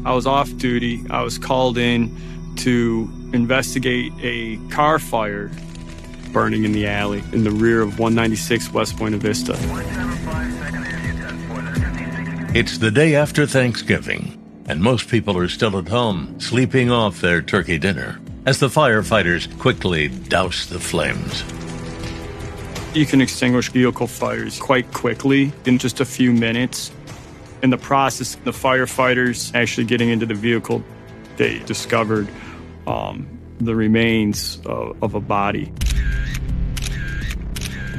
I was off duty. I was called in to investigate a car fire burning in the alley in the rear of 196 West Buena Vista. It's the day after Thanksgiving, and most people are still at home, sleeping off their turkey dinner, as the firefighters quickly douse the flames. You can extinguish vehicle fires quite quickly in just a few minutes. In the process, the firefighters actually getting into the vehicle, they discovered the remains of a body.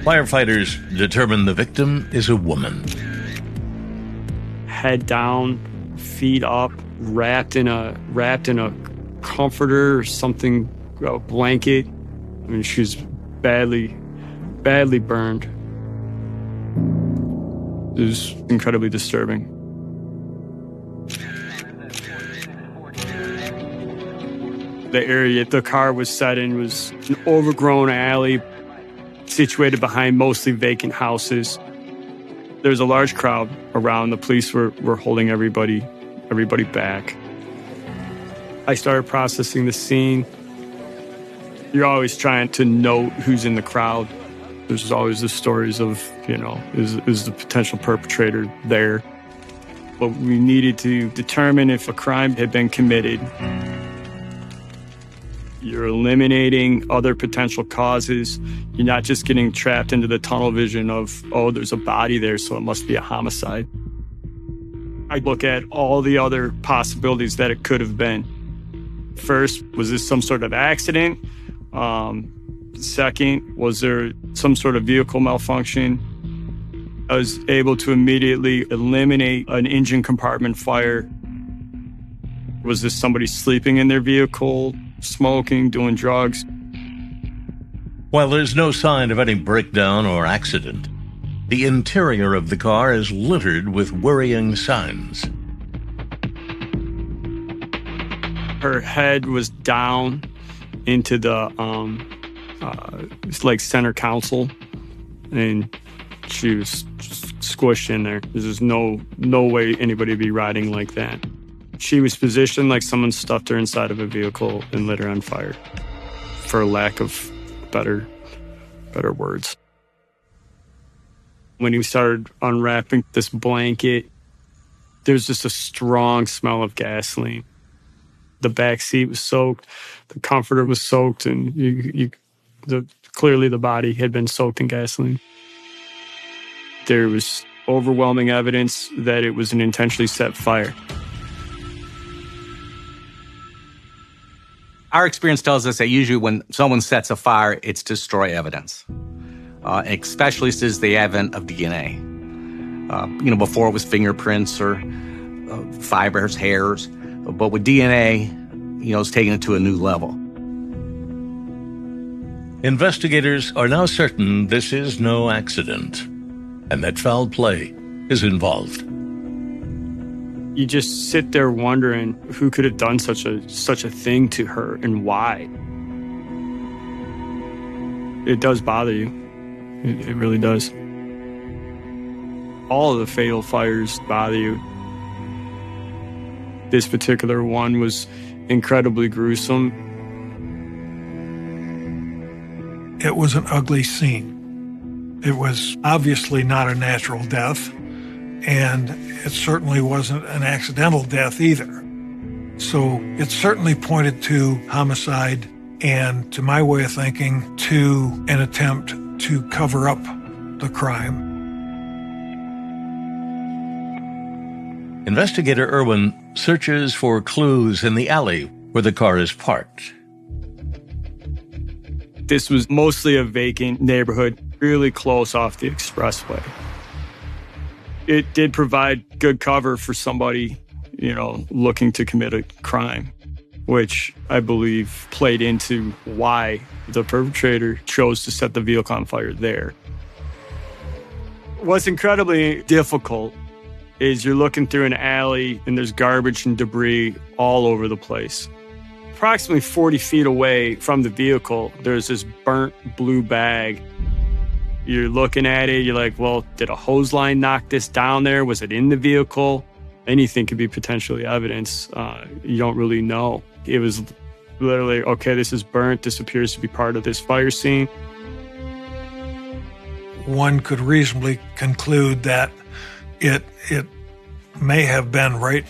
Firefighters determine the victim is a woman. Head down, feet up, wrapped in a comforter or something, a blanket. I mean, she was badly burned. It was incredibly disturbing. The area the car was set in was an overgrown alley situated behind mostly vacant houses. There was a large crowd around. The police were holding everybody back. I started processing the scene. You're always trying to note who's in the crowd. There's always the stories of, is the potential perpetrator there? But we needed to determine if a crime had been committed. You're eliminating other potential causes. You're not just getting trapped into the tunnel vision of, oh, there's a body there, so it must be a homicide. I look at all the other possibilities that it could have been. First, was this some sort of accident? Second, was there some sort of vehicle malfunction? I was able to immediately eliminate an engine compartment fire. Was this somebody sleeping in their vehicle, smoking, doing drugs? While there's no sign of any breakdown or accident, the interior of the car is littered with worrying signs. Her head was down into the center console, and she was squished in there. There's no way anybody would be riding like that. She was positioned like someone stuffed her inside of a vehicle and lit her on fire, for lack of better words. When he started unwrapping this blanket, there's just a strong smell of gasoline. The back seat was soaked, the comforter was soaked, and clearly the body had been soaked in gasoline. There was overwhelming evidence that it was an intentionally set fire. Our experience tells us that usually when someone sets a fire, it's to destroy evidence, especially since the advent of DNA. Before it was fingerprints or fibers, hairs, but with DNA, it's taken it to a new level. Investigators are now certain this is no accident, and that foul play is involved. You just sit there wondering who could have done such a thing to her and why. It does bother you. It really does. All of the fatal fires bother you. This particular one was incredibly gruesome. It was an ugly scene. It was obviously not a natural death, and it certainly wasn't an accidental death either. So it certainly pointed to homicide and, to my way of thinking, to an attempt to cover up the crime. Investigator Irwin searches for clues in the alley where the car is parked. This was mostly a vacant neighborhood, really close off the expressway. It did provide good cover for somebody, looking to commit a crime, which I believe played into why the perpetrator chose to set the vehicle on fire there. What's incredibly difficult is you're looking through an alley and there's garbage and debris all over the place. Approximately 40 feet away from the vehicle, there's this burnt blue bag. You're looking at it, you're like, well, did a hose line knock this down there? Was it in the vehicle? anything could be potentially evidence. You don't really know. It was literally, okay, this is burnt. This appears to be part of this fire scene. One could reasonably conclude that it may have been right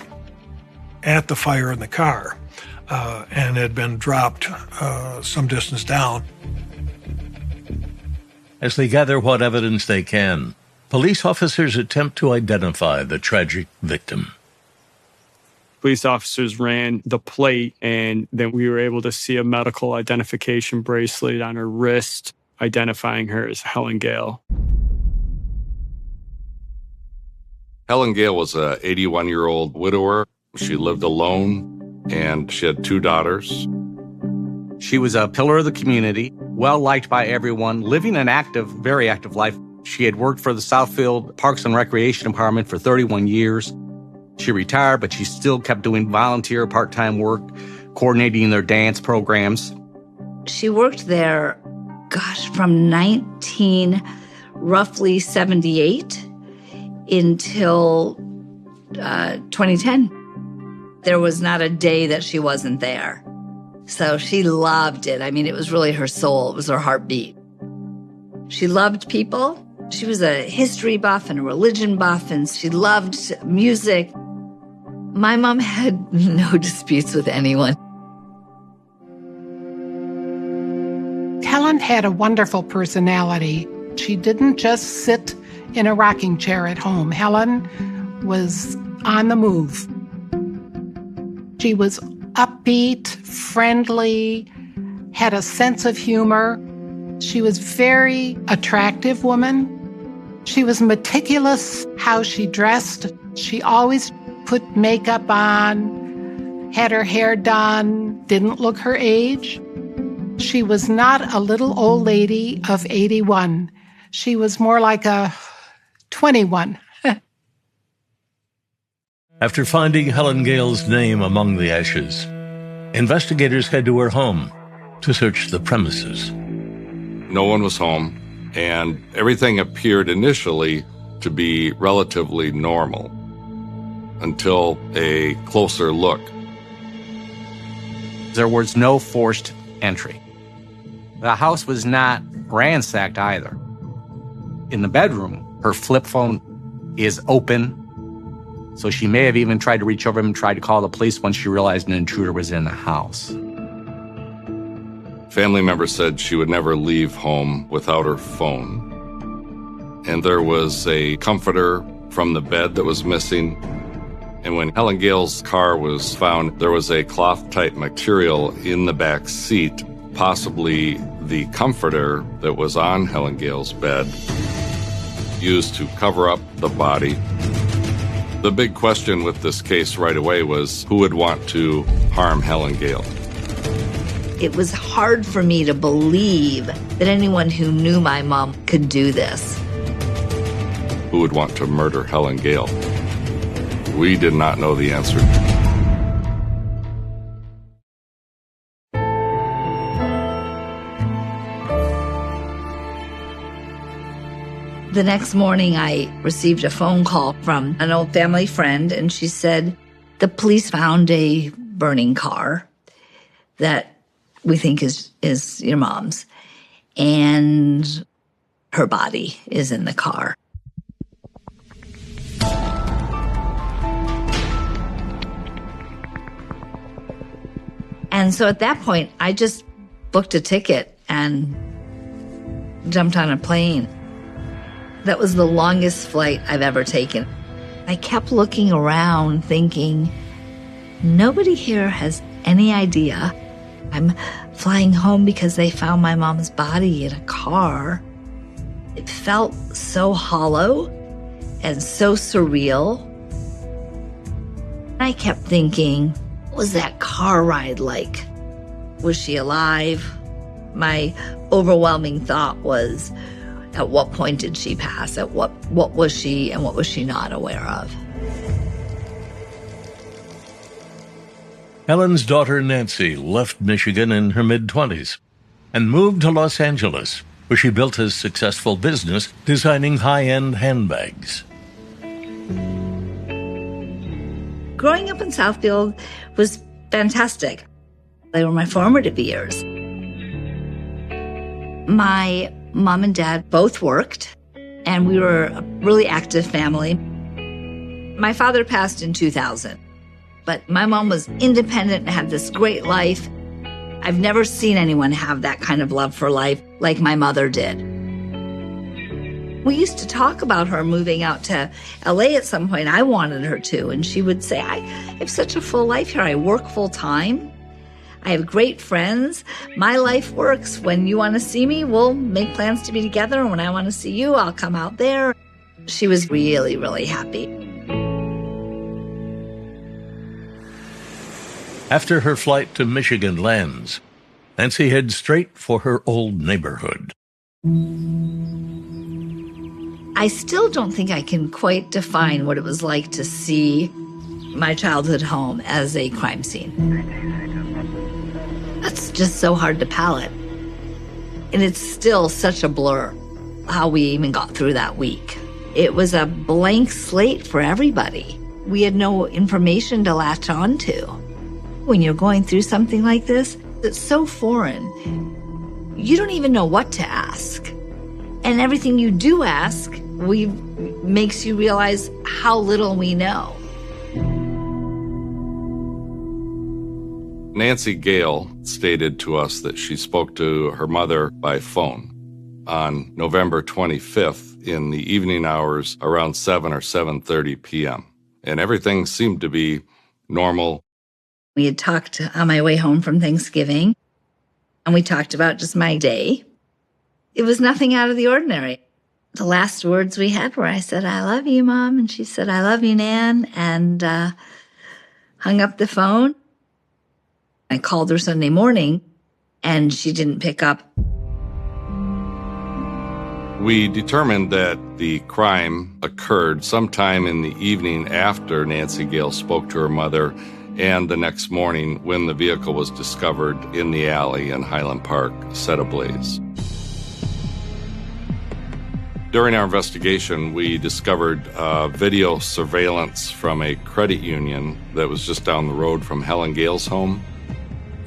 at the fire in the car and had been dropped some distance down. As they gather what evidence they can, police officers attempt to identify the tragic victim. Police officers ran the plate, and then we were able to see a medical identification bracelet on her wrist, identifying her as Helen Gale. Helen Gale was an 81-year-old widower. She lived alone, and she had 2 daughters. She was a pillar of the community, well-liked by everyone, living an active, very active life. She had worked for the Southfield Parks and Recreation Department for 31 years. She retired, but she still kept doing volunteer part-time work, coordinating their dance programs. She worked there, from 1978 until 2010. There was not a day that she wasn't there. So she loved it. I mean, it was really her soul. It was her heartbeat. She loved people. She was a history buff and a religion buff, and she loved music. My mom had no disputes with anyone. Helen had a wonderful personality. She didn't just sit in a rocking chair at home. Helen was on the move. She was upbeat, friendly, had a sense of humor. She was a very attractive woman. She was meticulous how she dressed. She always put makeup on, had her hair done, didn't look her age. She was not a little old lady of 81. She was more like a 21. After finding Helen Gale's name among the ashes, investigators head to her home to search the premises. No one was home, and everything appeared initially to be relatively normal until a closer look. There was no forced entry. The house was not ransacked either. In the bedroom, her flip phone is open, so she may have even tried to reach over and tried to call the police once she realized an intruder was in the house. Family members said she would never leave home without her phone. And there was a comforter from the bed that was missing. And when Helen Gale's car was found, there was a cloth-type material in the back seat, possibly the comforter that was on Helen Gale's bed, used to cover up the body. The big question with this case right away was who would want to harm Helen Gale? It was hard for me to believe that anyone who knew my mom could do this. Who would want to murder Helen Gale? We did not know the answer. The next morning, I received a phone call from an old family friend, and she said, the police found a burning car that we think is your mom's, and her body is in the car. And so at that point, I just booked a ticket and jumped on a plane. That was the longest flight I've ever taken. I kept looking around thinking, nobody here has any idea I'm flying home because they found my mom's body in a car. It felt so hollow and so surreal. I kept thinking, what was that car ride like? Was she alive? My overwhelming thought was, at what point did she pass? At what was she and what was she not aware of? Helen's daughter Nancy left Michigan in her mid-20s and moved to Los Angeles, where she built a successful business designing high-end handbags. Growing up in Southfield was fantastic. They were my formative years. My mom and dad both worked, and we were a really active family. My father passed in 2000, but my mom was independent and had this great life. I've never seen anyone have that kind of love for life like my mother did. We used to talk about her moving out to LA at some point. I wanted her to, and she would say, I have such a full life here. I work full time. I have great friends. My life works. When you want to see me, we'll make plans to be together. And when I want to see you, I'll come out there. She was really, really happy. After her flight to Michigan lands, Nancy heads straight for her old neighborhood. I still don't think I can quite define what it was like to see my childhood home as a crime scene. That's just so hard to palate. And it's still such a blur how we even got through that week. It was a blank slate for everybody. We had no information to latch on to. When you're going through something like this, it's so foreign. You don't even know what to ask. And everything you do ask, makes you realize how little we know. Nancy Gale stated to us that she spoke to her mother by phone on November 25th in the evening hours around 7 or 7:30 p.m. And everything seemed to be normal. We had talked on my way home from Thanksgiving, and we talked about just my day. It was nothing out of the ordinary. The last words we had were, I said, I love you, Mom. And she said, I love you, Nan, and hung up the phone. I called her Sunday morning, and she didn't pick up. We determined that the crime occurred sometime in the evening after Nancy Gale spoke to her mother, and the next morning when the vehicle was discovered in the alley in Highland Park, set ablaze. During our investigation, we discovered video surveillance from a credit union that was just down the road from Helen Gale's home.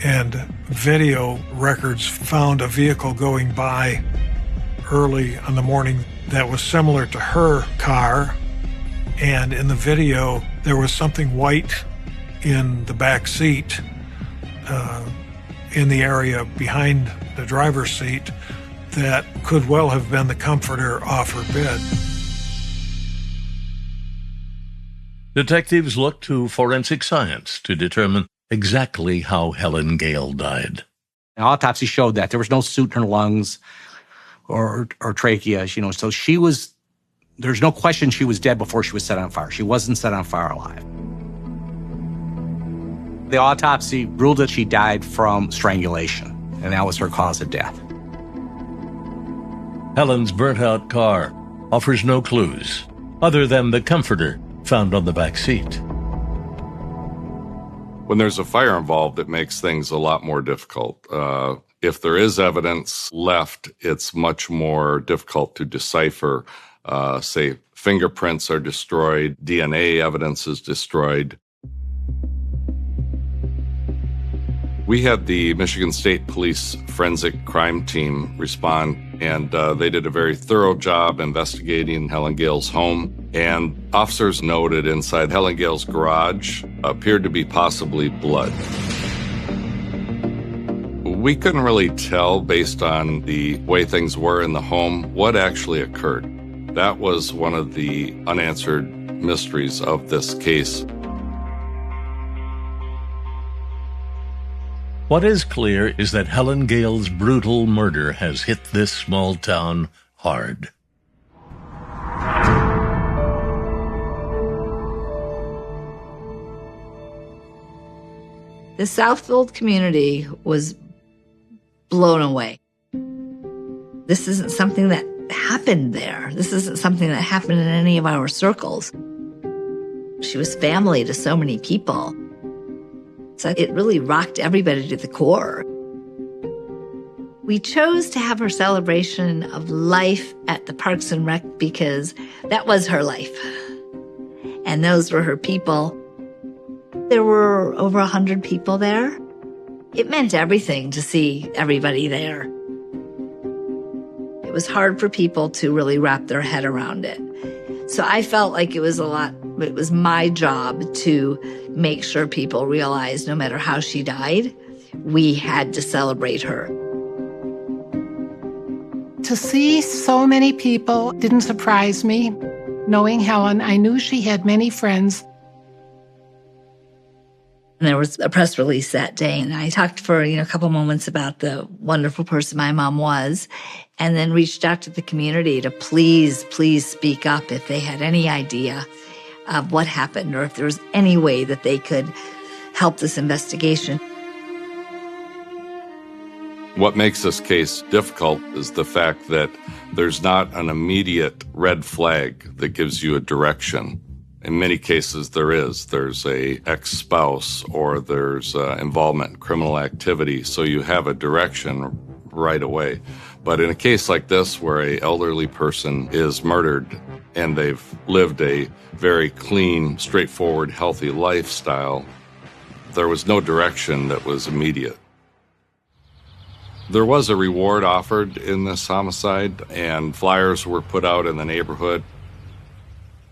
And video records found a vehicle going by early in the morning that was similar to her car. And in the video, there was something white in the back seat, in the area behind the driver's seat, that could well have been the comforter off her bed. Detectives looked to forensic science to determine exactly how Helen Gale died. An autopsy showed that there was no soot in her lungs or trachea, so there's no question she was dead before she was set on fire. She wasn't set on fire alive. The autopsy ruled that she died from strangulation, and that was her cause of death. Helen's burnt-out car offers no clues other than the comforter found on the back seat. When there's a fire involved, it makes things a lot more difficult. If there is evidence left, it's much more difficult to decipher. Say, fingerprints are destroyed, DNA evidence is destroyed. We had the Michigan State Police Forensic Crime Team respond, and they did a very thorough job investigating Helen Gale's home. And officers noted inside Helen Gale's garage appeared to be possibly blood. We couldn't really tell, based on the way things were in the home, what actually occurred. That was one of the unanswered mysteries of this case. What is clear is that Helen Gale's brutal murder has hit this small town hard. The Southfield community was blown away. This isn't something that happened there. This isn't something that happened in any of our circles. She was family to so many people. So it really rocked everybody to the core. We chose to have her celebration of life at the Parks and Rec because that was her life. And those were her people. There were over 100 people there. It meant everything to see everybody there. It was hard for people to really wrap their head around it. So I felt like it was my job to make sure people realized no matter how she died, we had to celebrate her. To see so many people didn't surprise me. Knowing Helen, I knew she had many friends. And there was a press release that day, and I talked for a couple moments about the wonderful person my mom was, and then reached out to the community to please speak up if they had any idea of what happened or if there was any way that they could help this investigation. What makes this case difficult is the fact that there's not an immediate red flag that gives you a direction. In many cases, there is. There's a ex-spouse or there's involvement in criminal activity, so you have a direction right away. But in a case like this where an elderly person is murdered and they've lived a very clean, straightforward, healthy lifestyle, there was no direction that was immediate. There was a reward offered in this homicide, and flyers were put out in the neighborhood.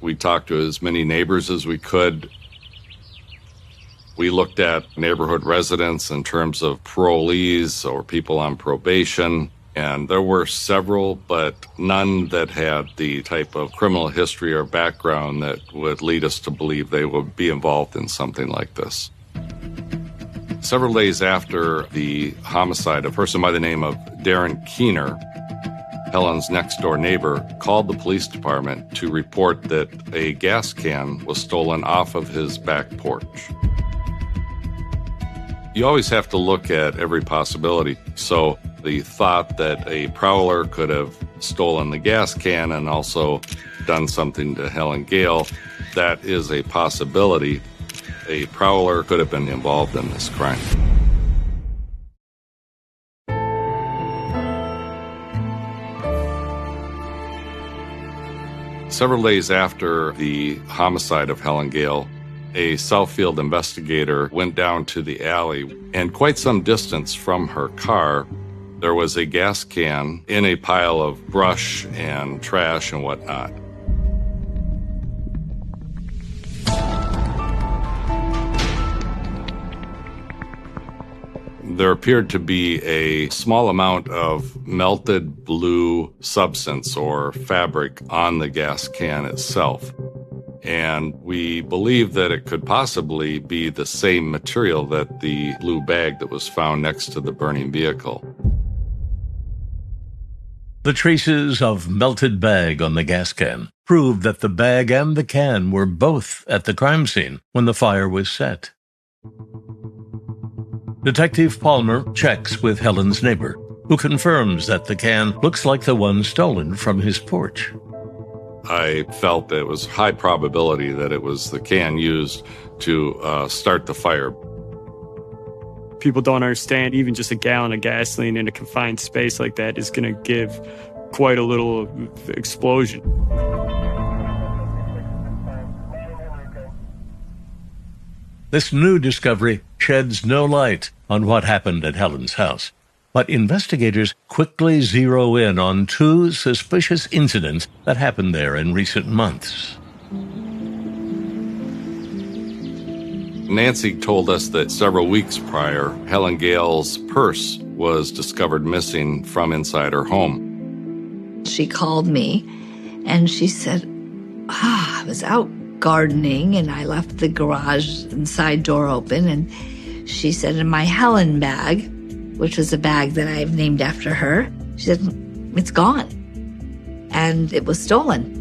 We talked to as many neighbors as we could. We looked at neighborhood residents in terms of parolees or people on probation, and there were several, but none that had the type of criminal history or background that would lead us to believe they would be involved in something like this. Several days after the homicide, a person by the name of Darren Keener, Helen's next-door neighbor, called the police department to report that a gas can was stolen off of his back porch. You always have to look at every possibility. So the thought that a prowler could have stolen the gas can and also done something to Helen Gale, that is a possibility. A prowler could have been involved in this crime. Several days after the homicide of Helen Gale, a Southfield investigator went down to the alley, and quite some distance from her car, there was a gas can in a pile of brush and trash and whatnot. There appeared to be a small amount of melted blue substance or fabric on the gas can itself. And we believe that it could possibly be the same material that the blue bag that was found next to the burning vehicle. The traces of melted bag on the gas can proved that the bag and the can were both at the crime scene when the fire was set. Detective Palmer checks with Helen's neighbor, who confirms that the can looks like the one stolen from his porch. I felt it was high probability that it was the can used to start the fire. People don't understand even just a gallon of gasoline in a confined space like that is going to give quite a little explosion. This new discovery sheds no light on what happened at Helen's house, but investigators quickly zero in on two suspicious incidents that happened there in recent months. Nancy told us that several weeks prior, Helen Gale's purse was discovered missing from inside her home. She called me and she said, I was out gardening and I left the garage and side door open, and she said in my Helen bag, which was a bag that I've named after her, she said, it's gone. And it was stolen.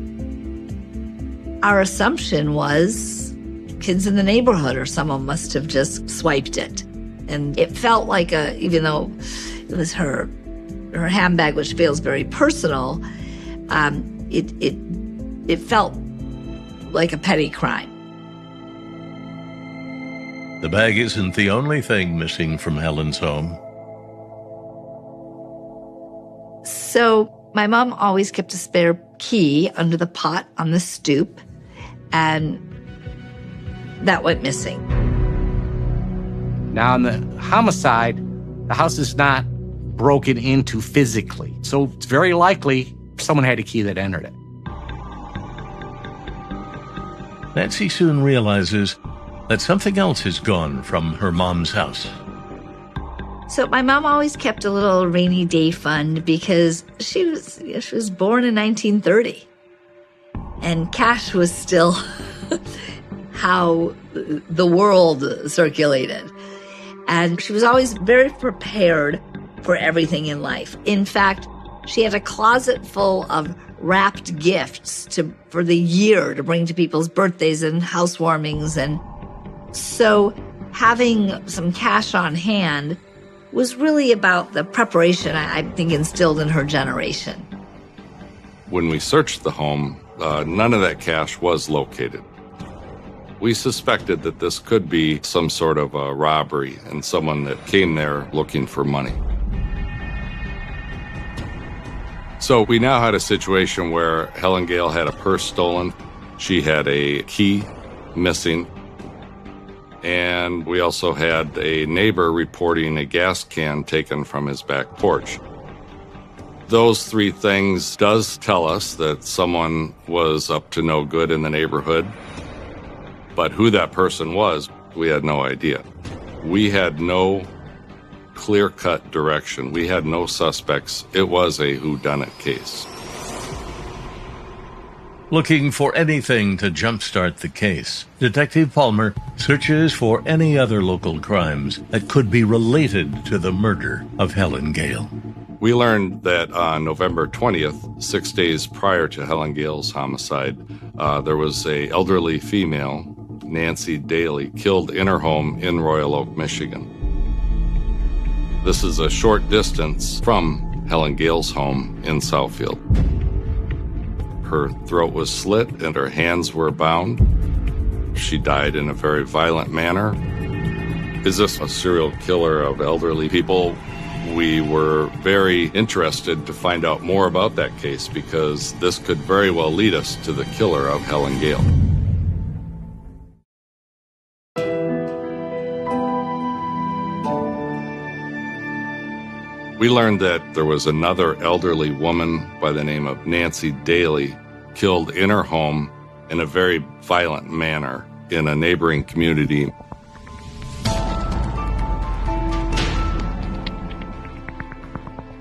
Our assumption was kids in the neighborhood or someone must have just swiped it. And it felt like even though it was her handbag, which feels very personal, it felt like a petty crime. The bag isn't the only thing missing from Helen's home. So my mom always kept a spare key under the pot on the stoop, and that went missing. Now, in the homicide, the house is not broken into physically, so it's very likely someone had a key that entered it. Nancy soon realizes that something else has gone from her mom's house. So my mom always kept a little rainy day fund because she was born in 1930. And cash was still how the world circulated. And she was always very prepared for everything in life. In fact, she had a closet full of wrapped gifts for the year to bring to people's birthdays and housewarmings. And so having some cash on hand was really about the preparation, I think, instilled in her generation. When we searched the home, none of that cash was located. We suspected that this could be some sort of a robbery and someone that came there looking for money. So we now had a situation where Helen Gale had a purse stolen. She had a key missing. And we also had a neighbor reporting a gas can taken from his back porch. Those three things does tell us that someone was up to no good in the neighborhood. But who that person was, we had no idea. We had no clear-cut direction. We had no suspects. It was a whodunit case. Looking for anything to jumpstart the case, Detective Palmer searches for any other local crimes that could be related to the murder of Helen Gale. We learned that on November 20th, 6 days prior to Helen Gale's homicide, there was an elderly female, Nancy Daly, killed in her home in Royal Oak, Michigan. This is a short distance from Helen Gale's home in Southfield. Her throat was slit and her hands were bound. She died in a very violent manner. Is this a serial killer of elderly people? We were very interested to find out more about that case because this could very well lead us to the killer of Helen Gale. We learned that there was another elderly woman by the name of Nancy Daly killed in her home in a very violent manner in a neighboring community.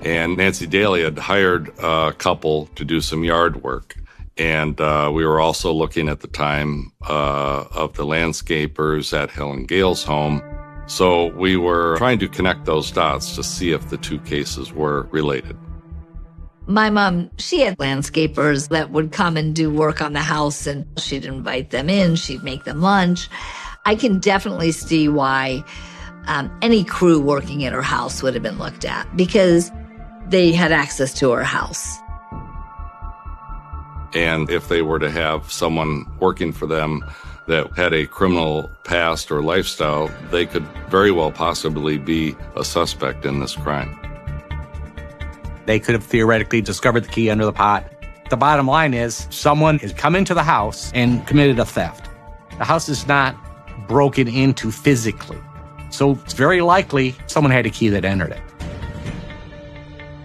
And Nancy Daly had hired a couple to do some yard work. And we were also looking at the time of the landscapers at Helen Gale's home. So we were trying to connect those dots to see if the two cases were related. My mom, she had landscapers that would come and do work on the house, and she'd invite them in, she'd make them lunch. I can definitely see why any crew working at her house would have been looked at, because they had access to her house. And if they were to have someone working for them that had a criminal past or lifestyle, they could very well possibly be a suspect in this crime. They could have theoretically discovered the key under the pot. The bottom line is someone has come into the house and committed a theft. The house is not broken into physically, so it's very likely someone had a key that entered it.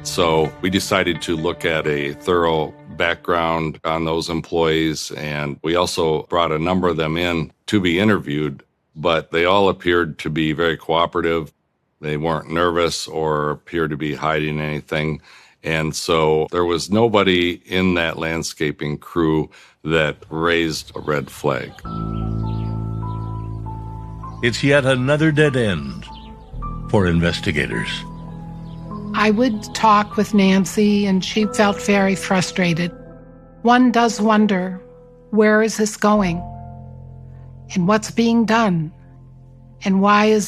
So we decided to look at a thorough background on those employees, and we also brought a number of them in to be interviewed, but they all appeared to be very cooperative. They weren't nervous or appeared to be hiding anything. And so there was nobody in that landscaping crew that raised a red flag. It's yet another dead end for investigators. I would talk with Nancy, and she felt very frustrated. One does wonder, where is this going? And what's being done? And why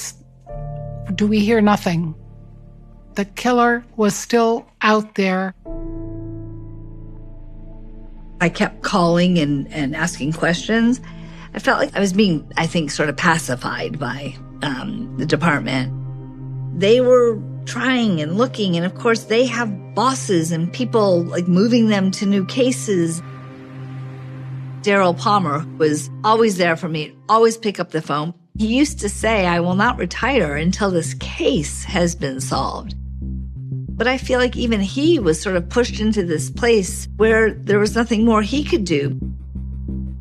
do we hear nothing? The killer was still out there. I kept calling and asking questions. I felt like I was being, sort of pacified by the department. They were trying and looking, and of course they have bosses and people moving them to new cases. Daryl Palmer was always there for me, always pick up the phone. He used to say, I will not retire until this case has been solved. But I feel like even he was sort of pushed into this place where there was nothing more he could do.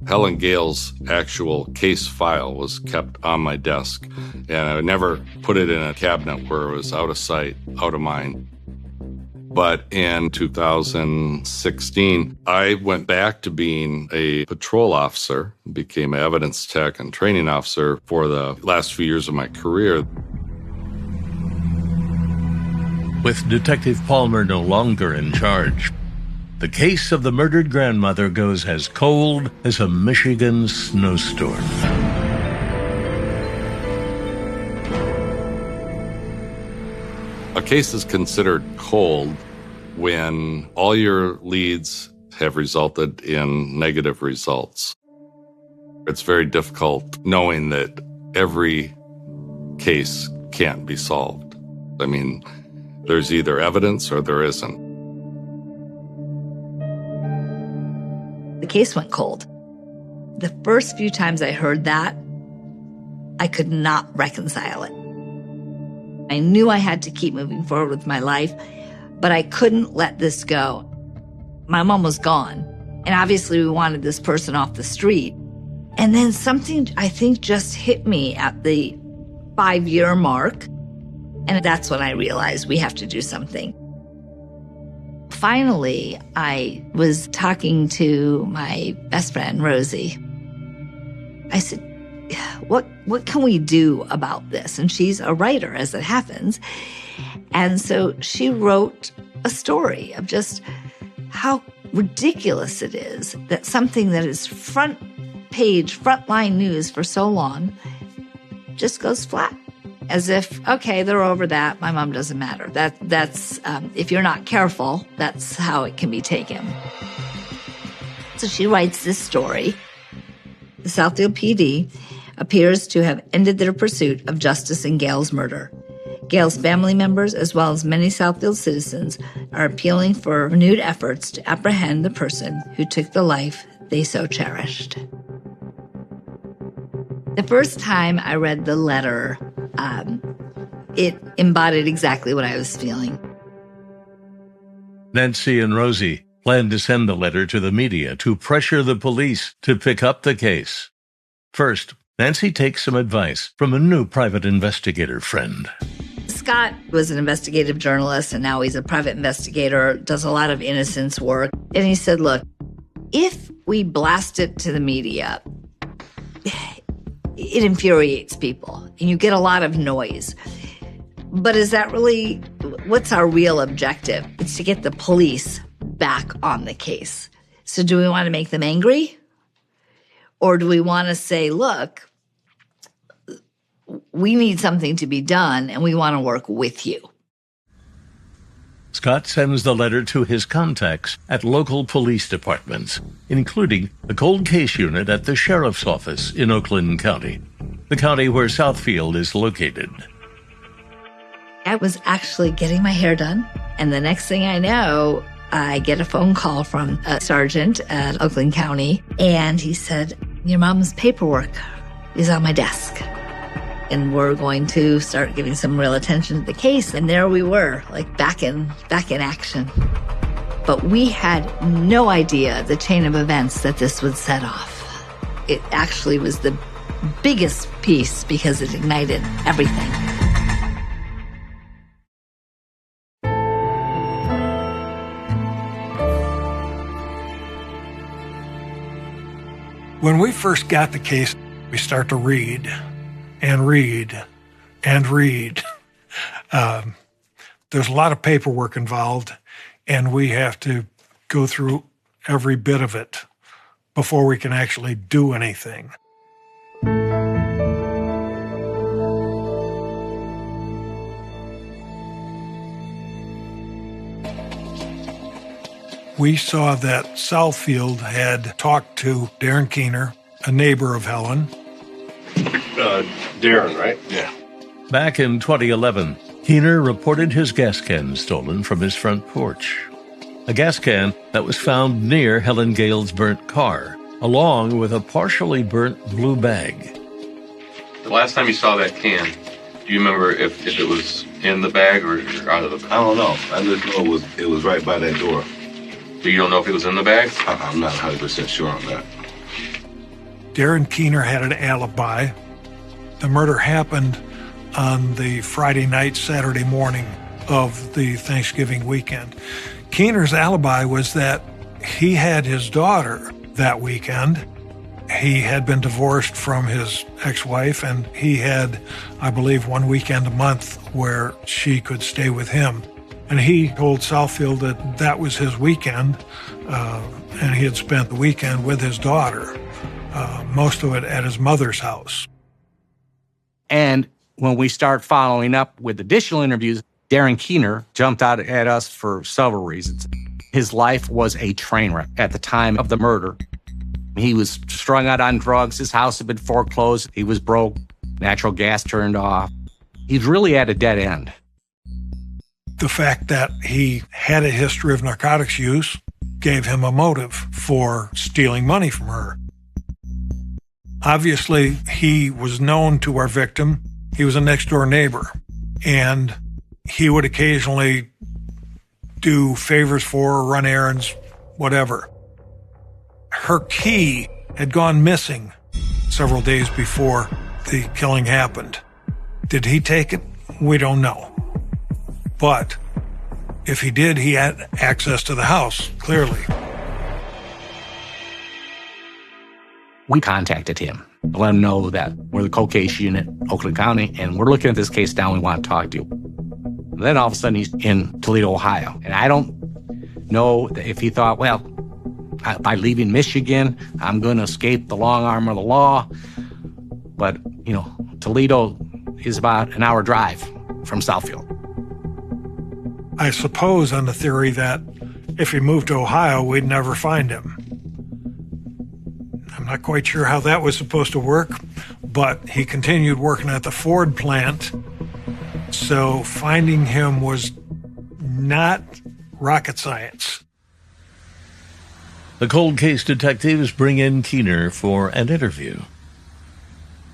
Helen Gale's actual case file was kept on my desk, and I never put it in a cabinet where it was out of sight, out of mind. But in 2016, I went back to being a patrol officer, became an evidence tech and training officer for the last few years of my career. With Detective Palmer no longer in charge, the case of the murdered grandmother goes as cold as a Michigan snowstorm. A case is considered cold when all your leads have resulted in negative results. It's very difficult knowing that every case can't be solved. I mean, there's either evidence or there isn't. The case went cold. The first few times I heard that, I could not reconcile it. I knew I had to keep moving forward with my life, but I couldn't let this go. My mom was gone, and obviously we wanted this person off the street. And then something, I think, just hit me at the 5-year mark, and that's when I realized we have to do something. Finally, I was talking to my best friend, Rosie. I said, what can we do about this? And she's a writer, as it happens. And so she wrote a story of just how ridiculous it is that something that is front page, frontline news for so long just goes flat. As if, okay, they're over that. My mom doesn't matter. That's if you're not careful, that's how it can be taken. So she writes this story. The Southfield PD appears to have ended their pursuit of justice in Gale's murder. Gale's family members, as well as many Southfield citizens, are appealing for renewed efforts to apprehend the person who took the life they so cherished. The first time I read the letter, it embodied exactly what I was feeling. Nancy and Rosie planned to send the letter to the media to pressure the police to pick up the case. First, Nancy takes some advice from a new private investigator friend. Scott was an investigative journalist, and now he's a private investigator, does a lot of innocence work. And he said, look, if we blast it to the media, it infuriates people, and you get a lot of noise. But is that really, what's our real objective? It's to get the police back on the case. So do we want to make them angry? Or do we want to say, look, we need something to be done, and we want to work with you? Scott sends the letter to his contacts at local police departments, including the cold case unit at the sheriff's office in Oakland County, the county where Southfield is located. I was actually getting my hair done, and the next thing I know, I get a phone call from a sergeant at Oakland County, and he said, your mom's paperwork is on my desk, and we're going to start giving some real attention to the case. And there we were, like back in action. But we had no idea the chain of events that this would set off. It actually was the biggest piece because it ignited everything. When we first got the case, we start to read and read and read. There's a lot of paperwork involved, and we have to go through every bit of it before we can actually do anything. We saw that Southfield had talked to Darren Keener, a neighbor of Helen. Darren, right? Yeah. Back in 2011, Keener reported his gas can stolen from his front porch. A gas can that was found near Helen Gale's burnt car, along with a partially burnt blue bag. The last time you saw that can, do you remember if it was in the bag or out of the bag? I don't know. I just know it was right by that door. So you don't know if it was in the bag? I'm not 100% sure on that. Darren Keener had an alibi. The murder happened on the Friday night, Saturday morning of the Thanksgiving weekend. Keener's alibi was that he had his daughter that weekend. He had been divorced from his ex-wife, and he had, I believe, one weekend a month where she could stay with him. And he told Southfield that that was his weekend, and he had spent the weekend with his daughter, most of it at his mother's house. And when we start following up with additional interviews, Darren Keener jumped out at us for several reasons. His life was a train wreck at the time of the murder. He was strung out on drugs. His house had been foreclosed. He was broke. Natural gas turned off. He's really at a dead end. The fact that he had a history of narcotics use gave him a motive for stealing money from her. Obviously, he was known to our victim. He was a next-door neighbor, and he would occasionally do favors for her, run errands, whatever. Her key had gone missing several days before the killing happened. Did he take it? We don't know. But if he did, he had access to the house, clearly. We contacted him, let him know that we're the cold case unit, Oakland County, and we're looking at this case now. We want to talk to you. And then all of a sudden, he's in Toledo, Ohio. And I don't know if he thought, well, by leaving Michigan, I'm going to escape the long arm of the law. But, Toledo is about an hour drive from Southfield. I suppose on the theory that if he moved to Ohio, we'd never find him. I'm not quite sure how that was supposed to work, but he continued working at the Ford plant, so finding him was not rocket science. The cold case detectives bring in Keener for an interview.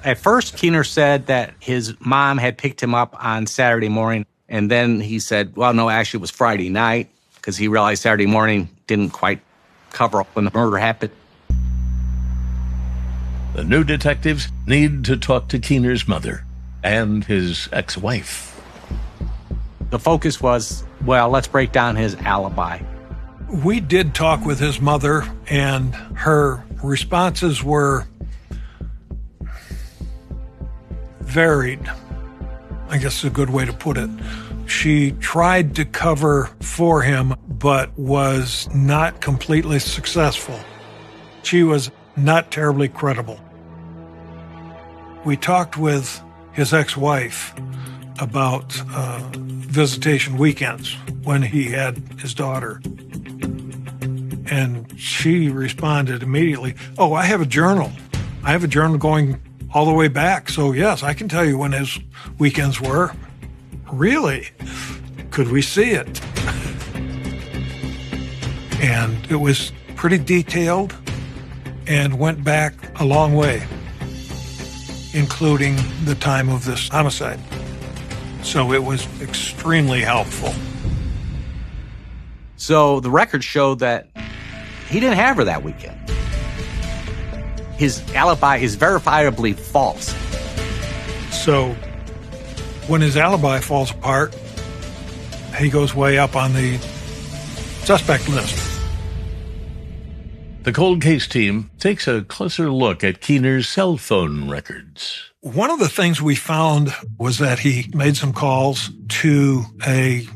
At first, Keener said that his mom had picked him up on Saturday morning, and then he said, well, no, actually it was Friday night, because he realized Saturday morning didn't quite cover up when the murder happened. The new detectives need to talk to Keener's mother and his ex-wife. The focus was, well, let's break down his alibi. We did talk with his mother, and her responses were varied. I guess is a good way to put it. She tried to cover for him, but was not completely successful. She was not terribly credible. We talked with his ex-wife about visitation weekends when he had his daughter. And she responded immediately, oh, I have a journal. I have a journal going all the way back. So yes, I can tell you when his weekends were. Really? Could we see it? And it was pretty detailed and went back a long way, including the time of this homicide. So it was extremely helpful. So the records showed that he didn't have her that weekend. His alibi is verifiably false. So when his alibi falls apart, he goes way up on the suspect list. The cold case team takes a closer look at Keener's cell phone records. One of the things we found was that he made some calls to a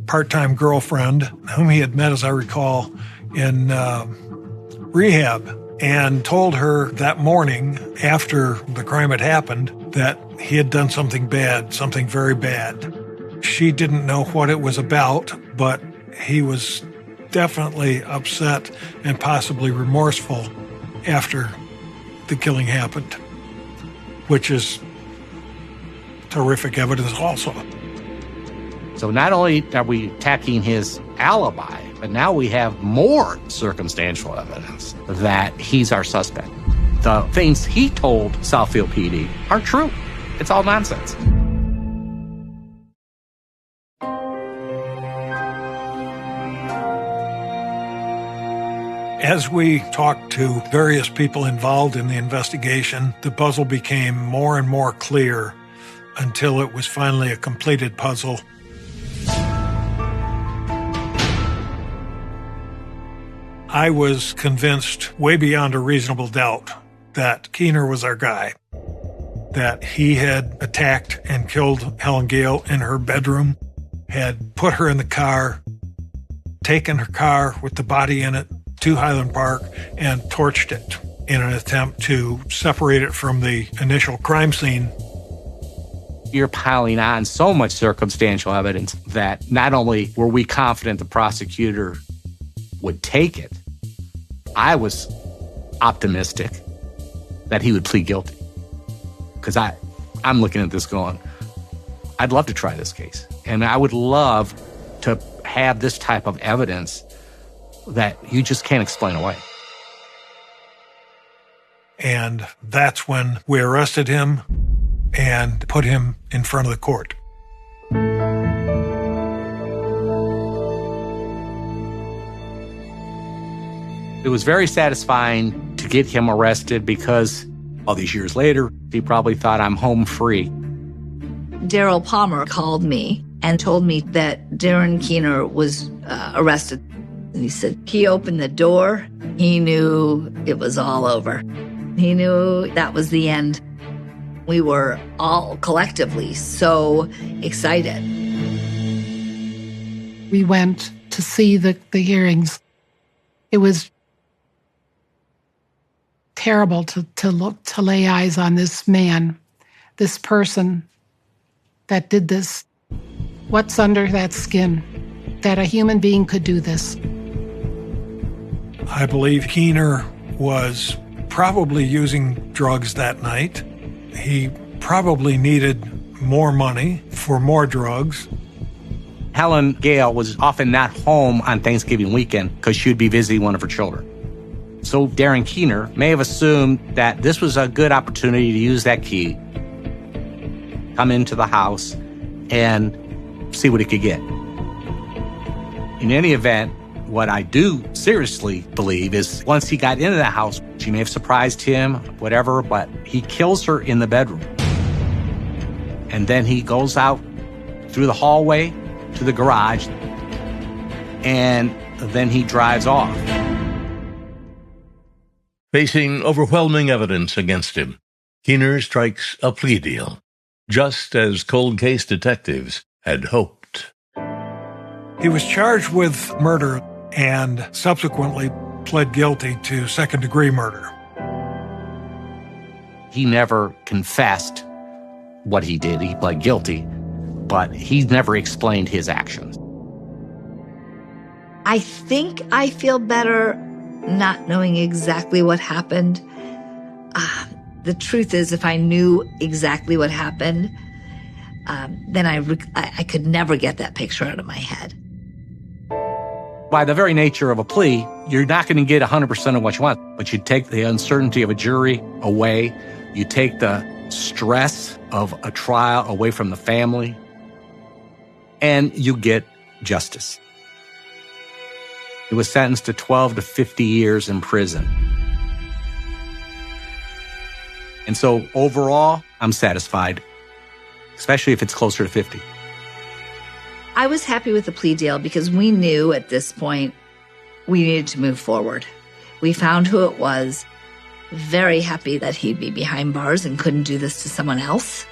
part-time girlfriend whom he had met, as I recall, in rehab, and told her that morning after the crime had happened that he had done something bad, something very bad. She didn't know what it was about, but he was definitely upset and possibly remorseful after the killing happened, which is terrific evidence also. So not only are we attacking his alibi, but now we have more circumstantial evidence that he's our suspect. the things he told Southfield PD aren't true. It's all nonsense. As we talked to various people involved in the investigation, the puzzle became more and more clear until it was finally a completed puzzle. I was convinced way beyond a reasonable doubt that Keener was our guy, that he had attacked and killed Helen Gale in her bedroom, had put her in the car, taken her car with the body in it to Highland Park, and torched it in an attempt to separate it from the initial crime scene. You're piling on so much circumstantial evidence that not only were we confident the prosecutor would take it, I was optimistic that he would plead guilty. Because I'm looking at this going, I'd love to try this case. And I would love to have this type of evidence that you just can't explain away. And that's when we arrested him and put him in front of the court. It was very satisfying to get him arrested because all these years later, he probably thought I'm home free. Daryl Palmer called me and told me that Darren Keener was arrested. And he said he opened the door. He knew it was all over. He knew that was the end. We were all collectively so excited. We went to see the hearings. It was terrible to lay eyes on this man, this person that did this. What's under that skin? That a human being could do this. I believe Keener was probably using drugs that night. He probably needed more money for more drugs. Helen Gale was often not home on Thanksgiving weekend because she would be visiting one of her children. So Darren Keener may have assumed that this was a good opportunity to use that key, come into the house, and see what he could get. In any event, what I do seriously believe is once he got into the house, she may have surprised him, whatever, but he kills her in the bedroom. And then he goes out through the hallway to the garage, and then he drives off. Facing overwhelming evidence against him, Keener strikes a plea deal, just as cold case detectives had hoped. He was charged with murder and subsequently pled guilty to second-degree murder. He never confessed what he did. He pled guilty, but he never explained his actions. I think I feel better not knowing exactly what happened. The truth is, if I knew exactly what happened, then I could never get that picture out of my head. By the very nature of a plea, you're not going to get 100% of what you want, but you take the uncertainty of a jury away. You take the stress of a trial away from the family, and you get justice. He was sentenced to 12 to 50 years in prison. And so overall, I'm satisfied, especially if it's closer to 50. I was happy with the plea deal because we knew at this point we needed to move forward. We found who it was, very happy that he'd be behind bars and couldn't do this to someone else.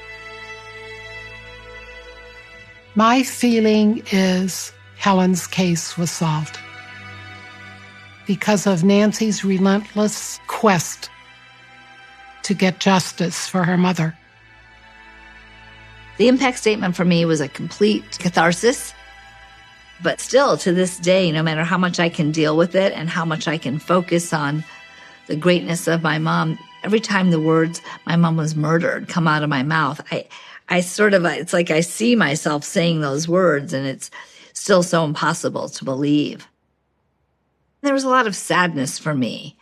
My feeling is Helen's case was solved because of Nancy's relentless quest to get justice for her mother. The impact statement for me was a complete catharsis. But still, to this day, no matter how much I can deal with it and how much I can focus on the greatness of my mom, every time the words, my mom was murdered, come out of my mouth, it's like I see myself saying those words, and it's still so impossible to believe. There was a lot of sadness for me.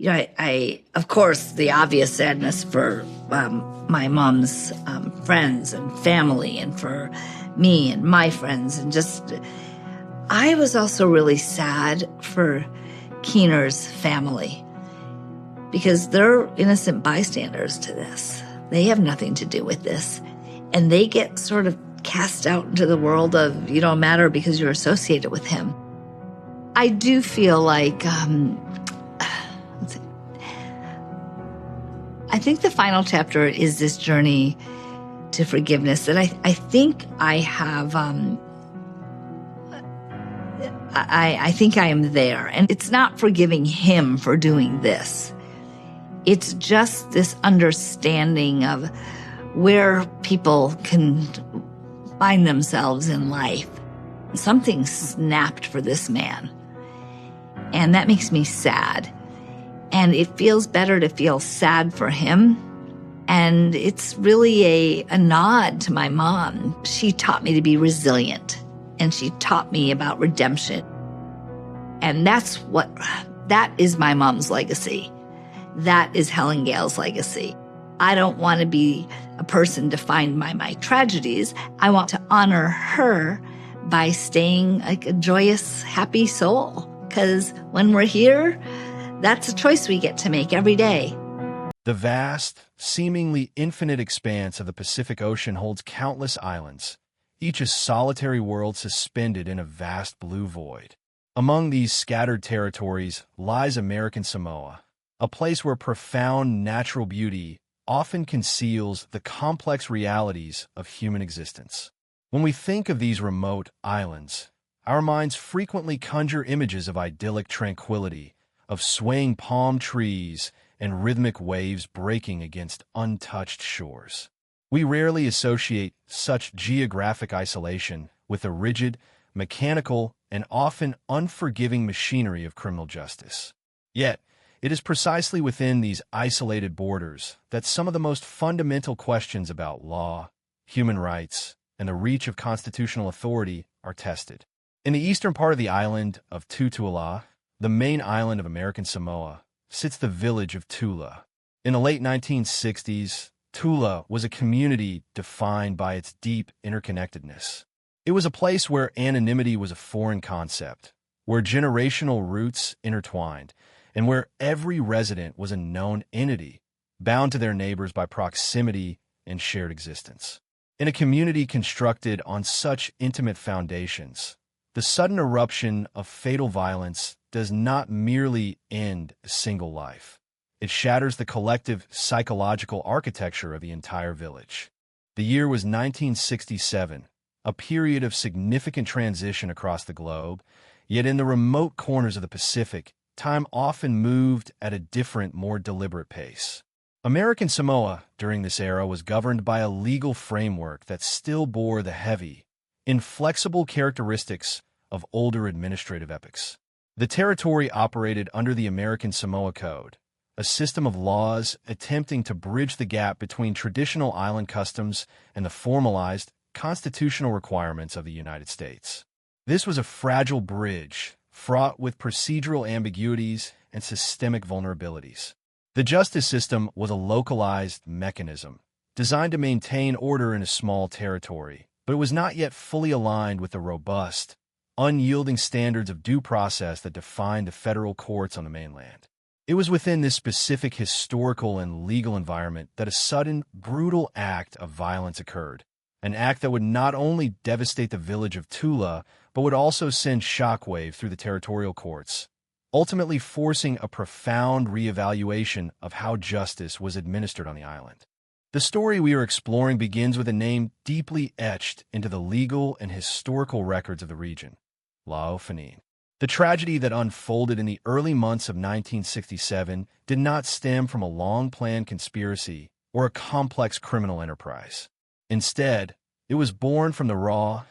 I of course, the obvious sadness for my mom's friends and family, and for me and my friends, and just, I was also really sad for Keener's family, because they're innocent bystanders to this. They have nothing to do with this. And they get sort of cast out into the world of, you don't matter because you're associated with him. I do feel like, I think the final chapter is this journey to forgiveness that I think I have, I think I am there. And it's not forgiving him for doing this. It's just this understanding of where people can find themselves in life. Something snapped for this man. And that makes me sad. And it feels better to feel sad for him. And it's really a nod to my mom. She taught me to be resilient, and she taught me about redemption. And that is my mom's legacy. That is Helen Gale's legacy. I don't want to be a person defined by my tragedies. I want to honor her by staying like a joyous, happy soul. Because when we're here, that's a choice we get to make every day. The vast, seemingly infinite expanse of the Pacific Ocean holds countless islands, each a solitary world suspended in a vast blue void. Among these scattered territories lies American Samoa, a place where profound natural beauty often conceals the complex realities of human existence. When we think of these remote islands, our minds frequently conjure images of idyllic tranquility, of swaying palm trees and rhythmic waves breaking against untouched shores. We rarely associate such geographic isolation with the rigid, mechanical, and often unforgiving machinery of criminal justice. Yet, it is precisely within these isolated borders that some of the most fundamental questions about law, human rights, and the reach of constitutional authority are tested. In the eastern part of the island of Tutuila, the main island of American Samoa, sits the village of Tula. In the late 1960s, Tula was a community defined by its deep interconnectedness. It was a place where anonymity was a foreign concept, where generational roots intertwined, and where every resident was a known entity, bound to their neighbors by proximity and shared existence. In a community constructed on such intimate foundations, the sudden eruption of fatal violence does not merely end a single life. It shatters the collective psychological architecture of the entire village. The year was 1967, a period of significant transition across the globe, yet in the remote corners of the Pacific, time often moved at a different, more deliberate pace. American Samoa, during this era, was governed by a legal framework that still bore the heavy, inflexible characteristics of older administrative epochs. The territory operated under the American Samoa Code, a system of laws attempting to bridge the gap between traditional island customs and the formalized constitutional requirements of the United States. This was a fragile bridge, fraught with procedural ambiguities and systemic vulnerabilities. The justice system was a localized mechanism, designed to maintain order in a small territory, but it was not yet fully aligned with the robust, unyielding standards of due process that defined the federal courts on the mainland. It was within this specific historical and legal environment that a sudden, brutal act of violence occurred, an act that would not only devastate the village of Tula, but would also send shockwave through the territorial courts, ultimately forcing a profound reevaluation of how justice was administered on the island. The story we are exploring begins with a name deeply etched into the legal and historical records of the region: Laofanine. The tragedy that unfolded in the early months of 1967 did not stem from a long-planned conspiracy or a complex criminal enterprise. Instead, it was born from the raw,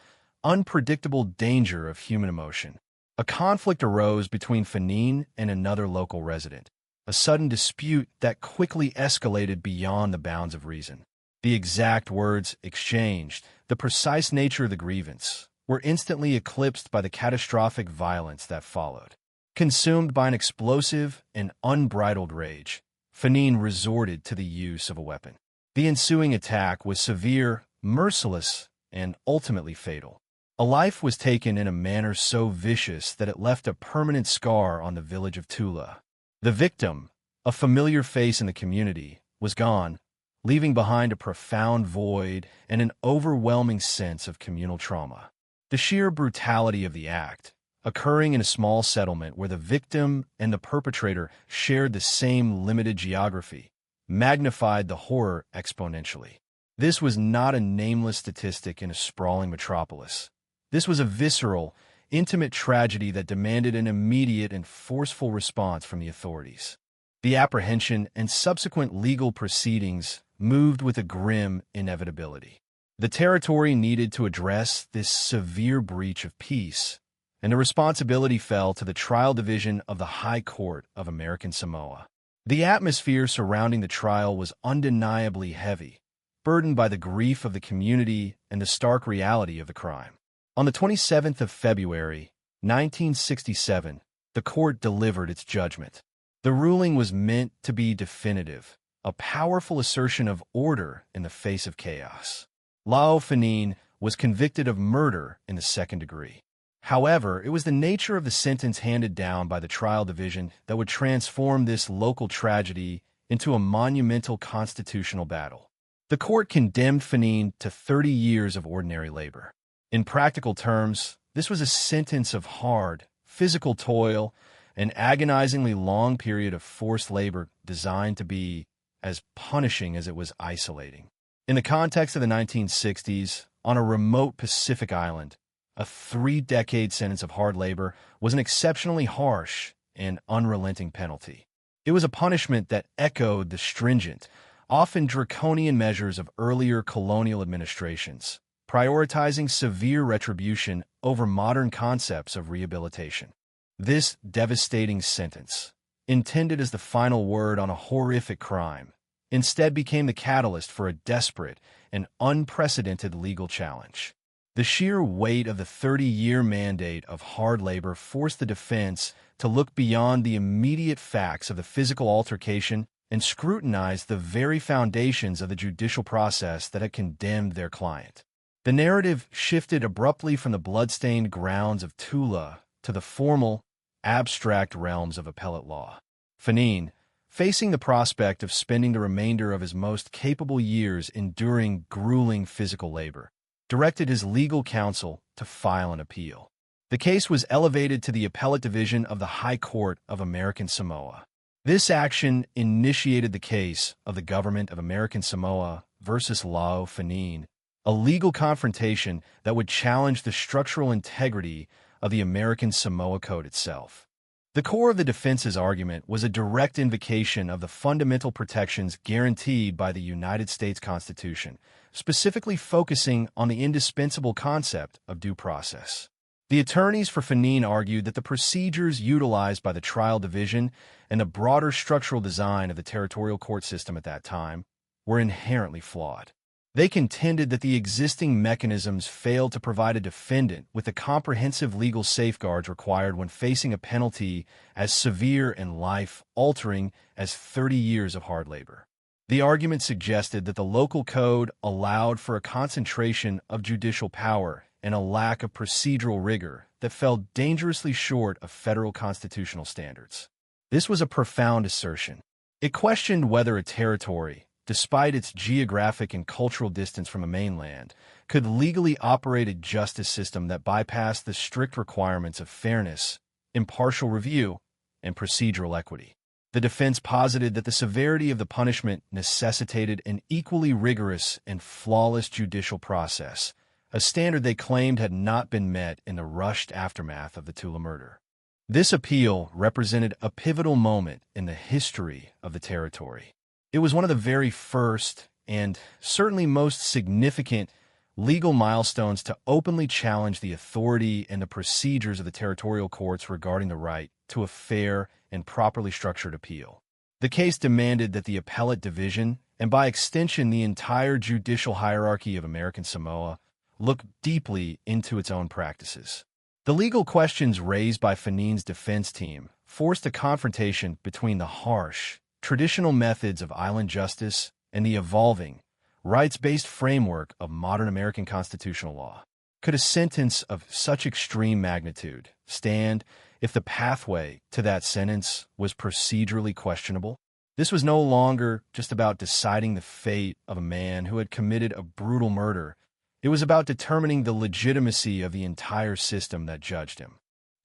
unpredictable danger of human emotion. A conflict arose between Fanine and another local resident, a sudden dispute that quickly escalated beyond the bounds of reason. The exact words exchanged, the precise nature of the grievance, were instantly eclipsed by the catastrophic violence that followed. Consumed by an explosive and unbridled rage, Fanine resorted to the use of a weapon. The ensuing attack was severe, merciless, and ultimately fatal. A life was taken in a manner so vicious that it left a permanent scar on the village of Tula. The victim, a familiar face in the community, was gone, leaving behind a profound void and an overwhelming sense of communal trauma. The sheer brutality of the act, occurring in a small settlement where the victim and the perpetrator shared the same limited geography, magnified the horror exponentially. This was not a nameless statistic in a sprawling metropolis. This was a visceral, intimate tragedy that demanded an immediate and forceful response from the authorities. The apprehension and subsequent legal proceedings moved with a grim inevitability. The territory needed to address this severe breach of peace, and the responsibility fell to the Trial Division of the High Court of American Samoa. The atmosphere surrounding the trial was undeniably heavy, burdened by the grief of the community and the stark reality of the crime. On the 27th of February, 1967, the court delivered its judgment. The ruling was meant to be definitive, a powerful assertion of order in the face of chaos. Lau Fanine was convicted of murder in the second degree. However, it was the nature of the sentence handed down by the trial division that would transform this local tragedy into a monumental constitutional battle. The court condemned Fanine to 30 years of ordinary labor. In practical terms, this was a sentence of hard, physical toil, an agonizingly long period of forced labor designed to be as punishing as it was isolating. In the context of the 1960s, on a remote Pacific island, a 3-decade sentence of hard labor was an exceptionally harsh and unrelenting penalty. It was a punishment that echoed the stringent, often draconian measures of earlier colonial administrations, prioritizing severe retribution over modern concepts of rehabilitation. This devastating sentence, intended as the final word on a horrific crime, instead became the catalyst for a desperate and unprecedented legal challenge. The sheer weight of the 30-year mandate of hard labor forced the defense to look beyond the immediate facts of the physical altercation and scrutinize the very foundations of the judicial process that had condemned their client. The narrative shifted abruptly from the bloodstained grounds of Tula to the formal, abstract realms of appellate law. Fanine, facing the prospect of spending the remainder of his most capable years enduring grueling physical labor, directed his legal counsel to file an appeal. The case was elevated to the Appellate Division of the High Court of American Samoa. This action initiated the case of the government of American Samoa versus Lau Fanine, a legal confrontation that would challenge the structural integrity of the American Samoa Code itself. The core of the defense's argument was a direct invocation of the fundamental protections guaranteed by the United States Constitution, specifically focusing on the indispensable concept of due process. The attorneys for Fanine argued that the procedures utilized by the trial division and the broader structural design of the territorial court system at that time were inherently flawed. They contended that the existing mechanisms failed to provide a defendant with the comprehensive legal safeguards required when facing a penalty as severe and life-altering as 30 years of hard labor. The argument suggested that the local code allowed for a concentration of judicial power and a lack of procedural rigor that fell dangerously short of federal constitutional standards. This was a profound assertion. It questioned whether a territory, despite its geographic and cultural distance from a mainland, could legally operate a justice system that bypassed the strict requirements of fairness, impartial review, and procedural equity. The defense posited that the severity of the punishment necessitated an equally rigorous and flawless judicial process, a standard they claimed had not been met in the rushed aftermath of the Tula murder. This appeal represented a pivotal moment in the history of the territory. It was one of the very first and certainly most significant legal milestones to openly challenge the authority and the procedures of the territorial courts regarding the right to a fair and properly structured appeal. The case demanded that the appellate division, and by extension the entire judicial hierarchy of American Samoa, look deeply into its own practices. The legal questions raised by Fannin's defense team forced a confrontation between the harsh, traditional methods of island justice and the evolving, rights-based framework of modern American constitutional law. Could a sentence of such extreme magnitude stand if the pathway to that sentence was procedurally questionable? This was no longer just about deciding the fate of a man who had committed a brutal murder. It was about determining the legitimacy of the entire system that judged him.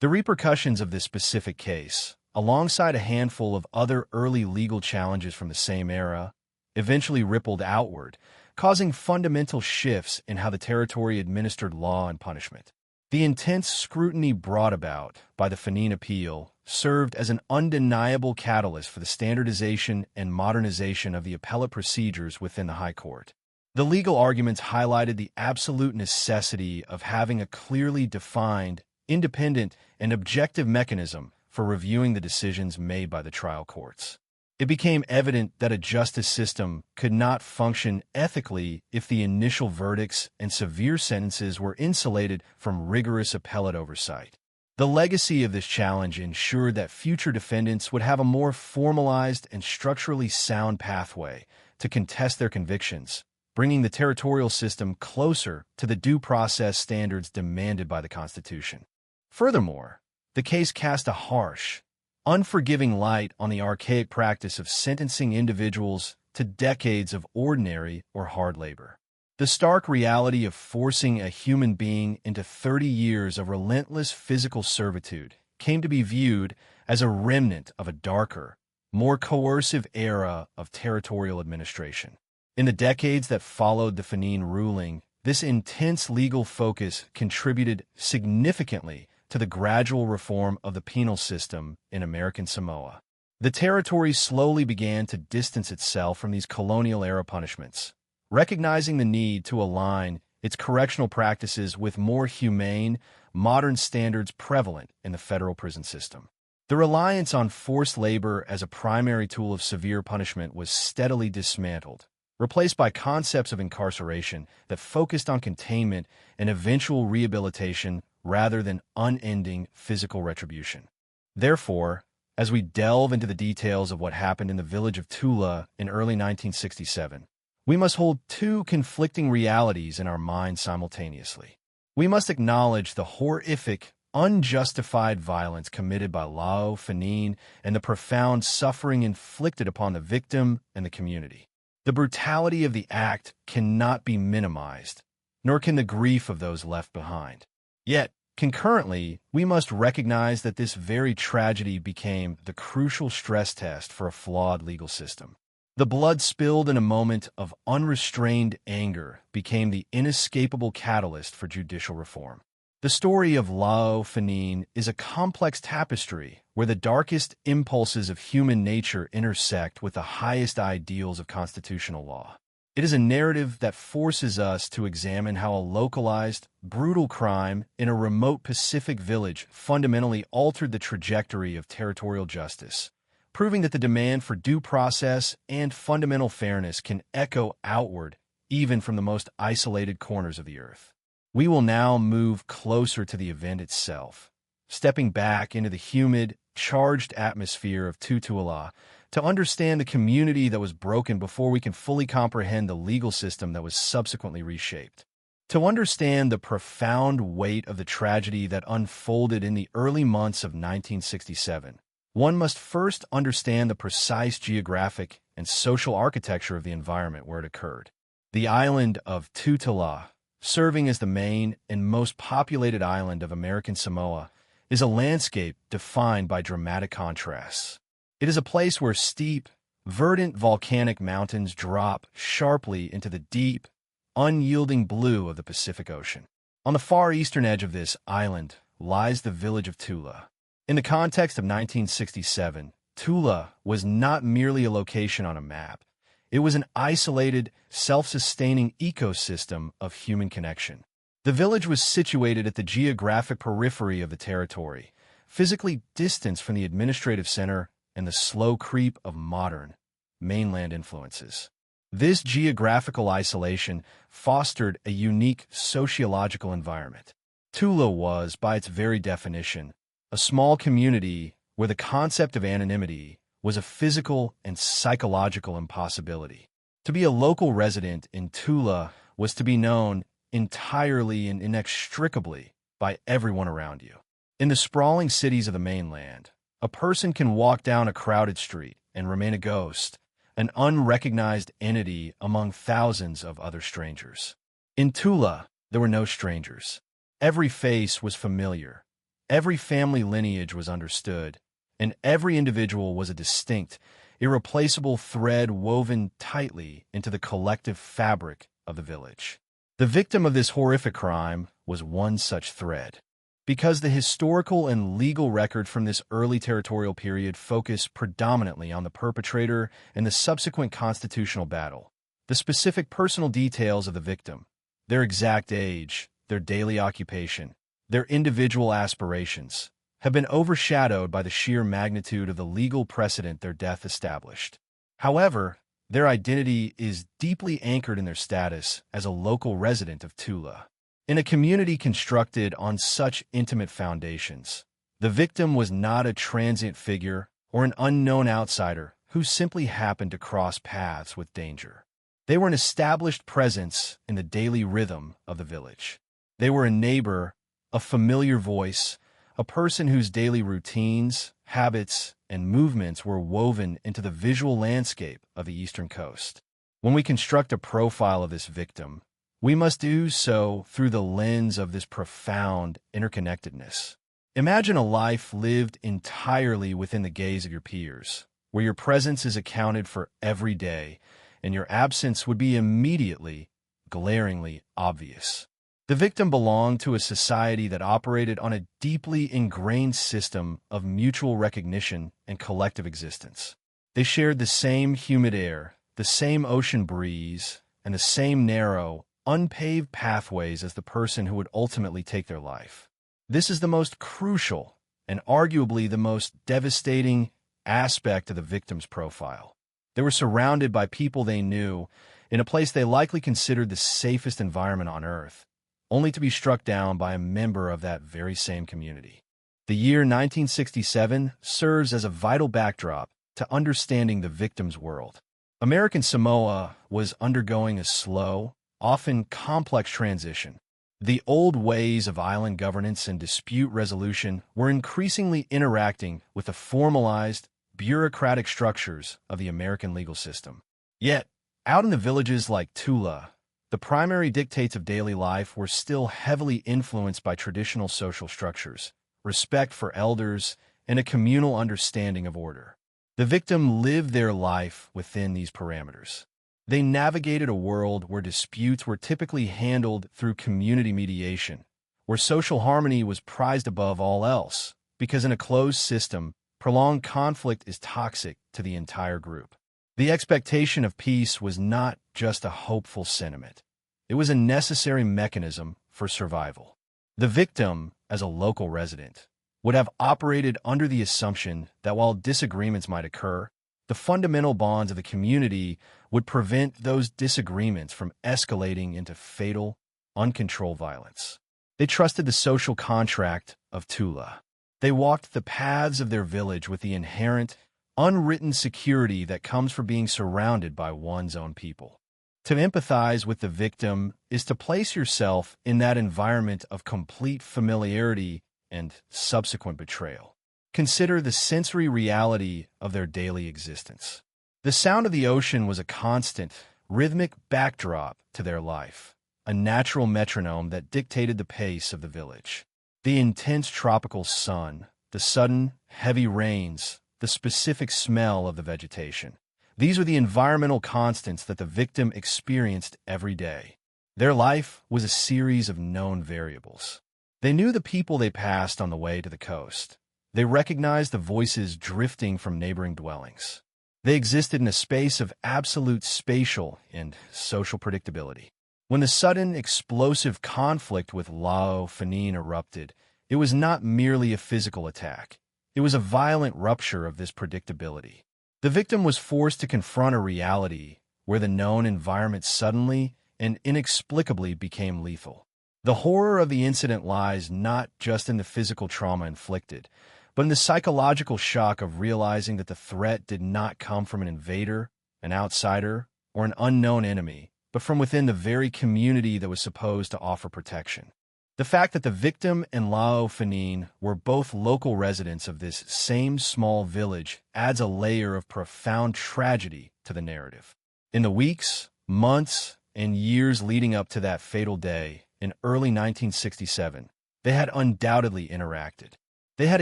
The repercussions of this specific case, alongside a handful of other early legal challenges from the same era, eventually rippled outward, causing fundamental shifts in how the territory administered law and punishment. The intense scrutiny brought about by the Fannin appeal served as an undeniable catalyst for the standardization and modernization of the appellate procedures within the High Court. The legal arguments highlighted the absolute necessity of having a clearly defined, independent, and objective mechanism for reviewing the decisions made by the trial courts. It became evident that a justice system could not function ethically if the initial verdicts and severe sentences were insulated from rigorous appellate oversight. The legacy of this challenge ensured that future defendants would have a more formalized and structurally sound pathway to contest their convictions, bringing the territorial system closer to the due process standards demanded by the Constitution. Furthermore, the case cast a harsh, unforgiving light on the archaic practice of sentencing individuals to decades of ordinary or hard labor. The stark reality of forcing a human being into 30 years of relentless physical servitude came to be viewed as a remnant of a darker, more coercive era of territorial administration. In the decades that followed the Fannin ruling, this intense legal focus contributed significantly to the gradual reform of the penal system in American Samoa. The territory slowly began to distance itself from these colonial-era punishments, recognizing the need to align its correctional practices with more humane, modern standards prevalent in the federal prison system. The reliance on forced labor as a primary tool of severe punishment was steadily dismantled, replaced by concepts of incarceration that focused on containment and eventual rehabilitation rather than unending physical retribution. Therefore, as we delve into the details of what happened in the village of Tula in early 1967, we must hold two conflicting realities in our minds simultaneously. We must acknowledge the horrific, unjustified violence committed by Lau, Fannin, and the profound suffering inflicted upon the victim and the community. The brutality of the act cannot be minimized, nor can the grief of those left behind. Yet, concurrently, we must recognize that this very tragedy became the crucial stress test for a flawed legal system. The blood spilled in a moment of unrestrained anger became the inescapable catalyst for judicial reform. The story of Lau Fannin is a complex tapestry where the darkest impulses of human nature intersect with the highest ideals of constitutional law. It is a narrative that forces us to examine how a localized, brutal crime in a remote Pacific village fundamentally altered the trajectory of territorial justice, proving that the demand for due process and fundamental fairness can echo outward even from the most isolated corners of the earth. We will now move closer to the event itself, stepping back into the humid, charged atmosphere of Tutuila to understand the community that was broken before we can fully comprehend the legal system that was subsequently reshaped. To understand the profound weight of the tragedy that unfolded in the early months of 1967, one must first understand the precise geographic and social architecture of the environment where it occurred. The island of Tutuila, serving as the main and most populated island of American Samoa, is a landscape defined by dramatic contrasts. It is a place where steep, verdant volcanic mountains drop sharply into the deep, unyielding blue of the Pacific Ocean. On the far eastern edge of this island lies the village of Tula. In the context of 1967, Tula was not merely a location on a map. It was an isolated, self-sustaining ecosystem of human connection. The village was situated at the geographic periphery of the territory, physically distanced from the administrative center and the slow creep of modern, mainland influences. This geographical isolation fostered a unique sociological environment. Tula was, by its very definition, a small community where the concept of anonymity was a physical and psychological impossibility. To be a local resident in Tula was to be known entirely and inextricably by everyone around you. In the sprawling cities of the mainland, a person can walk down a crowded street and remain a ghost, an unrecognized entity among thousands of other strangers. In Tula, there were no strangers. Every face was familiar, every family lineage was understood, and every individual was a distinct, irreplaceable thread woven tightly into the collective fabric of the village. The victim of this horrific crime was one such thread. Because the historical and legal record from this early territorial period focus predominantly on the perpetrator and the subsequent constitutional battle, the specific personal details of the victim, their exact age, their daily occupation, their individual aspirations, have been overshadowed by the sheer magnitude of the legal precedent their death established. However, their identity is deeply anchored in their status as a local resident of Tula. In a community constructed on such intimate foundations, the victim was not a transient figure or an unknown outsider who simply happened to cross paths with danger. They were an established presence in the daily rhythm of the village. They were a neighbor, a familiar voice, a person whose daily routines, habits, and movements were woven into the visual landscape of the Eastern Coast. When we construct a profile of this victim, we must do so through the lens of this profound interconnectedness. Imagine a life lived entirely within the gaze of your peers, where your presence is accounted for every day, and your absence would be immediately, glaringly obvious. The victim belonged to a society that operated on a deeply ingrained system of mutual recognition and collective existence. They shared the same humid air, the same ocean breeze, and the same narrow, unpaved pathways as the person who would ultimately take their life. This is the most crucial and arguably the most devastating aspect of the victim's profile. They were surrounded by people they knew in a place they likely considered the safest environment on Earth, only to be struck down by a member of that very same community. The year 1967 serves as a vital backdrop to understanding the victim's world. American Samoa was undergoing a slow, often complex transition. The old ways of island governance and dispute resolution were increasingly interacting with the formalized, bureaucratic structures of the American legal system. Yet, out in the villages like Tula, the primary dictates of daily life were still heavily influenced by traditional social structures, respect for elders, and a communal understanding of order. The victim lived their life within these parameters. They navigated a world where disputes were typically handled through community mediation, where social harmony was prized above all else, because in a closed system, prolonged conflict is toxic to the entire group. The expectation of peace was not just a hopeful sentiment. It was a necessary mechanism for survival. The victim, as a local resident, would have operated under the assumption that while disagreements might occur, the fundamental bonds of the community would prevent those disagreements from escalating into fatal, uncontrolled violence. They trusted the social contract of Tula. They walked the paths of their village with the inherent, unwritten security that comes from being surrounded by one's own people. To empathize with the victim is to place yourself in that environment of complete familiarity and subsequent betrayal. Consider the sensory reality of their daily existence. The sound of the ocean was a constant, rhythmic backdrop to their life, a natural metronome that dictated the pace of the village. The intense tropical sun, the sudden, heavy rains, the specific smell of the vegetation. These were the environmental constants that the victim experienced every day. Their life was a series of known variables. They knew the people they passed on the way to the coast. They recognized the voices drifting from neighboring dwellings. They existed in a space of absolute spatial and social predictability. When the sudden, explosive conflict with Lao Fanine erupted, it was not merely a physical attack. It was a violent rupture of this predictability. The victim was forced to confront a reality where the known environment suddenly and inexplicably became lethal. The horror of the incident lies not just in the physical trauma inflicted, but in the psychological shock of realizing that the threat did not come from an invader, an outsider, or an unknown enemy, but from within the very community that was supposed to offer protection. The fact that the victim and Lao Fanin were both local residents of this same small village adds a layer of profound tragedy to the narrative. In the weeks, months, and years leading up to that fatal day in early 1967, they had undoubtedly interacted. They had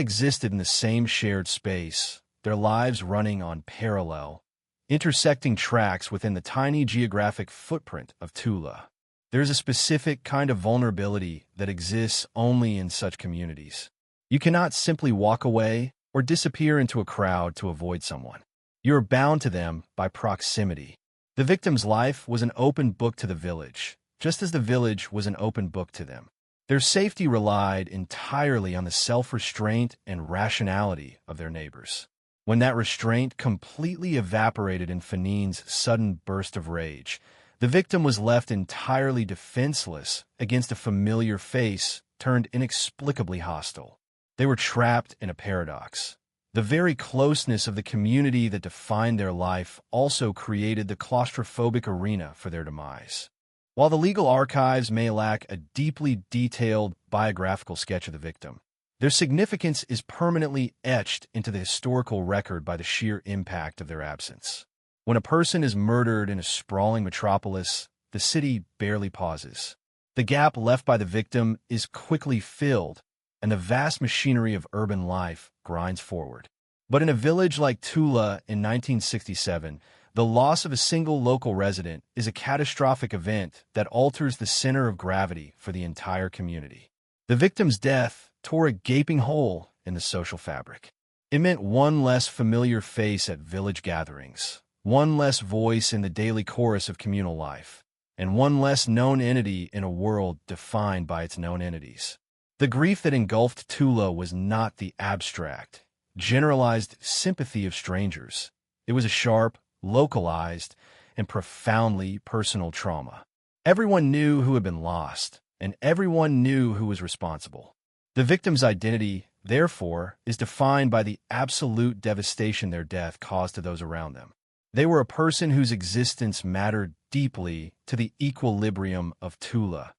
existed in the same shared space, their lives running on parallel, intersecting tracks within the tiny geographic footprint of Tula. There's a specific kind of vulnerability that exists only in such communities. You cannot simply walk away or disappear into a crowd to avoid someone. You are bound to them by proximity. The victim's life was an open book to the village, just as the village was an open book to them. Their safety relied entirely on the self-restraint and rationality of their neighbors. When that restraint completely evaporated in Fanin's sudden burst of rage, the victim was left entirely defenseless against a familiar face turned inexplicably hostile. They were trapped in a paradox. The very closeness of the community that defined their life also created the claustrophobic arena for their demise. While the legal archives may lack a deeply detailed biographical sketch of the victim, their significance is permanently etched into the historical record by the sheer impact of their absence. When a person is murdered in a sprawling metropolis, the city barely pauses. The gap left by the victim is quickly filled, and the vast machinery of urban life grinds forward. But in a village like Tula in 1967, the loss of a single local resident is a catastrophic event that alters the center of gravity for the entire community. The victim's death tore a gaping hole in the social fabric. It meant one less familiar face at village gatherings, one less voice in the daily chorus of communal life, and one less known entity in a world defined by its known entities. The grief that engulfed Tula was not the abstract, generalized sympathy of strangers. It was a sharp, localized, and profoundly personal trauma. Everyone knew who had been lost, and everyone knew who was responsible. The victim's identity, therefore, is defined by the absolute devastation their death caused to those around them. They were a person whose existence mattered deeply to the equilibrium of Tula,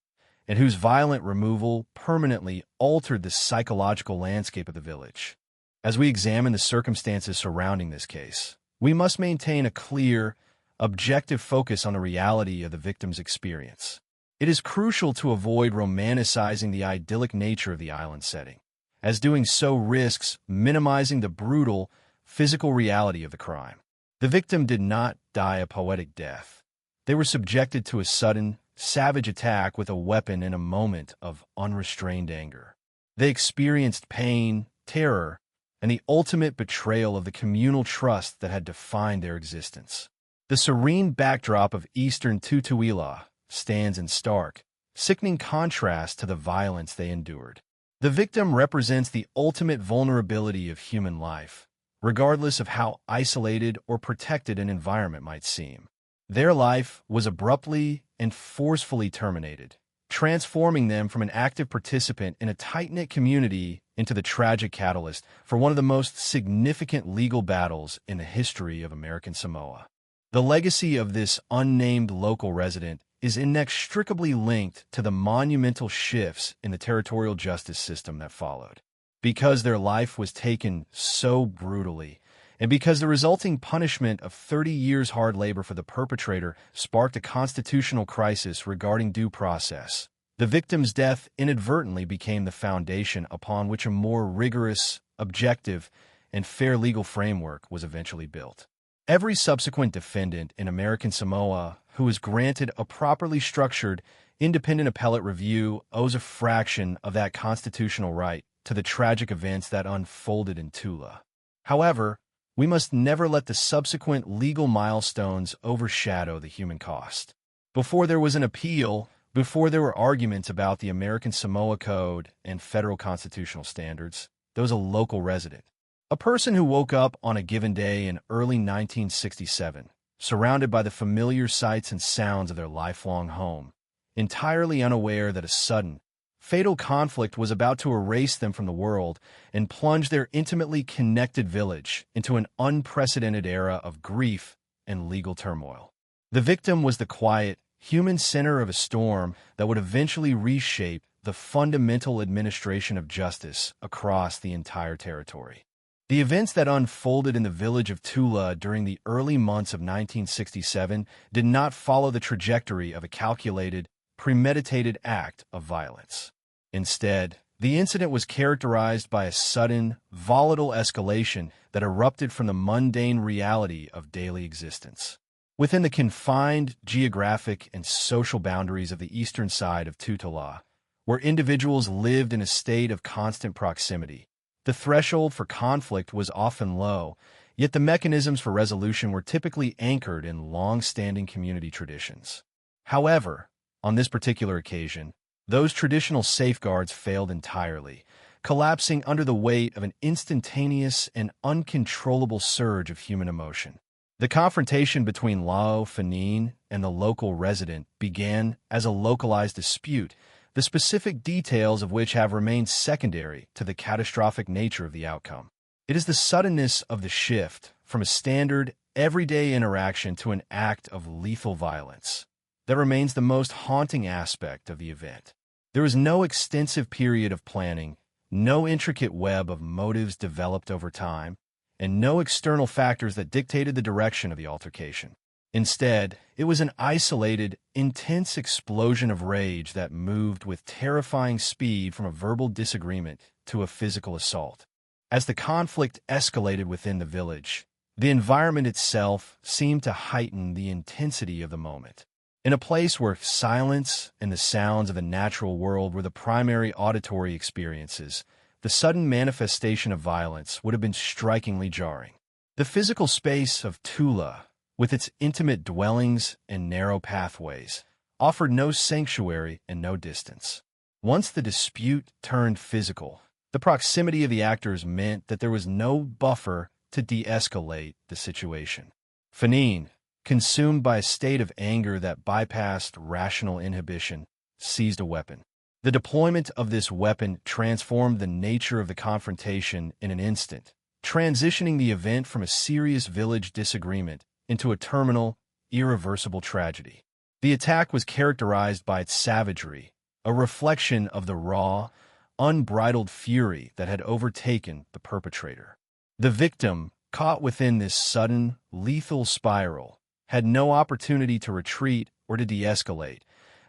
and whose violent removal permanently altered the psychological landscape of the village. As we examine the circumstances surrounding this case, we must maintain a clear, objective focus on the reality of the victim's experience. It is crucial to avoid romanticizing the idyllic nature of the island setting, as doing so risks minimizing the brutal, physical reality of the crime. The victim did not die a poetic death. They were subjected to a sudden, savage attack with a weapon in a moment of unrestrained anger. They experienced pain, terror, and the ultimate betrayal of the communal trust that had defined their existence. The serene backdrop of eastern Tutuila stands in stark, sickening contrast to the violence they endured. The victim represents the ultimate vulnerability of human life, regardless of how isolated or protected an environment might seem. Their life was abruptly and forcefully terminated, transforming them from an active participant in a tight-knit community into the tragic catalyst for one of the most significant legal battles in the history of American Samoa. The legacy of this unnamed local resident is inextricably linked to the monumental shifts in the territorial justice system that followed. Because their life was taken so brutally, and because the resulting punishment of 30 years hard labor for the perpetrator sparked a constitutional crisis regarding due process, the victim's death inadvertently became the foundation upon which a more rigorous, objective, and fair legal framework was eventually built. Every subsequent defendant in American Samoa who was granted a properly structured, independent appellate review owes a fraction of that constitutional right to the tragic events that unfolded in Tula. However, we must never let the subsequent legal milestones overshadow the human cost. Before there was an appeal, before there were arguments about the American Samoa Code and federal constitutional standards, there was a local resident. A person who woke up on a given day in early 1967, surrounded by the familiar sights and sounds of their lifelong home, entirely unaware that a sudden, fatal conflict was about to erase them from the world and plunge their intimately connected village into an unprecedented era of grief and legal turmoil. The victim was the quiet, human center of a storm that would eventually reshape the fundamental administration of justice across the entire territory. The events that unfolded in the village of Tula during the early months of 1967 did not follow the trajectory of a calculated, premeditated act of violence. Instead, the incident was characterized by a sudden, volatile escalation that erupted from the mundane reality of daily existence. Within the confined geographic and social boundaries of the eastern side of Tutala, where individuals lived in a state of constant proximity, the threshold for conflict was often low, yet the mechanisms for resolution were typically anchored in long-standing community traditions. However, on this particular occasion, those traditional safeguards failed entirely, collapsing under the weight of an instantaneous and uncontrollable surge of human emotion. The confrontation between Lao Fanin and the local resident began as a localized dispute, the specific details of which have remained secondary to the catastrophic nature of the outcome. It is the suddenness of the shift from a standard, everyday interaction to an act of lethal violence that remains the most haunting aspect of the event. There was no extensive period of planning, no intricate web of motives developed over time, and no external factors that dictated the direction of the altercation. Instead, it was an isolated, intense explosion of rage that moved with terrifying speed from a verbal disagreement to a physical assault. As the conflict escalated within the village, the environment itself seemed to heighten the intensity of the moment. In a place where silence and the sounds of the natural world were the primary auditory experiences, the sudden manifestation of violence would have been strikingly jarring. The physical space of Tula, with its intimate dwellings and narrow pathways, offered no sanctuary and no distance. Once the dispute turned physical, the proximity of the actors meant that there was no buffer to de-escalate the situation. Fanin, consumed by a state of anger that bypassed rational inhibition, seized a weapon. The deployment of this weapon transformed the nature of the confrontation in an instant, transitioning the event from a serious village disagreement into a terminal, irreversible tragedy. The attack was characterized by its savagery, a reflection of the raw, unbridled fury that had overtaken the perpetrator. The victim, caught within this sudden, lethal spiral, had no opportunity to retreat or to de-escalate,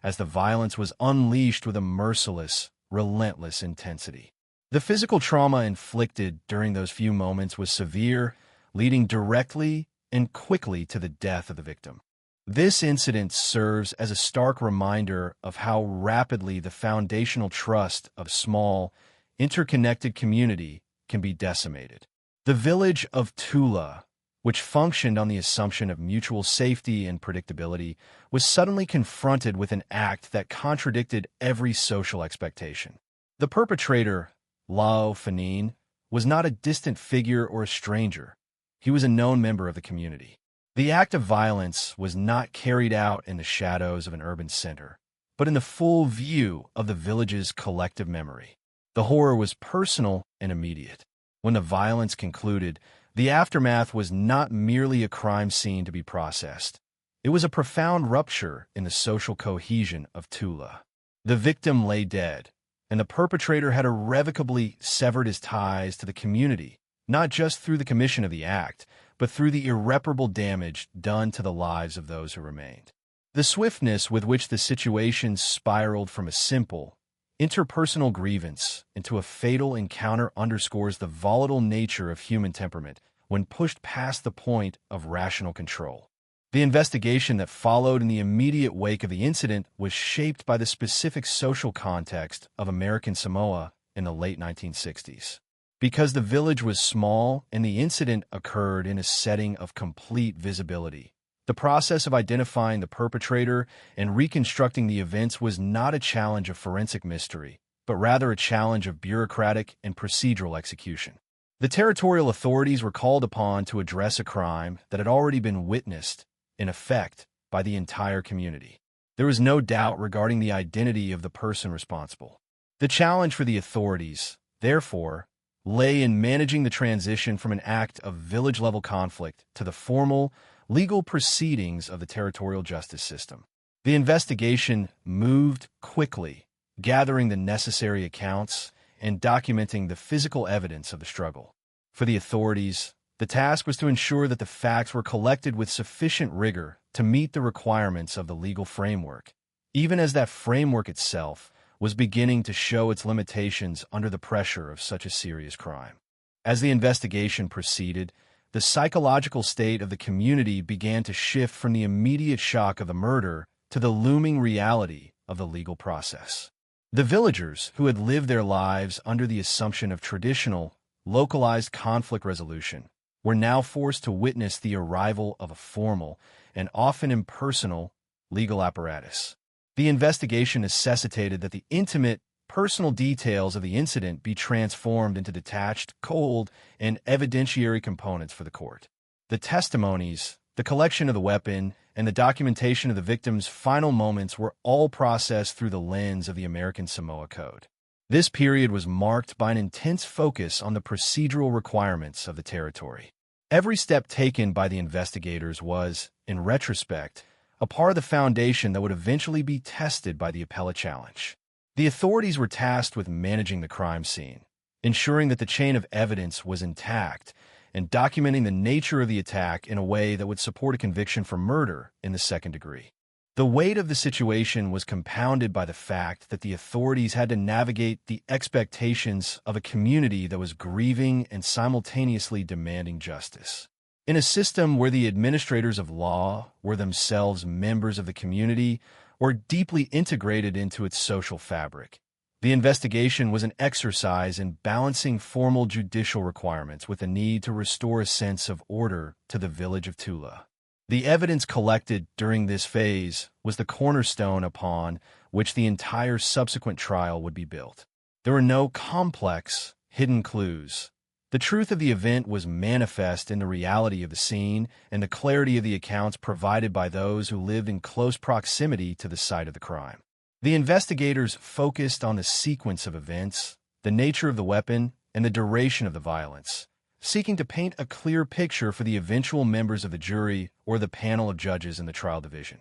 as the violence was unleashed with a merciless, relentless intensity. The physical trauma inflicted during those few moments was severe, leading directly and quickly to the death of the victim. This incident serves as a stark reminder of how rapidly the foundational trust of small, interconnected community can be decimated. The village of Tula, which functioned on the assumption of mutual safety and predictability, was suddenly confronted with an act that contradicted every social expectation. The perpetrator, Lao Fanin, was not a distant figure or a stranger. He was a known member of the community. The act of violence was not carried out in the shadows of an urban center, but in the full view of the village's collective memory. The horror was personal and immediate. When the violence concluded, the aftermath was not merely a crime scene to be processed. It was a profound rupture in the social cohesion of Tula. The victim lay dead, and the perpetrator had irrevocably severed his ties to the community, not just through the commission of the act, but through the irreparable damage done to the lives of those who remained. The swiftness with which the situation spiraled from a simple, interpersonal grievance into a fatal encounter underscores the volatile nature of human temperament when pushed past the point of rational control. The investigation that followed in the immediate wake of the incident was shaped by the specific social context of American Samoa in the late 1960s. Because the village was small and the incident occurred in a setting of complete visibility, the process of identifying the perpetrator and reconstructing the events was not a challenge of forensic mystery, but rather a challenge of bureaucratic and procedural execution. The territorial authorities were called upon to address a crime that had already been witnessed, in effect, by the entire community. There was no doubt regarding the identity of the person responsible. The challenge for the authorities, therefore, lay in managing the transition from an act of village-level conflict to the formal, legal proceedings of the territorial justice system. The investigation moved quickly, gathering the necessary accounts and documenting the physical evidence of the struggle. For the authorities, the task was to ensure that the facts were collected with sufficient rigor to meet the requirements of the legal framework, even as that framework itself was beginning to show its limitations under the pressure of such a serious crime. As the investigation proceeded, the psychological state of the community began to shift from the immediate shock of the murder to the looming reality of the legal process. The villagers, who had lived their lives under the assumption of traditional, localized conflict resolution, were now forced to witness the arrival of a formal and often impersonal legal apparatus. The investigation necessitated that the intimate, personal details of the incident be transformed into detached, cold, and evidentiary components for the court. The testimonies, the collection of the weapon, and the documentation of the victim's final moments were all processed through the lens of the American Samoa Code. This period was marked by an intense focus on the procedural requirements of the territory. Every step taken by the investigators was, in retrospect, a part of the foundation that would eventually be tested by the appellate challenge. The authorities were tasked with managing the crime scene, ensuring that the chain of evidence was intact, and documenting the nature of the attack in a way that would support a conviction for murder in the second degree. The weight of the situation was compounded by the fact that the authorities had to navigate the expectations of a community that was grieving and simultaneously demanding justice. In a system where the administrators of law were themselves members of the community or deeply integrated into its social fabric, the investigation was an exercise in balancing formal judicial requirements with the need to restore a sense of order to the village of Tula. The evidence collected during this phase was the cornerstone upon which the entire subsequent trial would be built. There were no complex, hidden clues. The truth of the event was manifest in the reality of the scene and the clarity of the accounts provided by those who lived in close proximity to the site of the crime. The investigators focused on the sequence of events, the nature of the weapon, and the duration of the violence, seeking to paint a clear picture for the eventual members of the jury or the panel of judges in the trial division.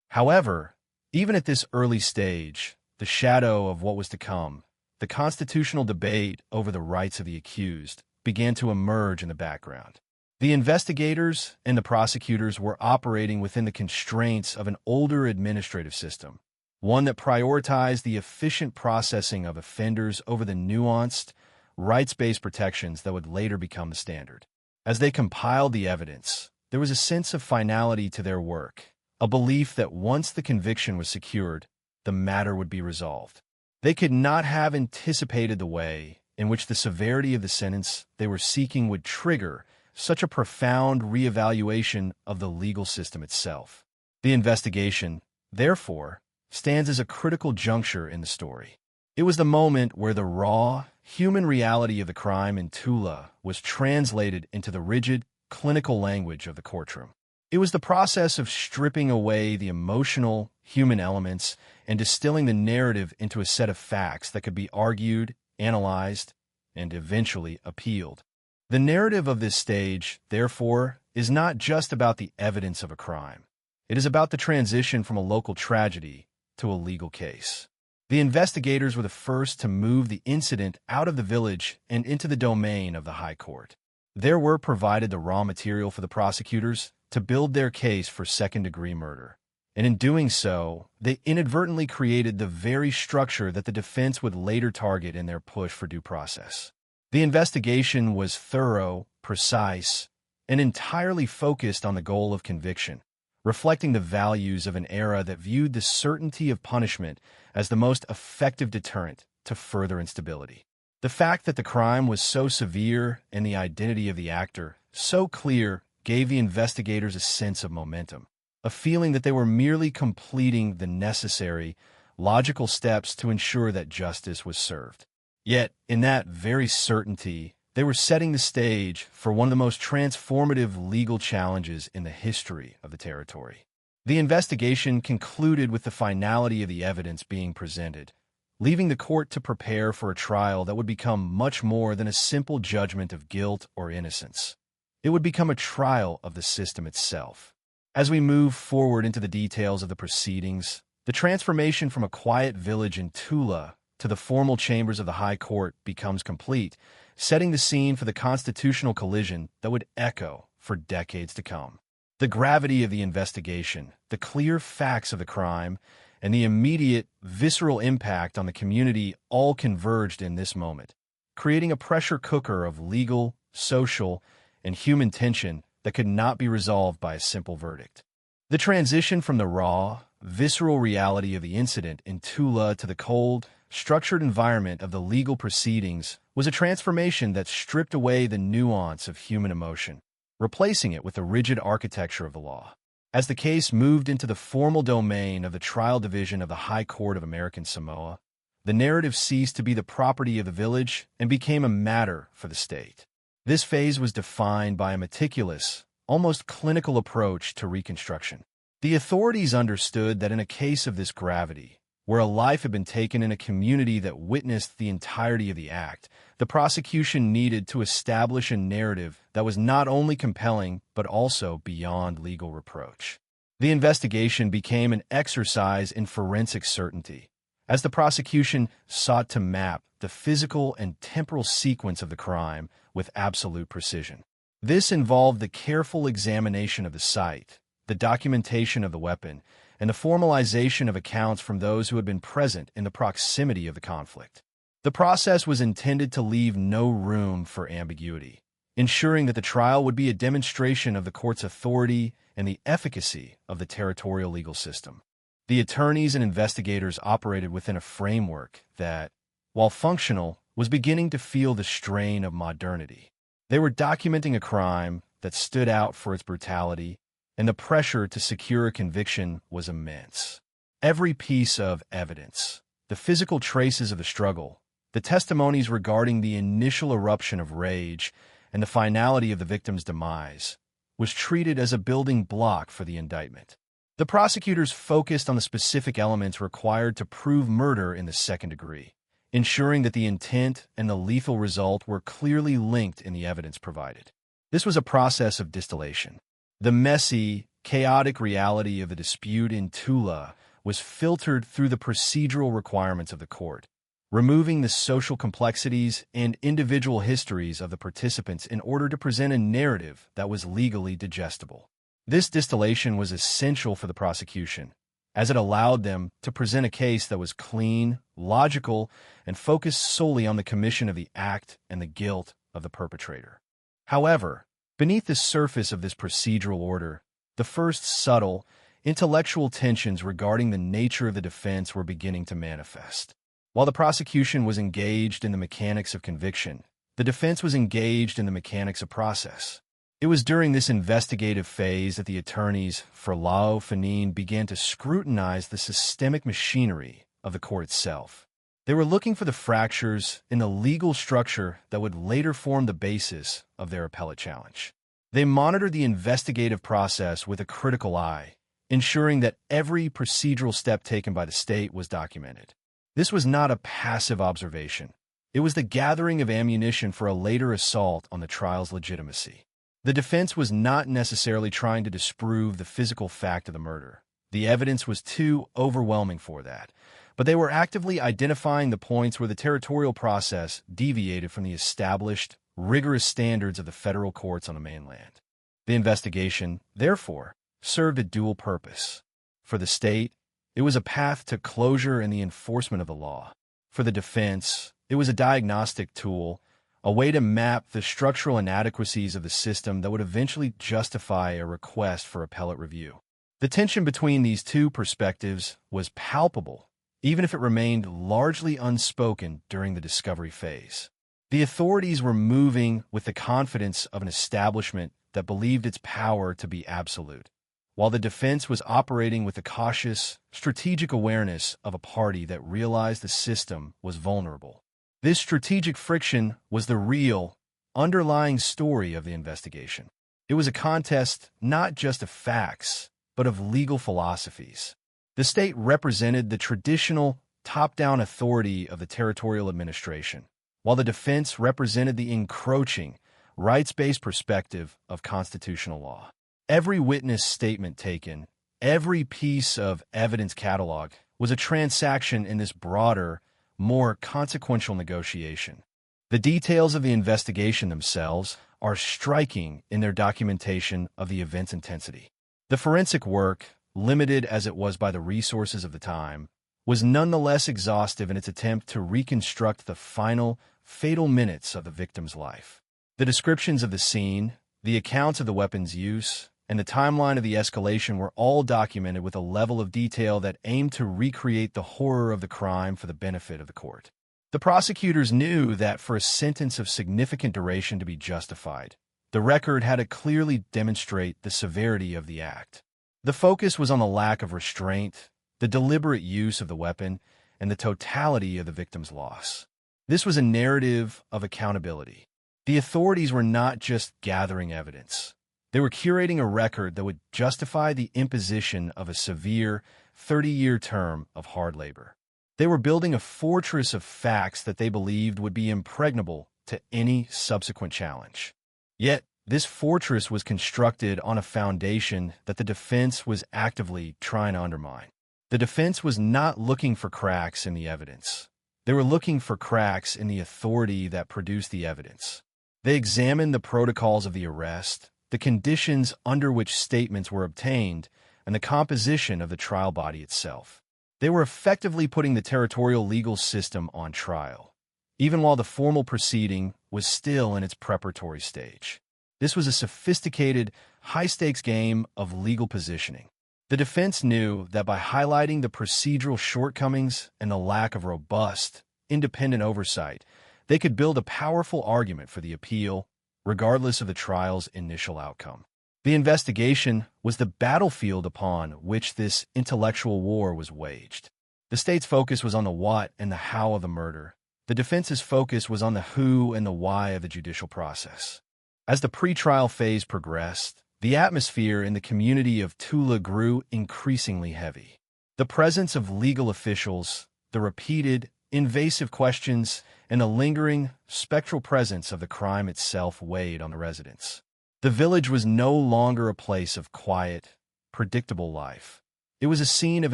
However, even at this early stage, the shadow of what was to come, the constitutional debate over the rights of the accused, began to emerge in the background. The investigators and the prosecutors were operating within the constraints of an older administrative system, one that prioritized the efficient processing of offenders over the nuanced, rights-based protections that would later become the standard. As they compiled the evidence, there was a sense of finality to their work, a belief that once the conviction was secured, the matter would be resolved. They could not have anticipated the way in which the severity of the sentence they were seeking would trigger such a profound reevaluation of the legal system itself. The investigation, therefore, stands as a critical juncture in the story. It was the moment where the raw, human reality of the crime in Tula was translated into the rigid, clinical language of the courtroom. It was the process of stripping away the emotional, human elements and distilling the narrative into a set of facts that could be argued, analyzed, and eventually appealed. The narrative of this stage, therefore, is not just about the evidence of a crime. It is about the transition from a local tragedy to a legal case. The investigators were the first to move the incident out of the village and into the domain of the High Court. There were provided the raw material for the prosecutors to build their case for second-degree murder. And in doing so, they inadvertently created the very structure that the defense would later target in their push for due process. The investigation was thorough, precise, and entirely focused on the goal of conviction, reflecting the values of an era that viewed the certainty of punishment as the most effective deterrent to further instability. The fact that the crime was so severe and the identity of the actor so clear gave the investigators a sense of momentum, a feeling that they were merely completing the necessary, logical steps to ensure that justice was served. Yet, in that very certainty, they were setting the stage for one of the most transformative legal challenges in the history of the territory. The investigation concluded with the finality of the evidence being presented, leaving the court to prepare for a trial that would become much more than a simple judgment of guilt or innocence. It would become a trial of the system itself. As we move forward into the details of the proceedings, the transformation from a quiet village in Tula to the formal chambers of the High Court becomes complete, setting the scene for the constitutional collision that would echo for decades to come. The gravity of the investigation, the clear facts of the crime, and the immediate, visceral impact on the community all converged in this moment, creating a pressure cooker of legal, social, and human tension that could not be resolved by a simple verdict. The transition from the raw, visceral reality of the incident in Tula to the cold, structured environment of the legal proceedings was a transformation that stripped away the nuance of human emotion, replacing it with the rigid architecture of the law. As the case moved into the formal domain of the trial division of the High Court of American Samoa, the narrative ceased to be the property of the village and became a matter for the state. This phase was defined by a meticulous, almost clinical approach to reconstruction. The authorities understood that in a case of this gravity, where a life had been taken in a community that witnessed the entirety of the act, the prosecution needed to establish a narrative that was not only compelling but also beyond legal reproach. The investigation became an exercise in forensic certainty, as the prosecution sought to map the physical and temporal sequence of the crime with absolute precision. This involved the careful examination of the site, the documentation of the weapon, and the formalization of accounts from those who had been present in the proximity of the conflict. The process was intended to leave no room for ambiguity, ensuring that the trial would be a demonstration of the court's authority and the efficacy of the territorial legal system. The attorneys and investigators operated within a framework that, while functional, was beginning to feel the strain of modernity. They were documenting a crime that stood out for its brutality, and the pressure to secure a conviction was immense. Every piece of evidence, the physical traces of the struggle, the testimonies regarding the initial eruption of rage, and the finality of the victim's demise, was treated as a building block for the indictment. The prosecutors focused on the specific elements required to prove murder in the second degree, ensuring that the intent and the lethal result were clearly linked in the evidence provided. This was a process of distillation. The messy, chaotic reality of the dispute in Tula was filtered through the procedural requirements of the court, removing the social complexities and individual histories of the participants in order to present a narrative that was legally digestible. This distillation was essential for the prosecution, as it allowed them to present a case that was clean, logical, and focused solely on the commission of the act and the guilt of the perpetrator. However, beneath the surface of this procedural order, the first subtle, intellectual tensions regarding the nature of the defense were beginning to manifest. While the prosecution was engaged in the mechanics of conviction, the defense was engaged in the mechanics of process. It was during this investigative phase that the attorneys for Lau Fanin began to scrutinize the systemic machinery of the court itself. They were looking for the fractures in the legal structure that would later form the basis of their appellate challenge. They monitored the investigative process with a critical eye, ensuring that every procedural step taken by the state was documented. This was not a passive observation. It was the gathering of ammunition for a later assault on the trial's legitimacy. The defense was not necessarily trying to disprove the physical fact of the murder. The evidence was too overwhelming for that. But they were actively identifying the points where the territorial process deviated from the established, rigorous standards of the federal courts on the mainland. The investigation, therefore, served a dual purpose. For the state, it was a path to closure and the enforcement of the law. For the defense, it was a diagnostic tool, a way to map the structural inadequacies of the system that would eventually justify a request for appellate review. The tension between these two perspectives was palpable, even if it remained largely unspoken during the discovery phase. The authorities were moving with the confidence of an establishment that believed its power to be absolute, while the defense was operating with the cautious, strategic awareness of a party that realized the system was vulnerable. This strategic friction was the real, underlying story of the investigation. It was a contest not just of facts, but of legal philosophies. The state represented the traditional top-down authority of the territorial administration, while the defense represented the encroaching, rights-based perspective of constitutional law. Every witness statement taken, every piece of evidence catalog was a transaction in this broader, more consequential negotiation. The details of the investigation themselves are striking in their documentation of the event's intensity. The forensic work, limited as it was by the resources of the time, was nonetheless exhaustive in its attempt to reconstruct the final, fatal minutes of the victim's life. The descriptions of the scene, the accounts of the weapon's use, and the timeline of the escalation were all documented with a level of detail that aimed to recreate the horror of the crime for the benefit of the court. The prosecutors knew that for a sentence of significant duration to be justified, the record had to clearly demonstrate the severity of the act. The focus was on the lack of restraint, the deliberate use of the weapon, and the totality of the victim's loss. This was a narrative of accountability. The authorities were not just gathering evidence. They were curating a record that would justify the imposition of a severe 30-year term of hard labor. They were building a fortress of facts that they believed would be impregnable to any subsequent challenge. Yet, this fortress was constructed on a foundation that the defense was actively trying to undermine. The defense was not looking for cracks in the evidence. They were looking for cracks in the authority that produced the evidence. They examined the protocols of the arrest, the conditions under which statements were obtained, and the composition of the trial body itself. They were effectively putting the territorial legal system on trial, even while the formal proceeding was still in its preparatory stage. This was a sophisticated, high-stakes game of legal positioning. The defense knew that by highlighting the procedural shortcomings and the lack of robust, independent oversight, they could build a powerful argument for the appeal, regardless of the trial's initial outcome. The investigation was the battlefield upon which this intellectual war was waged. The state's focus was on the what and the how of the murder. The defense's focus was on the who and the why of the judicial process. As the pretrial phase progressed, the atmosphere in the community of Tula grew increasingly heavy. The presence of legal officials, the repeated, invasive questions, and the lingering, spectral presence of the crime itself weighed on the residents. The village was no longer a place of quiet, predictable life. It was a scene of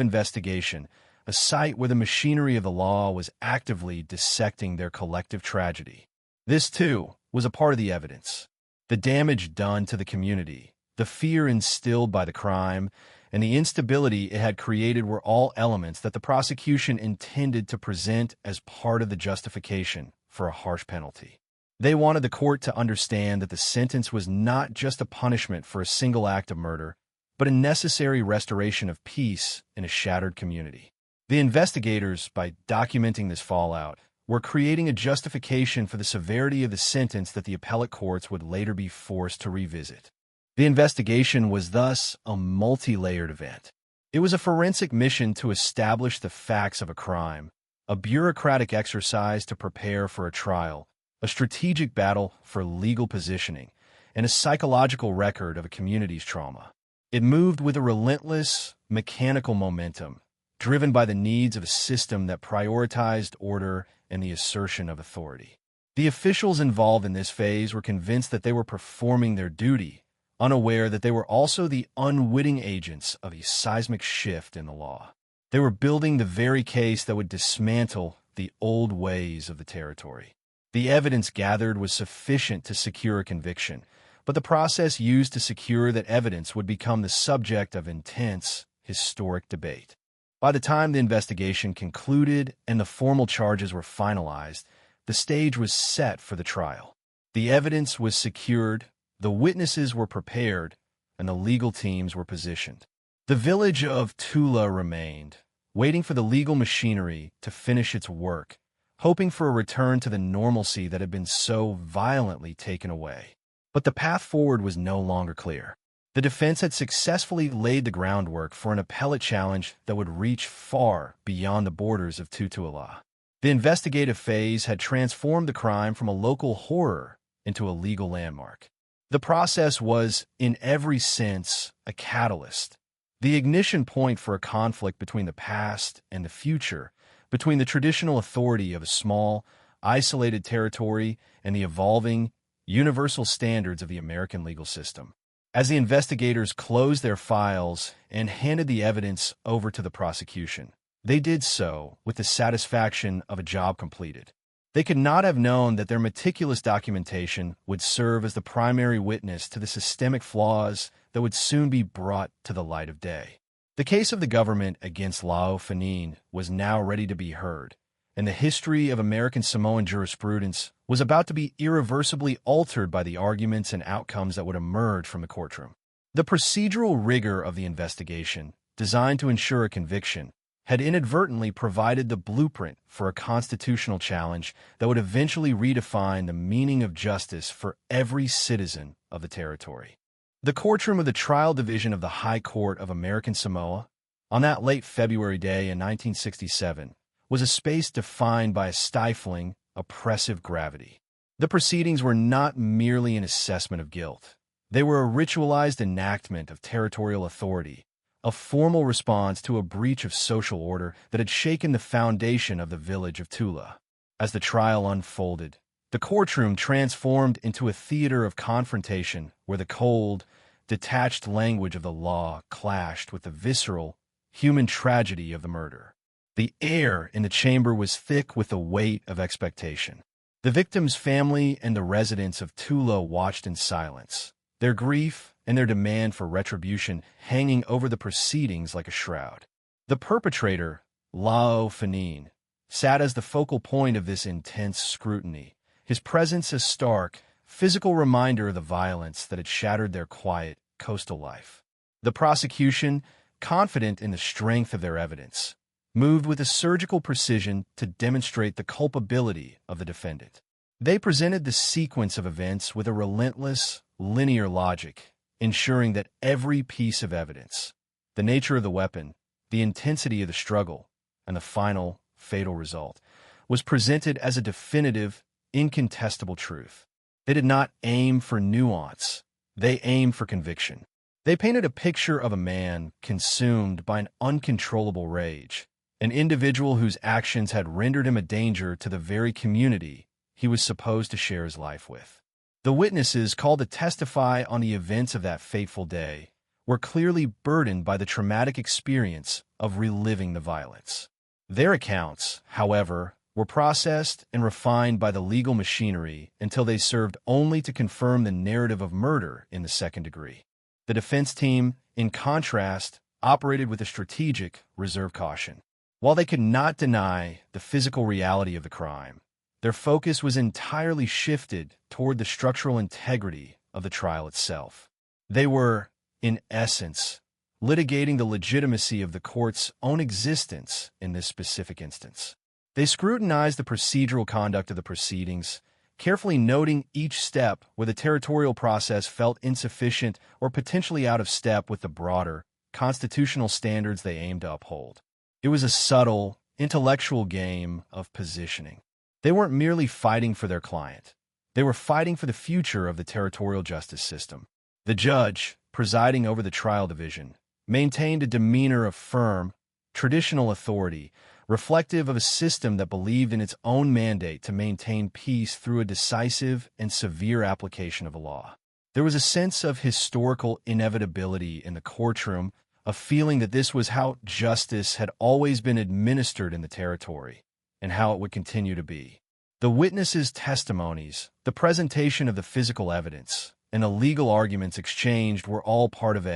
investigation, a site where the machinery of the law was actively dissecting their collective tragedy. This, too, was a part of the evidence. The damage done to the community, the fear instilled by the crime, and the instability it had created were all elements that the prosecution intended to present as part of the justification for a harsh penalty. They wanted the court to understand that the sentence was not just a punishment for a single act of murder, but a necessary restoration of peace in a shattered community. The investigators, by documenting this fallout, were creating a justification for the severity of the sentence that the appellate courts would later be forced to revisit. The investigation was thus a multi-layered event. It was a forensic mission to establish the facts of a crime, a bureaucratic exercise to prepare for a trial, a strategic battle for legal positioning, and a psychological record of a community's trauma. It moved with a relentless, mechanical momentum, driven by the needs of a system that prioritized order and the assertion of authority. The officials involved in this phase were convinced that they were performing their duty, unaware that they were also the unwitting agents of a seismic shift in the law. They were building the very case that would dismantle the old ways of the territory. The evidence gathered was sufficient to secure a conviction, but the process used to secure that evidence would become the subject of intense, historic debate. By the time the investigation concluded and the formal charges were finalized, the stage was set for the trial. The evidence was secured, the witnesses were prepared, and the legal teams were positioned. The village of Tula remained, waiting for the legal machinery to finish its work, hoping for a return to the normalcy that had been so violently taken away. But the path forward was no longer clear. The defense had successfully laid the groundwork for an appellate challenge that would reach far beyond the borders of Tutuila. The investigative phase had transformed the crime from a local horror into a legal landmark. The process was, in every sense, a catalyst. the ignition point for a conflict between the past and the future, between the traditional authority of a small, isolated territory and the evolving, universal standards of the American legal system. As the investigators closed their files and handed the evidence over to the prosecution, they did so with the satisfaction of a job completed. They could not have known that their meticulous documentation would serve as the primary witness to the systemic flaws that would soon be brought to the light of day. The case of the government against Lao Fanin was now ready to be heard, and the history of American Samoan jurisprudence was about to be irreversibly altered by the arguments and outcomes that would emerge from the courtroom. The procedural rigor of the investigation, designed to ensure a conviction, had inadvertently provided the blueprint for a constitutional challenge that would eventually redefine the meaning of justice for every citizen of the territory. The courtroom of the Trial Division of the High Court of American Samoa, on that late February day in 1967, was a space defined by a stifling, oppressive gravity. The proceedings were not merely an assessment of guilt. They were a ritualized enactment of territorial authority, a formal response to a breach of social order that had shaken the foundation of the village of Tula. As the trial unfolded, the courtroom transformed into a theater of confrontation where the cold, detached language of the law clashed with the visceral, human tragedy of the murder. The air in the chamber was thick with the weight of expectation. The victim's family and the residents of Tula watched in silence, their grief and their demand for retribution hanging over the proceedings like a shroud. The perpetrator, Lao Fanin, sat as the focal point of this intense scrutiny, his presence a stark, physical reminder of the violence that had shattered their quiet, coastal life. The prosecution, confident in the strength of their evidence, moved with a surgical precision to demonstrate the culpability of the defendant. They presented the sequence of events with a relentless, linear logic, ensuring that every piece of evidence, the nature of the weapon, the intensity of the struggle, and the final, fatal result, was presented as a definitive, incontestable truth. They did not aim for nuance. They aimed for conviction. They painted a picture of a man consumed by an uncontrollable rage, an individual whose actions had rendered him a danger to the very community he was supposed to share his life with. The witnesses called to testify on the events of that fateful day were clearly burdened by the traumatic experience of reliving the violence. Their accounts, however, were processed and refined by the legal machinery until they served only to confirm the narrative of murder in the second degree. The defense team, in contrast, operated with a strategic, reserved caution. While they could not deny the physical reality of the crime, their focus was entirely shifted toward the structural integrity of the trial itself. They were, in essence, litigating the legitimacy of the court's own existence in this specific instance. They scrutinized the procedural conduct of the proceedings, carefully noting each step where the territorial process felt insufficient or potentially out of step with the broader, constitutional standards they aimed to uphold. It was a subtle, intellectual game of positioning. They weren't merely fighting for their client. They were fighting for the future of the territorial justice system. The judge, presiding over the trial division, maintained a demeanor of firm, traditional authority, reflective of a system that believed in its own mandate to maintain peace through a decisive and severe application of the law. There was a sense of historical inevitability in the courtroom, a feeling that this was how justice had always been administered in the territory, and how it would continue to be. The witnesses' testimonies, the presentation of the physical evidence, and the legal arguments exchanged were all part of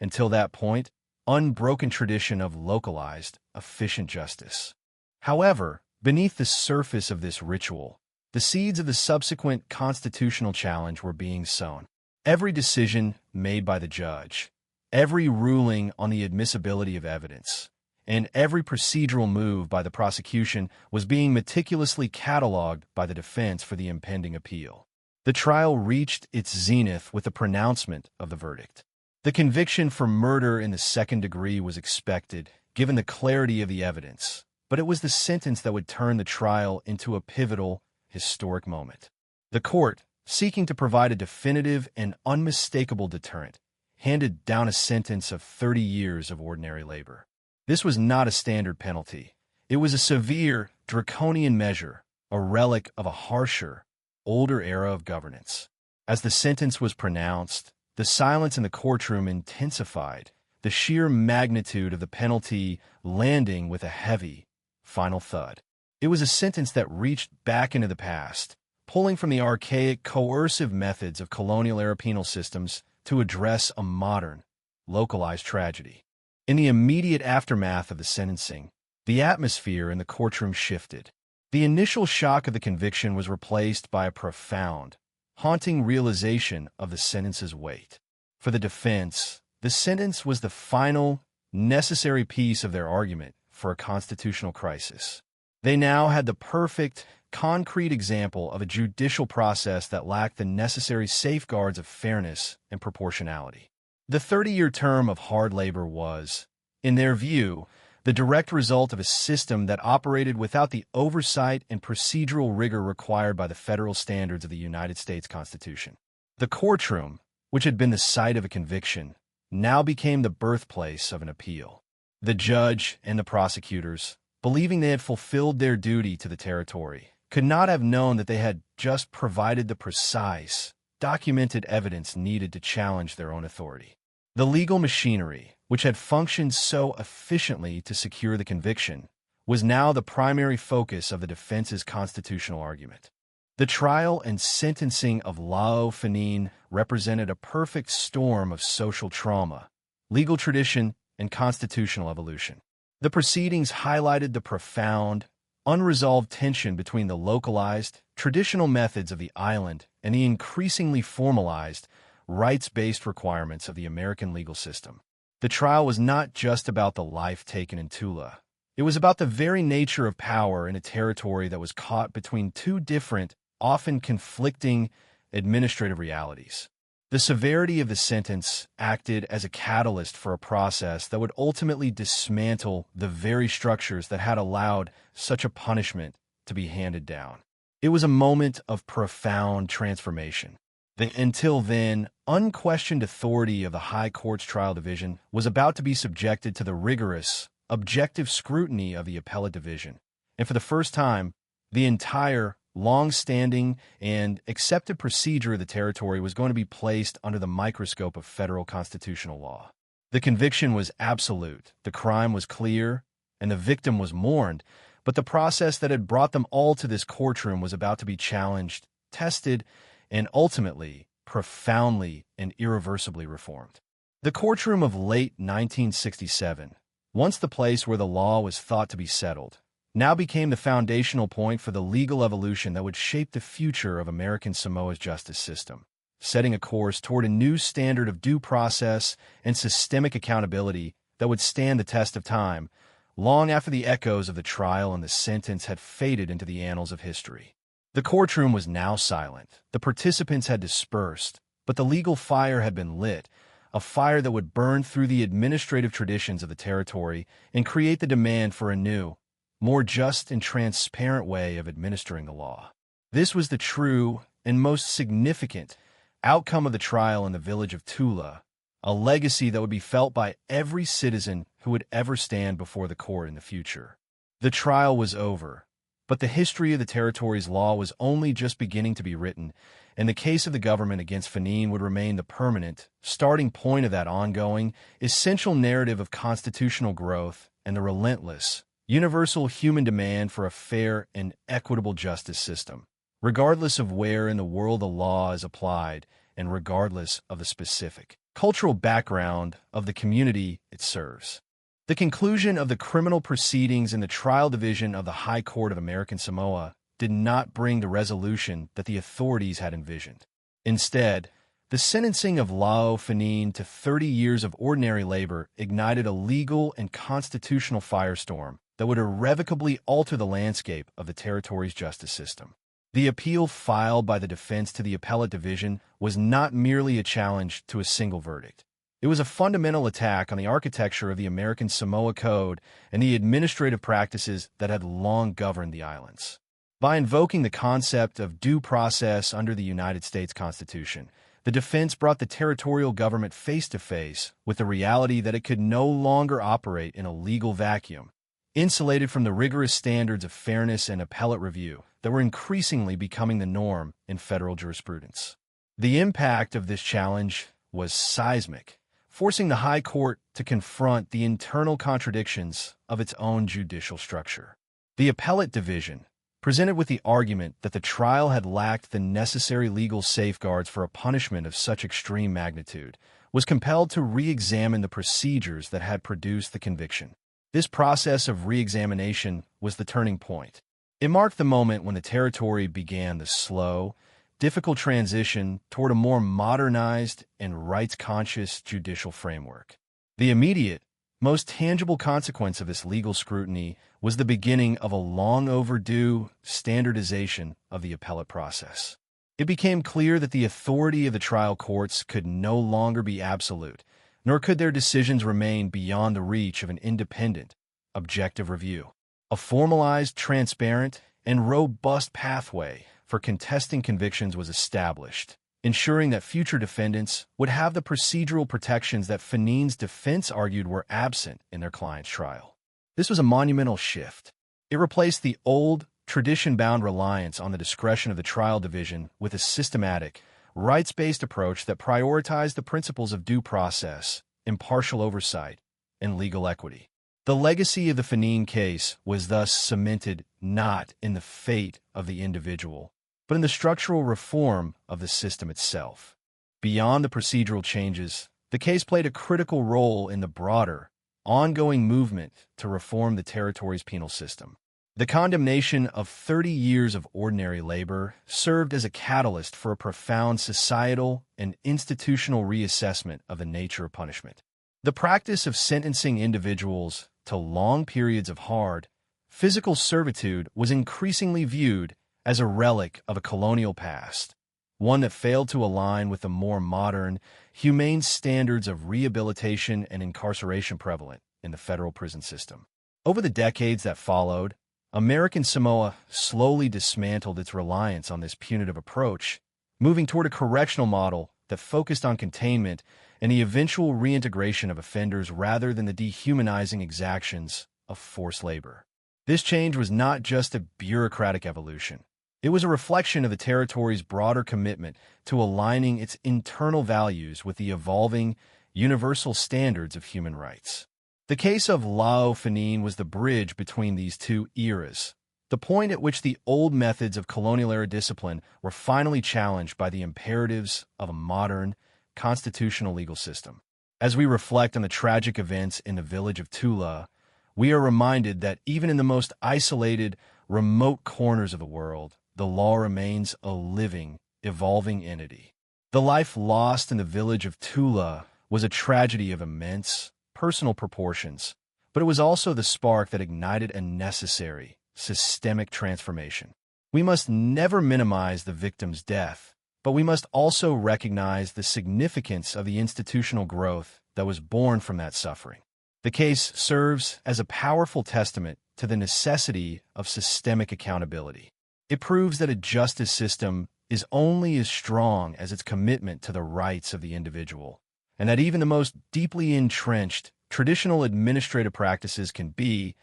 until that point, unbroken tradition of localized, efficient justice. However, beneath the surface of this ritual, the seeds of the subsequent constitutional challenge were being sown. Every decision made by the judge, every ruling on the admissibility of evidence, and every procedural move by the prosecution was being meticulously cataloged by the defense for the impending appeal. The trial reached its zenith with the pronouncement of the verdict. The conviction for murder in the second degree was expected, given the clarity of the evidence, but it was the sentence that would turn the trial into a pivotal, historic moment. The court, seeking to provide a definitive and unmistakable deterrent, handed down a sentence of 30 years of ordinary labor. This was not a standard penalty. It was a severe, draconian measure, a relic of a harsher, older era of governance. As the sentence was pronounced, the silence in the courtroom intensified, the sheer magnitude of the penalty landing with a heavy, final thud. It was a sentence that reached back into the past, pulling from the archaic, coercive methods of colonial-era penal systems to address a modern, localized tragedy. In the immediate aftermath of the sentencing, the atmosphere in the courtroom shifted. The initial shock of the conviction was replaced by a profound, haunting realization of the sentence's weight. For the defense, the sentence was the final, necessary piece of their argument for a constitutional crisis. They now had the perfect, concrete example of a judicial process that lacked the necessary safeguards of fairness and proportionality. The 30-year term of hard labor was, in their view, the direct result of a system that operated without the oversight and procedural rigor required by the federal standards of the United States Constitution. The courtroom, which had been the site of a conviction, now became the birthplace of an appeal. The judge and the prosecutors, believing they had fulfilled their duty to the territory, could not have known that they had just provided the precise, documented evidence needed to challenge their own authority. The legal machinery, which had functioned so efficiently to secure the conviction, was now the primary focus of the defense's constitutional argument. The trial and sentencing of Lao Fanin represented a perfect storm of social trauma, legal tradition, and constitutional evolution. The proceedings highlighted the profound, unresolved tension between the localized, traditional methods of the island and the increasingly formalized, rights-based requirements of the American legal system. The trial was not just about the life taken in Tula. It was about the very nature of power in a territory that was caught between two different, often conflicting, administrative realities. The severity of the sentence acted as a catalyst for a process that would ultimately dismantle the very structures that had allowed such a punishment to be handed down. It was a moment of profound transformation. The until then unquestioned authority of the High Court's Trial Division was about to be subjected to the rigorous, objective scrutiny of the Appellate Division, and for the first time, the entire long-standing and accepted procedure of the territory was going to be placed under the microscope of federal constitutional law. The conviction was absolute, the crime was clear, and the victim was mourned, but the process that had brought them all to this courtroom was about to be challenged, tested, and ultimately, profoundly and irreversibly reformed. The courtroom of late 1967, once the place where the law was thought to be settled, now became the foundational point for the legal evolution that would shape the future of American Samoa's justice system, setting a course toward a new standard of due process and systemic accountability that would stand the test of time, long after the echoes of the trial and the sentence had faded into the annals of history. The courtroom was now silent. The participants had dispersed, but the legal fire had been lit, a fire that would burn through the administrative traditions of the territory and create the demand for a new, more just and transparent way of administering the law. This was the true and most significant outcome of the trial in the village of Tula, a legacy that would be felt by every citizen who would ever stand before the court in the future. The trial was over, but the history of the territory's law was only just beginning to be written, and the case of the government against Fanin would remain the permanent, starting point of that ongoing, essential narrative of constitutional growth and the relentless, universal human demand for a fair and equitable justice system, regardless of where in the world the law is applied and regardless of the specific cultural background of the community it serves. The conclusion of the criminal proceedings in the Trial Division of the High Court of American Samoa did not bring the resolution that the authorities had envisioned. Instead, the sentencing of Lao Fanin to 30 years of ordinary labor ignited a legal and constitutional firestorm that would irrevocably alter the landscape of the territory's justice system. The appeal filed by the defense to the Appellate Division was not merely a challenge to a single verdict. It was a fundamental attack on the architecture of the American Samoa Code and the administrative practices that had long governed the islands. By invoking the concept of due process under the United States Constitution, the defense brought the territorial government face to face with the reality that it could no longer operate in a legal vacuum, insulated from the rigorous standards of fairness and appellate review that were increasingly becoming the norm in federal jurisprudence. The impact of this challenge was seismic, forcing the High Court to confront the internal contradictions of its own judicial structure. The appellate division, presented with the argument that the trial had lacked the necessary legal safeguards for a punishment of such extreme magnitude, was compelled to re-examine the procedures that had produced the conviction. This process of re-examination was the turning point. It marked the moment when the territory began the slow, difficult transition toward a more modernized and rights-conscious judicial framework. The immediate, most tangible consequence of this legal scrutiny was the beginning of a long-overdue standardization of the appellate process. It became clear that the authority of the trial courts could no longer be absolute, nor could their decisions remain beyond the reach of an independent, objective review. A formalized, transparent, and robust pathway for contesting convictions was established, ensuring that future defendants would have the procedural protections that Fannin's defense argued were absent in their client's trial. This was a monumental shift. It replaced the old, tradition-bound reliance on the discretion of the trial division with a systematic, rights-based approach that prioritized the principles of due process, impartial oversight, and legal equity. The legacy of the Fannin case was thus cemented not in the fate of the individual, but in the structural reform of the system itself. Beyond the procedural changes, the case played a critical role in the broader, ongoing movement to reform the territory's penal system. The condemnation of 30 years of ordinary labor served as a catalyst for a profound societal and institutional reassessment of the nature of punishment. The practice of sentencing individuals to long periods of hard, physical servitude was increasingly viewed as a relic of a colonial past, one that failed to align with the more modern, humane standards of rehabilitation and incarceration prevalent in the federal prison system. Over the decades that followed, American Samoa slowly dismantled its reliance on this punitive approach, moving toward a correctional model that focused on containment and the eventual reintegration of offenders rather than the dehumanizing exactions of forced labor. This change was not just a bureaucratic evolution. It was a reflection of the territory's broader commitment to aligning its internal values with the evolving, universal standards of human rights. The case of Lao Fannin was the bridge between these two eras, the point at which the old methods of colonial-era discipline were finally challenged by the imperatives of a modern, constitutional legal system. As we reflect on the tragic events in the village of Tula, we are reminded that even in the most isolated, remote corners of the world, the law remains a living, evolving entity. The life lost in the village of Tula was a tragedy of immense, personal proportions, but it was also the spark that ignited a necessary, systemic transformation. We must never minimize the victim's death, but we must also recognize the significance of the institutional growth that was born from that suffering. The case serves as a powerful testament to the necessity of systemic accountability. It proves that a justice system is only as strong as its commitment to the rights of the individual, and that even the most deeply entrenched traditional administrative practices can be,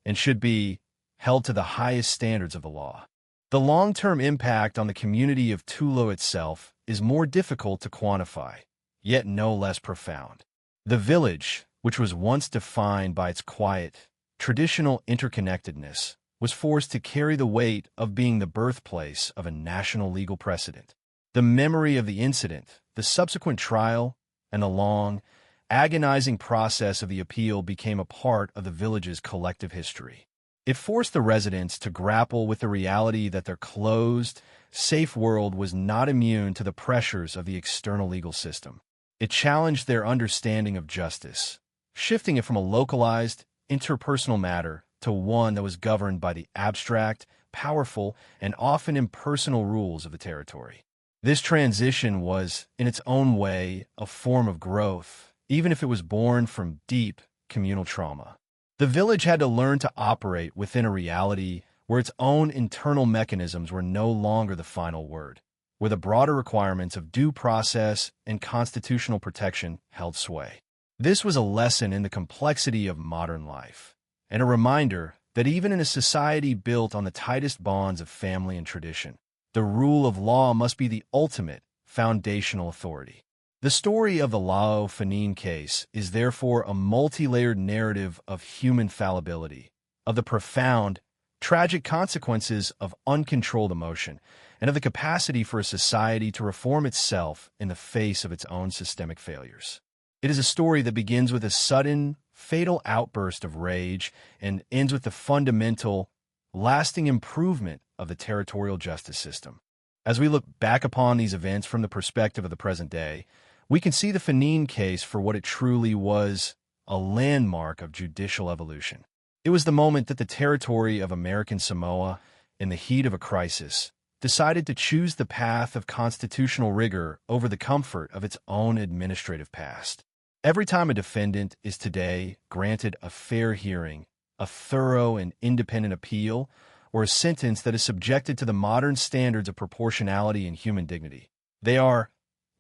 and should be, held to the highest standards of the law. The long-term impact on the community of Tulo itself is more difficult to quantify, yet no less profound. The village, which was once defined by its quiet, traditional interconnectedness, was forced to carry the weight of being the birthplace of a national legal precedent. The memory of the incident, the subsequent trial, and the long, agonizing process of the appeal became a part of the village's collective history. It forced the residents to grapple with the reality that their closed, safe world was not immune to the pressures of the external legal system. It challenged their understanding of justice, shifting it from a localized, interpersonal matter to one that was governed by the abstract, powerful, and often impersonal rules of the territory. This transition was, in its own way, a form of growth, even if it was born from deep communal trauma. The village had to learn to operate within a reality where its own internal mechanisms were no longer the final word, where the broader requirements of due process and constitutional protection held sway. This was a lesson in the complexity of modern life, and a reminder that even in a society built on the tightest bonds of family and tradition, the rule of law must be the ultimate foundational authority. The story of the Lao Fanin case is therefore a multi-layered narrative of human fallibility, of the profound, tragic consequences of uncontrolled emotion, and of the capacity for a society to reform itself in the face of its own systemic failures. It is a story that begins with a sudden, fatal outburst of rage and ends with the fundamental, lasting improvement of the territorial justice system. As we look back upon these events from the perspective of the present day, we can see the Fanin case for what it truly was, a landmark of judicial evolution. It was the moment that the territory of American Samoa, in the heat of a crisis, decided to choose the path of constitutional rigor over the comfort of its own administrative past. Every time a defendant is today granted a fair hearing, a thorough and independent appeal, or a sentence that is subjected to the modern standards of proportionality and human dignity, they are,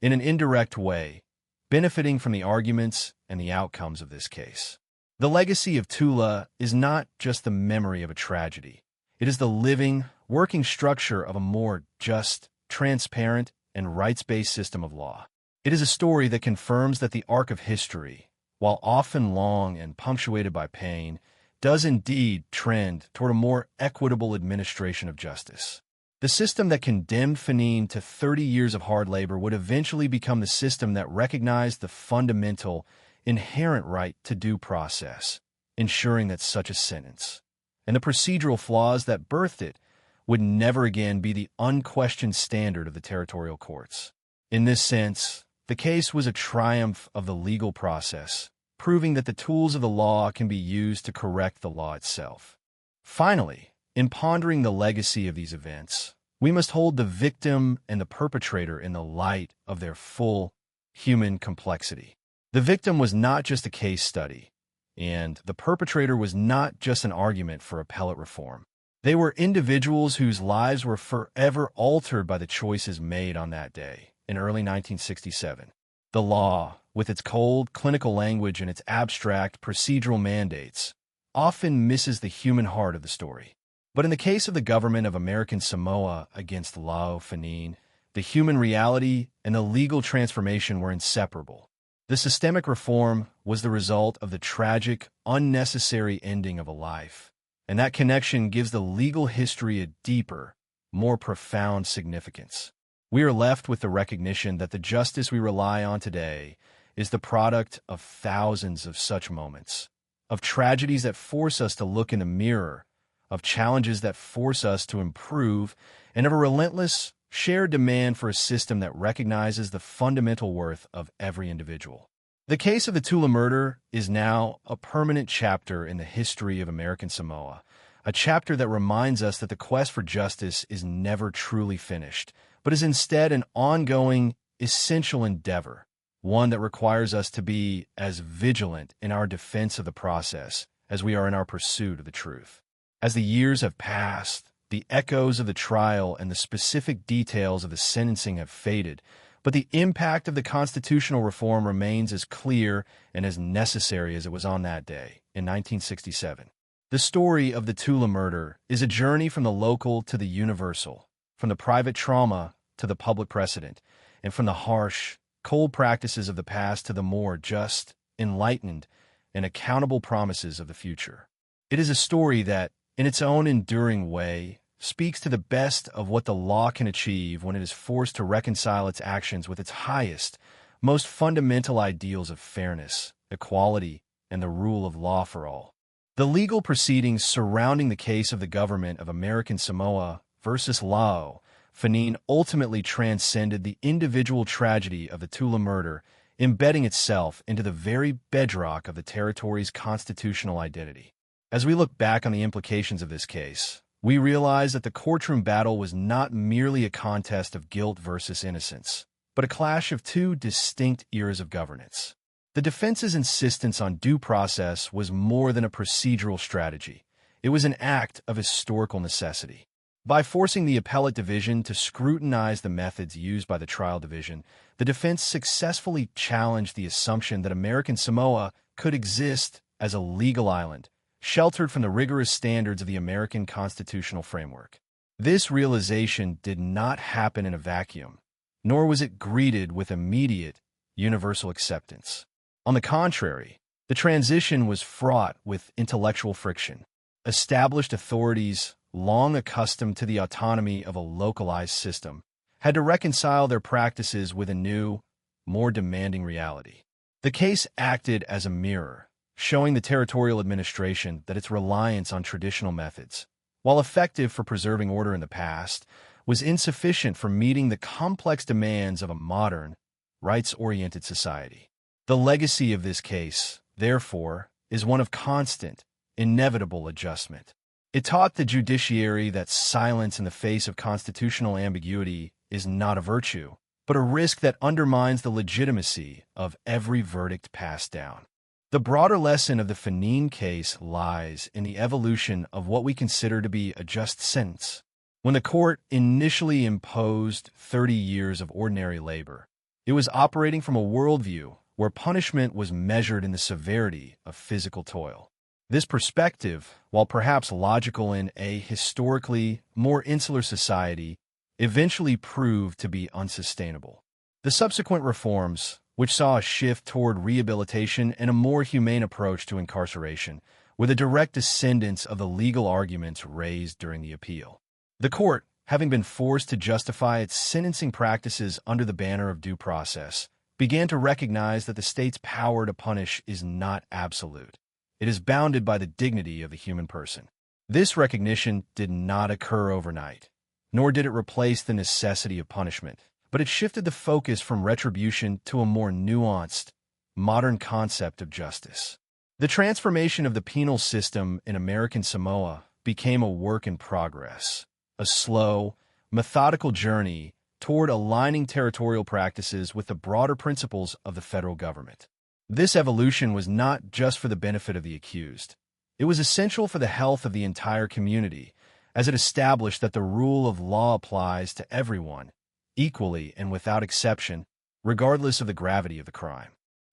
in an indirect way, benefiting from the arguments and the outcomes of this case. The legacy of Tula is not just the memory of a tragedy. It is the living, working structure of a more just, transparent, and rights-based system of law. It is a story that confirms that the arc of history, while often long and punctuated by pain, does indeed trend toward a more equitable administration of justice. The system that condemned Fanin to 30 years of hard labor would eventually become the system that recognized the fundamental, inherent right to due process, ensuring that such a sentence, and the procedural flaws that birthed it, would never again be the unquestioned standard of the territorial courts. In this sense, the case was a triumph of the legal process, proving that the tools of the law can be used to correct the law itself. Finally, in pondering the legacy of these events, we must hold the victim and the perpetrator in the light of their full human complexity. The victim was not just a case study, and the perpetrator was not just an argument for appellate reform. They were individuals whose lives were forever altered by the choices made on that day, in early 1967. The law, with its cold, clinical language and its abstract, procedural mandates, often misses the human heart of the story. But in the case of the government of American Samoa against Lao Fanin, the human reality and the legal transformation were inseparable. The systemic reform was the result of the tragic, unnecessary ending of a life, and that connection gives the legal history a deeper, more profound significance. We are left with the recognition that the justice we rely on today is the product of thousands of such moments, of tragedies that force us to look in the mirror, of challenges that force us to improve, and of a relentless, shared demand for a system that recognizes the fundamental worth of every individual. The case of the Tula murder is now a permanent chapter in the history of American Samoa, a chapter that reminds us that the quest for justice is never truly finished, but is instead an ongoing, essential endeavor, one that requires us to be as vigilant in our defense of the process as we are in our pursuit of the truth. As the years have passed, the echoes of the trial and the specific details of the sentencing have faded, but the impact of the constitutional reform remains as clear and as necessary as it was on that day, in 1967. The story of the Tula murder is a journey from the local to the universal, from the private trauma to the public precedent, and from the harsh, cold practices of the past to the more just, enlightened, and accountable promises of the future. It is a story that, in its own enduring way, speaks to the best of what the law can achieve when it is forced to reconcile its actions with its highest, most fundamental ideals of fairness, equality, and the rule of law for all. The legal proceedings surrounding the case of the government of American Samoa versus Lao Fanin ultimately transcended the individual tragedy of the Tula murder, embedding itself into the very bedrock of the territory's constitutional identity. As we look back on the implications of this case, we realize that the courtroom battle was not merely a contest of guilt versus innocence, but a clash of two distinct eras of governance. The defense's insistence on due process was more than a procedural strategy. It was an act of historical necessity. By forcing the appellate division to scrutinize the methods used by the trial division, the defense successfully challenged the assumption that American Samoa could exist as a legal island, sheltered from the rigorous standards of the American constitutional framework. This realization did not happen in a vacuum, nor was it greeted with immediate, universal acceptance. On the contrary, the transition was fraught with intellectual friction. Established authorities, long accustomed to the autonomy of a localized system, had to reconcile their practices with a new, more demanding reality. The case acted as a mirror, showing the territorial administration that its reliance on traditional methods, while effective for preserving order in the past, was insufficient for meeting the complex demands of a modern, rights-oriented society. The legacy of this case, therefore, is one of constant, inevitable adjustment. It taught the judiciary that silence in the face of constitutional ambiguity is not a virtue, but a risk that undermines the legitimacy of every verdict passed down. The broader lesson of the Fannin case lies in the evolution of what we consider to be a just sentence. When the court initially imposed 30 years of ordinary labor, it was operating from a worldview where punishment was measured in the severity of physical toil. This perspective, while perhaps logical in a historically more insular society, eventually proved to be unsustainable. The subsequent reforms, which saw a shift toward rehabilitation and a more humane approach to incarceration, were the direct descendants of the legal arguments raised during the appeal. The court, having been forced to justify its sentencing practices under the banner of due process, began to recognize that the state's power to punish is not absolute. It is bounded by the dignity of the human person. This recognition did not occur overnight, nor did it replace the necessity of punishment, but it shifted the focus from retribution to a more nuanced, modern concept of justice. The transformation of the penal system in American Samoa became a work in progress, a slow, methodical journey toward aligning territorial practices with the broader principles of the federal government. This evolution was not just for the benefit of the accused. It was essential for the health of the entire community, as it established that the rule of law applies to everyone, equally and without exception, regardless of the gravity of the crime.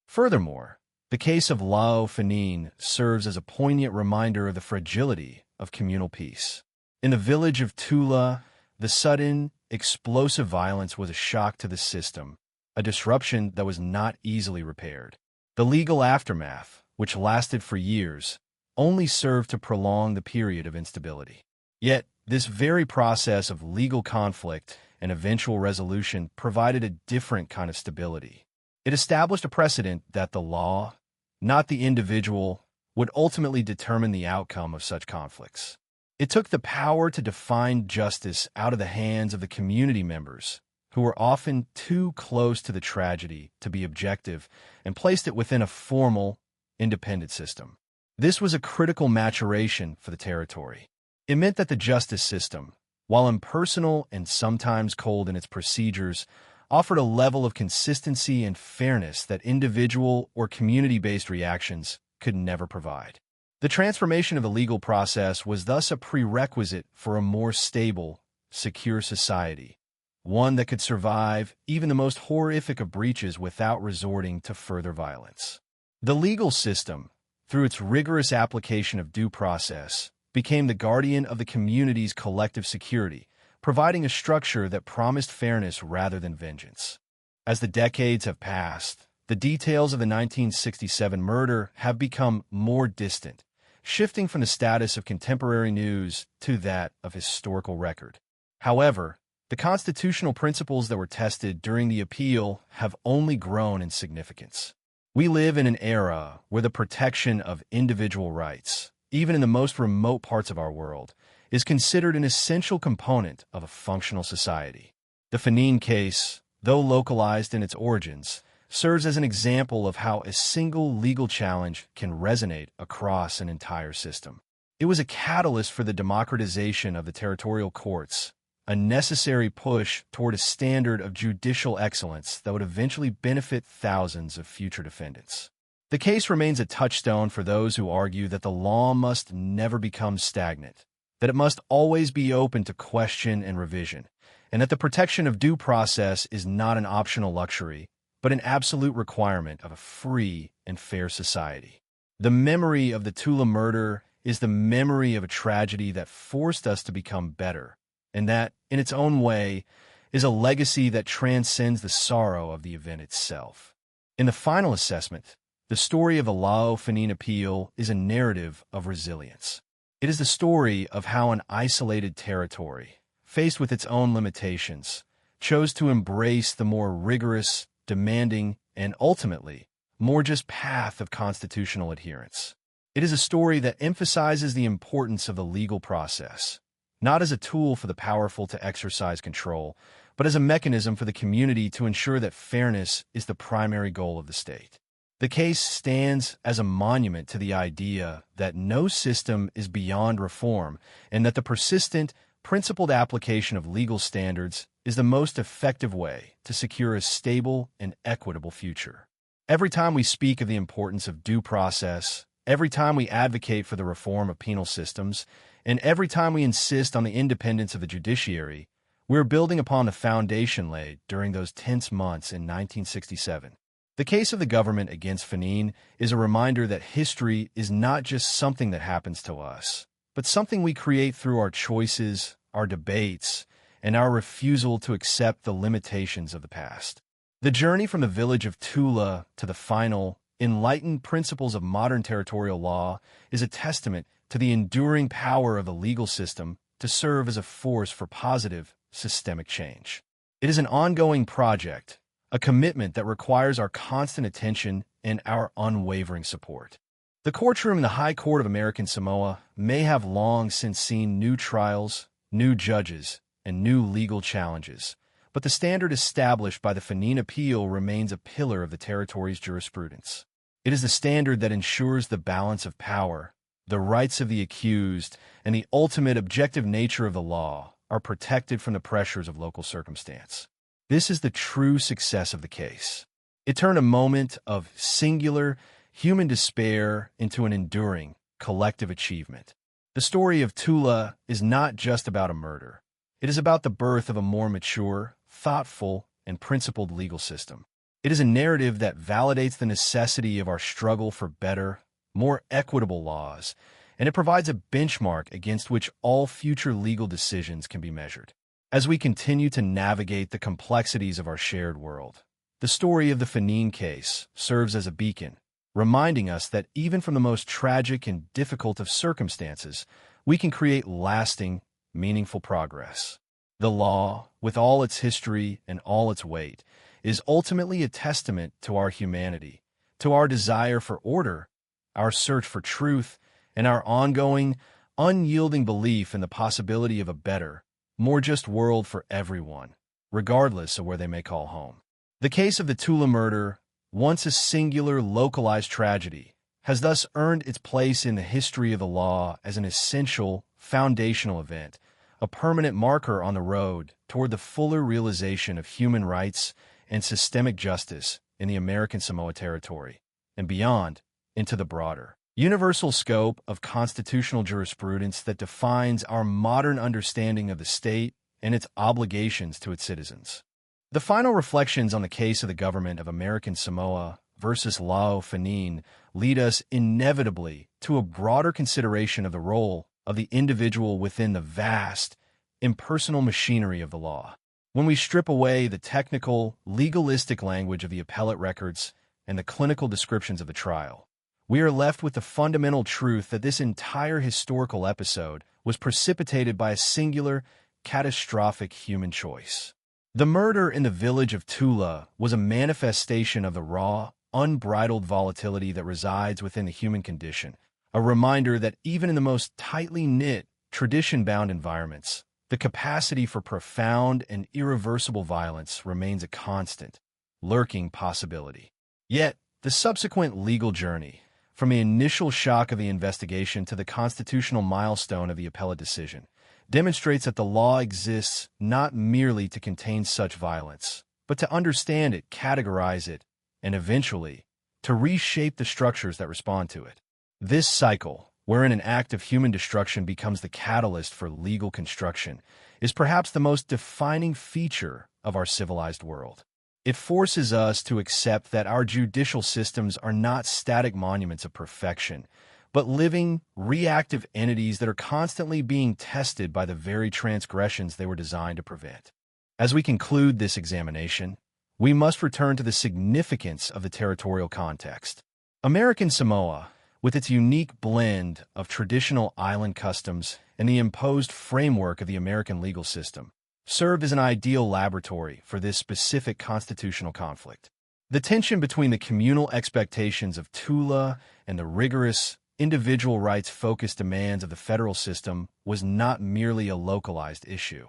Furthermore, the case of Lao Fannin serves as a poignant reminder of the fragility of communal peace. In the village of Tula, the sudden, explosive violence was a shock to the system, a disruption that was not easily repaired. The legal aftermath, which lasted for years, only served to prolong the period of instability. Yet, this very process of legal conflict and eventual resolution provided a different kind of stability. It established a precedent that the law, not the individual, would ultimately determine the outcome of such conflicts. It took the power to define justice out of the hands of the community members, who were often too close to the tragedy to be objective, and placed it within a formal, independent system. This was a critical maturation for the territory. It meant that the justice system, while impersonal and sometimes cold in its procedures, offered a level of consistency and fairness that individual or community-based reactions could never provide. The transformation of the legal process was thus a prerequisite for a more stable, secure society, one that could survive even the most horrific of breaches without resorting to further violence. The legal system, through its rigorous application of due process, became the guardian of the community's collective security, providing a structure that promised fairness rather than vengeance. As the decades have passed, the details of the 1967 murder have become more distant, shifting from the status of contemporary news to that of historical record. However, the constitutional principles that were tested during the appeal have only grown in significance. We live in an era where the protection of individual rights, even in the most remote parts of our world, is considered an essential component of a functional society. The Fannin case, though localized in its origins, serves as an example of how a single legal challenge can resonate across an entire system. It was a catalyst for the democratization of the territorial courts, a necessary push toward a standard of judicial excellence that would eventually benefit thousands of future defendants. The case remains a touchstone for those who argue that the law must never become stagnant, that it must always be open to question and revision, and that the protection of due process is not an optional luxury, but an absolute requirement of a free and fair society. The memory of the Tula murder is the memory of a tragedy that forced us to become better, and that, in its own way, is a legacy that transcends the sorrow of the event itself. In the final assessment, the story of the Lao Fenin appeal is a narrative of resilience. It is the story of how an isolated territory, faced with its own limitations, chose to embrace the more rigorous, demanding, and ultimately, more just path of constitutional adherence. It is a story that emphasizes the importance of the legal process, not as a tool for the powerful to exercise control, but as a mechanism for the community to ensure that fairness is the primary goal of the state. The case stands as a monument to the idea that no system is beyond reform and that the persistent, principled application of legal standards is the most effective way to secure a stable and equitable future. Every time we speak of the importance of due process, every time we advocate for the reform of penal systems, and every time we insist on the independence of the judiciary, we're building upon the foundation laid during those tense months in 1967. The case of the government against Fenin is a reminder that history is not just something that happens to us, but something we create through our choices, our debates, and our refusal to accept the limitations of the past. The journey from the village of Tula to the final, enlightened principles of modern territorial law is a testament to the enduring power of the legal system to serve as a force for positive, systemic change. It is an ongoing project, a commitment that requires our constant attention and our unwavering support. The courtroom in the High Court of American Samoa may have long since seen new trials, new judges, and new legal challenges, but the standard established by the Fenin appeal remains a pillar of the territory's jurisprudence. It is the standard that ensures the balance of power, the rights of the accused, and the ultimate objective nature of the law are protected from the pressures of local circumstance. This is the true success of the case. It turned a moment of singular, human despair into an enduring, collective achievement. The story of Tula is not just about a murder. It is about the birth of a more mature, thoughtful, and principled legal system. It is a narrative that validates the necessity of our struggle for better, more equitable laws, and it provides a benchmark against which all future legal decisions can be measured. As we continue to navigate the complexities of our shared world, the story of the Fenin case serves as a beacon, reminding us that even from the most tragic and difficult of circumstances, we can create lasting, meaningful progress. The law, with all its history and all its weight, is ultimately a testament to our humanity, to our desire for order, our search for truth, and our ongoing, unyielding belief in the possibility of a better, more just world for everyone, regardless of where they may call home. The case of the Tula murder, once a singular, localized tragedy, has thus earned its place in the history of the law as an essential, foundational event, a permanent marker on the road toward the fuller realization of human rights and systemic justice in the American Samoa territory, and beyond, into the broader, universal scope of constitutional jurisprudence that defines our modern understanding of the state and its obligations to its citizens. The final reflections on the case of the government of American Samoa versus Lao Fenin lead us inevitably to a broader consideration of the role of the individual within the vast, impersonal machinery of the law. When we strip away the technical, legalistic language of the appellate records and the clinical descriptions of the trial, we are left with the fundamental truth that this entire historical episode was precipitated by a singular, catastrophic human choice. The murder in the village of Tula was a manifestation of the raw, unbridled volatility that resides within the human condition, a reminder that even in the most tightly knit, tradition-bound environments, the capacity for profound and irreversible violence remains a constant, lurking possibility. Yet, the subsequent legal journey, from the initial shock of the investigation to the constitutional milestone of the appellate decision, demonstrates that the law exists not merely to contain such violence, but to understand it, categorize it, and eventually, to reshape the structures that respond to it. This cycle, wherein an act of human destruction becomes the catalyst for legal construction, is perhaps the most defining feature of our civilized world. It forces us to accept that our judicial systems are not static monuments of perfection, but living, reactive entities that are constantly being tested by the very transgressions they were designed to prevent. As we conclude this examination, we must return to the significance of the territorial context. American Samoa, with its unique blend of traditional island customs and the imposed framework of the American legal system, served as an ideal laboratory for this specific constitutional conflict. The tension between the communal expectations of Tula and the rigorous, individual rights-focused demands of the federal system was not merely a localized issue.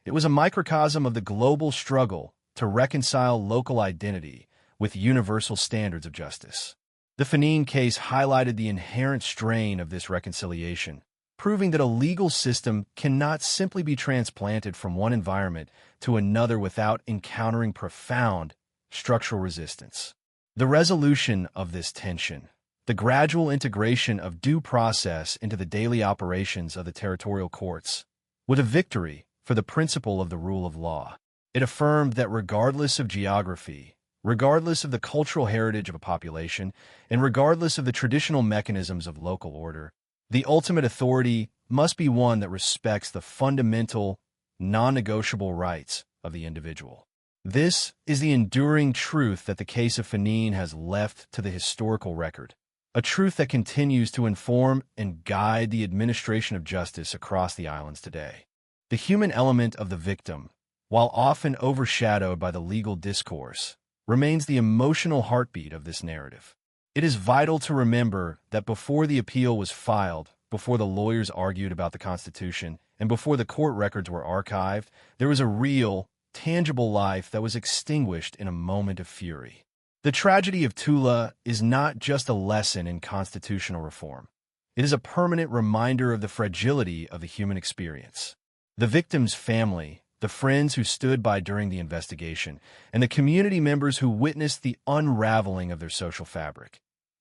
It was a microcosm of the global struggle to reconcile local identity with universal standards of justice. The Fanine case highlighted the inherent strain of this reconciliation, proving that a legal system cannot simply be transplanted from one environment to another without encountering profound structural resistance. The resolution of this tension, the gradual integration of due process into the daily operations of the territorial courts, was a victory for the principle of the rule of law. It affirmed that regardless of geography, regardless of the cultural heritage of a population, and regardless of the traditional mechanisms of local order, the ultimate authority must be one that respects the fundamental, non-negotiable rights of the individual. This is the enduring truth that the case of Fanine has left to the historical record, a truth that continues to inform and guide the administration of justice across the islands today. The human element of the victim, while often overshadowed by the legal discourse, remains the emotional heartbeat of this narrative. It is vital to remember that before the appeal was filed, before the lawyers argued about the Constitution, and before the court records were archived, there was a real, tangible life that was extinguished in a moment of fury. The tragedy of Tula is not just a lesson in constitutional reform. It is a permanent reminder of the fragility of the human experience. The victim's family, the friends who stood by during the investigation, and the community members who witnessed the unraveling of their social fabric.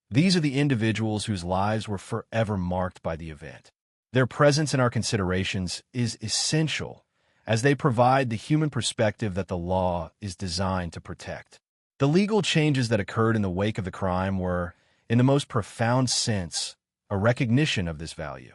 These are the individuals whose lives were forever marked by the event. Their presence in our considerations is essential as they provide the human perspective that the law is designed to protect. The legal changes that occurred in the wake of the crime were, in the most profound sense, a recognition of this value.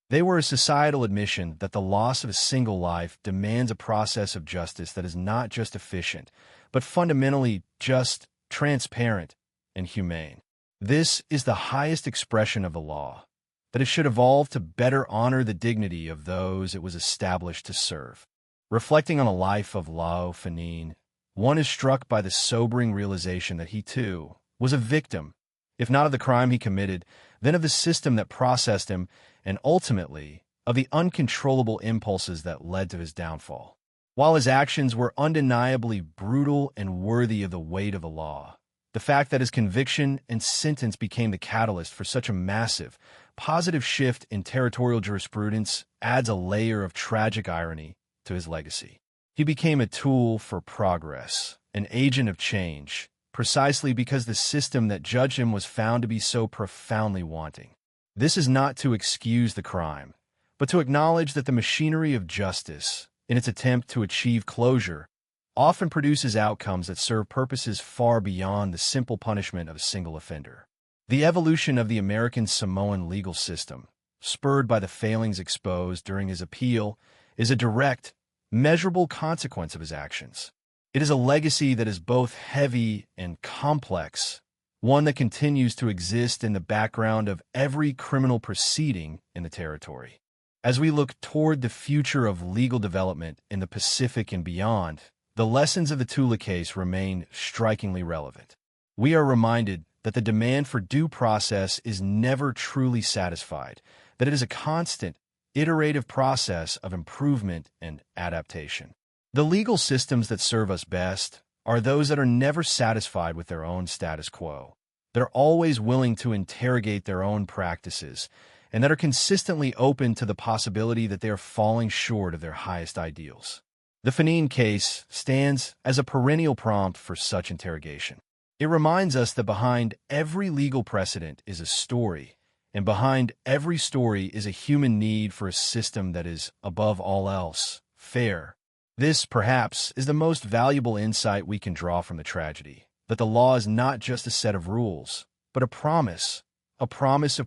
They were a societal admission that the loss of a single life demands a process of justice that is not just efficient, but fundamentally just, transparent, and humane. This is the highest expression of the law, that it should evolve to better honor the dignity of those it was established to serve. Reflecting on a life of Lau Fanine, one is struck by the sobering realization that he, too, was a victim, if not of the crime he committed, then of the system that processed him, and ultimately, of the uncontrollable impulses that led to his downfall. While his actions were undeniably brutal and worthy of the weight of the law, the fact that his conviction and sentence became the catalyst for such a massive, positive shift in territorial jurisprudence adds a layer of tragic irony to his legacy. He became a tool for progress, an agent of change, precisely because the system that judged him was found to be so profoundly wanting. This is not to excuse the crime, but to acknowledge that the machinery of justice, in its attempt to achieve closure, often produces outcomes that serve purposes far beyond the simple punishment of a single offender. The evolution of the American Samoan legal system, spurred by the failings exposed during his appeal, is a direct, measurable consequence of his actions. It is a legacy that is both heavy and complex, one that continues to exist in the background of every criminal proceeding in the territory. As we look toward the future of legal development in the Pacific and beyond, the lessons of the Tula case remain strikingly relevant. We are reminded that the demand for due process is never truly satisfied, that it is a constant, iterative process of improvement and adaptation. The legal systems that serve us best are those that are never satisfied with their own status quo. They're always willing to interrogate their own practices, and that are consistently open to the possibility that they are falling short of their highest ideals. The Fanine case stands as a perennial prompt for such interrogation. It reminds us that behind every legal precedent is a story, And behind every story is a human need for a system that is, above all else, fair. This, perhaps, is the most valuable insight we can draw from the tragedy, that the law is not just a set of rules, but a promise of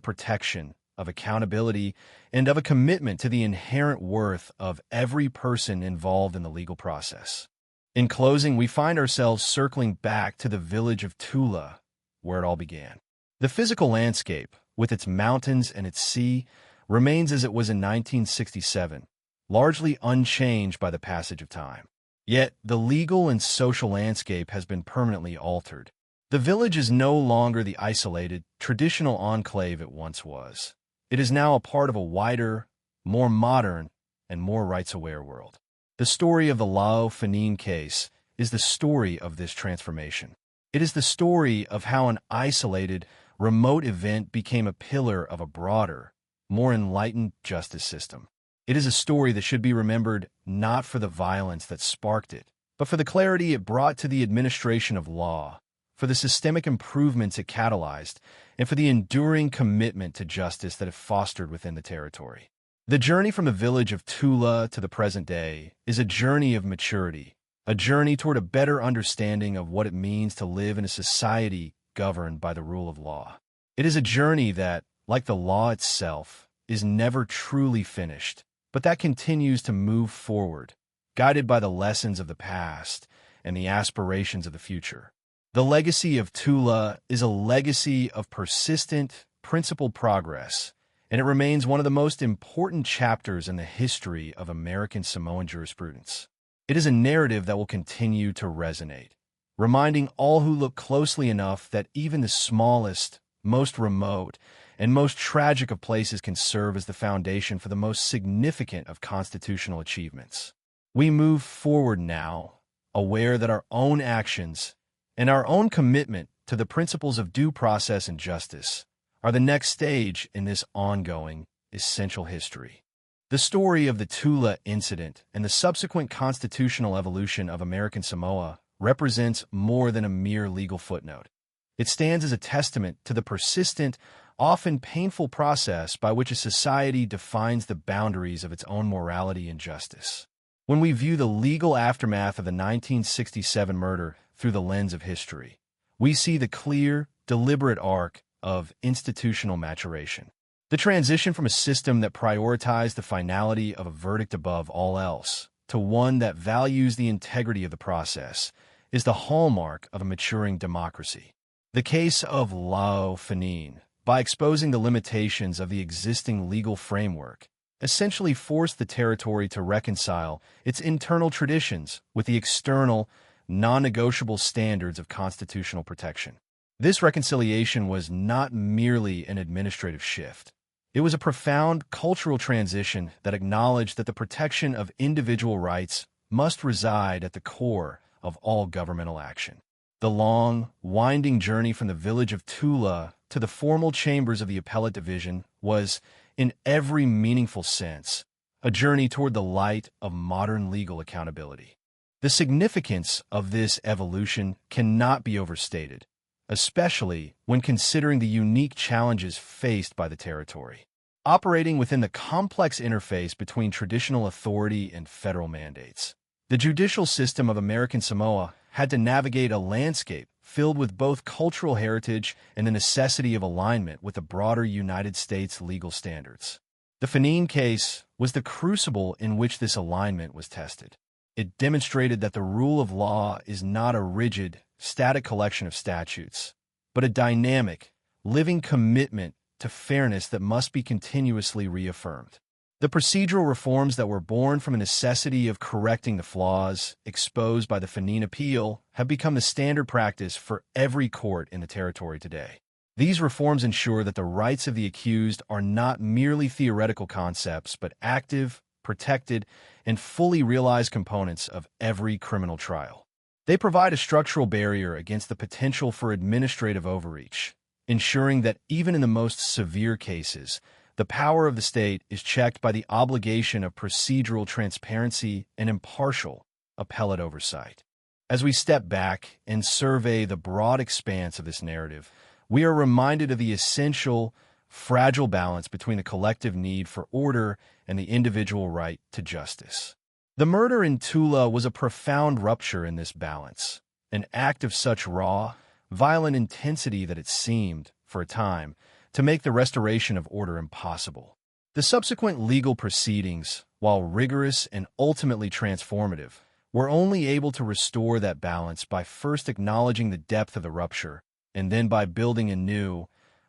protection, of accountability, and of a commitment to the inherent worth of every person involved in the legal process. In closing, we find ourselves circling back to the village of Tula, where it all began. The physical landscape, with its mountains and its sea, remains as it was in 1967, largely unchanged by the passage of time. Yet, the legal and social landscape has been permanently altered. The village is no longer the isolated, traditional enclave it once was. It is now a part of a wider, more modern, and more rights-aware world. The story of the Lao Fanin case is the story of this transformation. It is the story of how an isolated, remote event became a pillar of a broader, more enlightened justice system. It is a story that should be remembered not for the violence that sparked it, but for the clarity it brought to the administration of law, for the systemic improvements it catalyzed, and for the enduring commitment to justice that it fostered within the territory. The journey from the village of Tula to the present day is a journey of maturity, a journey toward a better understanding of what it means to live in a society governed by the rule of law. It is a journey that, like the law itself, is never truly finished, but that continues to move forward, guided by the lessons of the past and the aspirations of the future. The legacy of Tula is a legacy of persistent, principled progress, and it remains one of the most important chapters in the history of American Samoan jurisprudence. It is a narrative that will continue to resonate, reminding all who look closely enough that even the smallest, most remote, and most tragic of places can serve as the foundation for the most significant of constitutional achievements. We move forward now, aware that our own actions and our own commitment to the principles of due process and justice are the next stage in this ongoing, essential history. The story of the Tula incident and the subsequent constitutional evolution of American Samoa represents more than a mere legal footnote. It stands as a testament to the persistent, often painful process by which a society defines the boundaries of its own morality and justice. When we view the legal aftermath of the 1967 murder through the lens of history, we see the clear, deliberate arc of institutional maturation. The transition from a system that prioritized the finality of a verdict above all else to one that values the integrity of the process is the hallmark of a maturing democracy. The case of Lao Fanin, by exposing the limitations of the existing legal framework, essentially forced the territory to reconcile its internal traditions with the external, non-negotiable standards of constitutional protection. This reconciliation was not merely an administrative shift. It was a profound cultural transition that acknowledged that the protection of individual rights must reside at the core of all governmental action. The long, winding journey from the village of Tula to the formal chambers of the appellate division was, in every meaningful sense, a journey toward the light of modern legal accountability. The significance of this evolution cannot be overstated, especially when considering the unique challenges faced by the territory. Operating within the complex interface between traditional authority and federal mandates, the judicial system of American Samoa had to navigate a landscape filled with both cultural heritage and the necessity of alignment with the broader United States legal standards. The Fanin case was the crucible in which this alignment was tested. It demonstrated that the rule of law is not a rigid, static collection of statutes, but a dynamic, living commitment to fairness that must be continuously reaffirmed. The procedural reforms that were born from a necessity of correcting the flaws exposed by the Fanin appeal have become the standard practice for every court in the territory today. These reforms ensure that the rights of the accused are not merely theoretical concepts, but active, protected, and fully realized components of every criminal trial. They provide a structural barrier against the potential for administrative overreach, ensuring that even in the most severe cases, the power of the state is checked by the obligation of procedural transparency and impartial appellate oversight. As we step back and survey the broad expanse of this narrative, we are reminded of the essential, fragile balance between the collective need for order and the individual right to justice. The murder in Tula was a profound rupture in this balance, an act of such raw, violent intensity that it seemed, for a time, to make the restoration of order impossible. The subsequent legal proceedings, while rigorous and ultimately transformative, were only able to restore that balance by first acknowledging the depth of the rupture and then by building a new,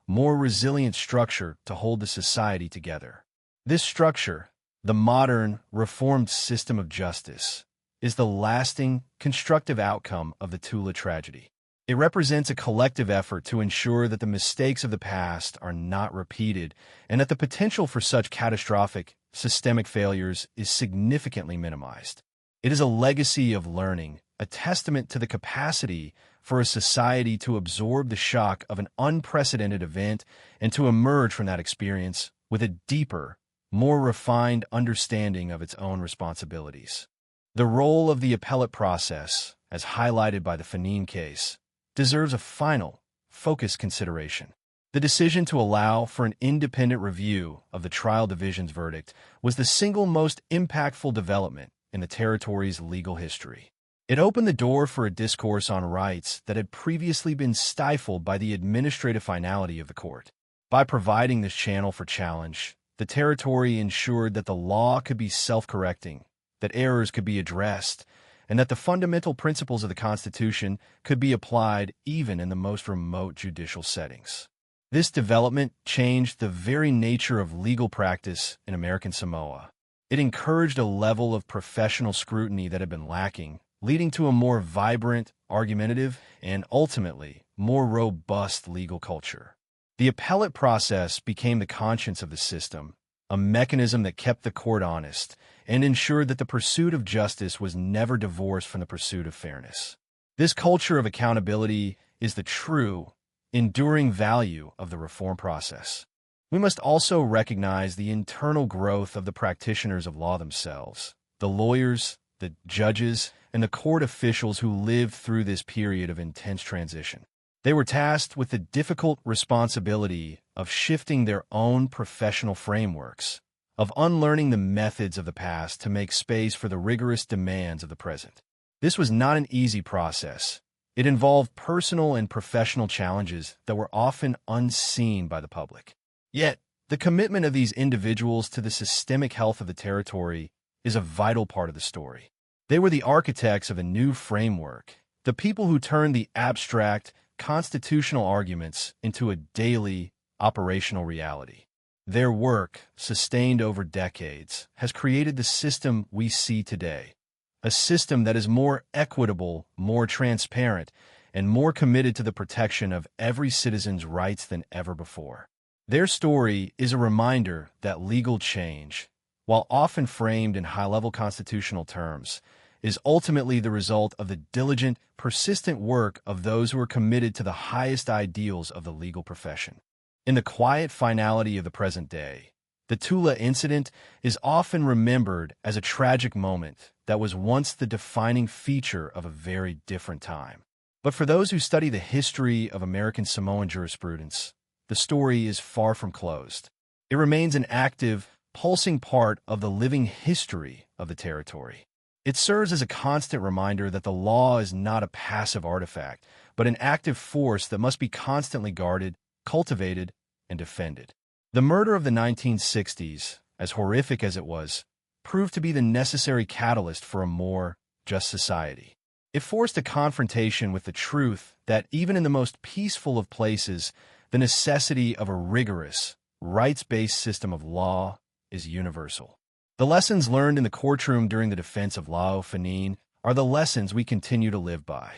more resilient structure to hold the society together. This structure, the modern, reformed system of justice, is the lasting, constructive outcome of the Tula tragedy. It represents a collective effort to ensure that the mistakes of the past are not repeated and that the potential for such catastrophic, systemic failures is significantly minimized. It is a legacy of learning, a testament to the capacity for a society to absorb the shock of an unprecedented event and to emerge from that experience with a deeper, more refined understanding of its own responsibilities. The role of the appellate process, as highlighted by the Fannin case, deserves a final, focused consideration. The decision to allow for an independent review of the trial division's verdict was the single most impactful development in the territory's legal history. It opened the door for a discourse on rights that had previously been stifled by the administrative finality of the court. By providing this channel for challenge, the territory ensured that the law could be self-correcting, that errors could be addressed, and that the fundamental principles of the Constitution could be applied even in the most remote judicial settings. This development changed the very nature of legal practice in American Samoa. It encouraged a level of professional scrutiny that had been lacking, leading to a more vibrant, argumentative, and ultimately more robust legal culture. The appellate process became the conscience of the system, a mechanism that kept the court honest and ensured that the pursuit of justice was never divorced from the pursuit of fairness. This culture of accountability is the true, enduring value of the reform process. We must also recognize the internal growth of the practitioners of law themselves, the lawyers, the judges, and the court officials who lived through this period of intense transition. They were tasked with the difficult responsibility of shifting their own professional frameworks, of unlearning the methods of the past to make space for the rigorous demands of the present. This was not an easy process. It involved personal and professional challenges that were often unseen by the public. Yet, the commitment of these individuals to the systemic health of the territory is a vital part of the story. They were the architects of a new framework, the people who turned the abstract, constitutional arguments into a daily, operational reality. Their work, sustained over decades, has created the system we see today, a system that is more equitable, more transparent, and more committed to the protection of every citizen's rights than ever before. Their story is a reminder that legal change, while often framed in high-level constitutional terms, is ultimately the result of the diligent, persistent work of those who are committed to the highest ideals of the legal profession. In the quiet finality of the present day, the Tula incident is often remembered as a tragic moment that was once the defining feature of a very different time. But for those who study the history of American Samoan jurisprudence, the story is far from closed. It remains an active, pulsing part of the living history of the territory. It serves as a constant reminder that the law is not a passive artifact, but an active force that must be constantly guarded, cultivated, and defended. The murder of the 1960s, as horrific as it was, proved to be the necessary catalyst for a more just society. It forced a confrontation with the truth that even in the most peaceful of places, the necessity of a rigorous, rights-based system of law is universal. The lessons learned in the courtroom during the defense of Lau Fannin are the lessons we continue to live by.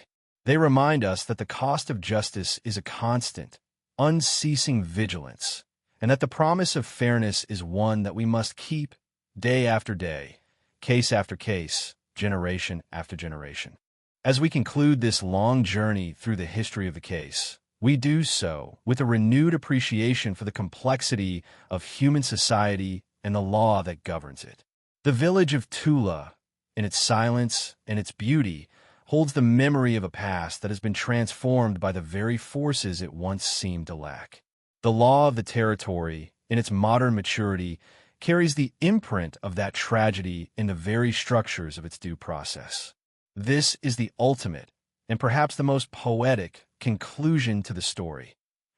They remind us that the cost of justice is a constant, unceasing vigilance, and that the promise of fairness is one that we must keep day after day, case after case, generation after generation. As we conclude this long journey through the history of the case, we do so with a renewed appreciation for the complexity of human society and the law that governs it. The village of Tula, in its silence and its beauty, holds the memory of a past that has been transformed by the very forces it once seemed to lack. The law of the territory, in its modern maturity, carries the imprint of that tragedy in the very structures of its due process. This is the ultimate, and perhaps the most poetic, conclusion to the story.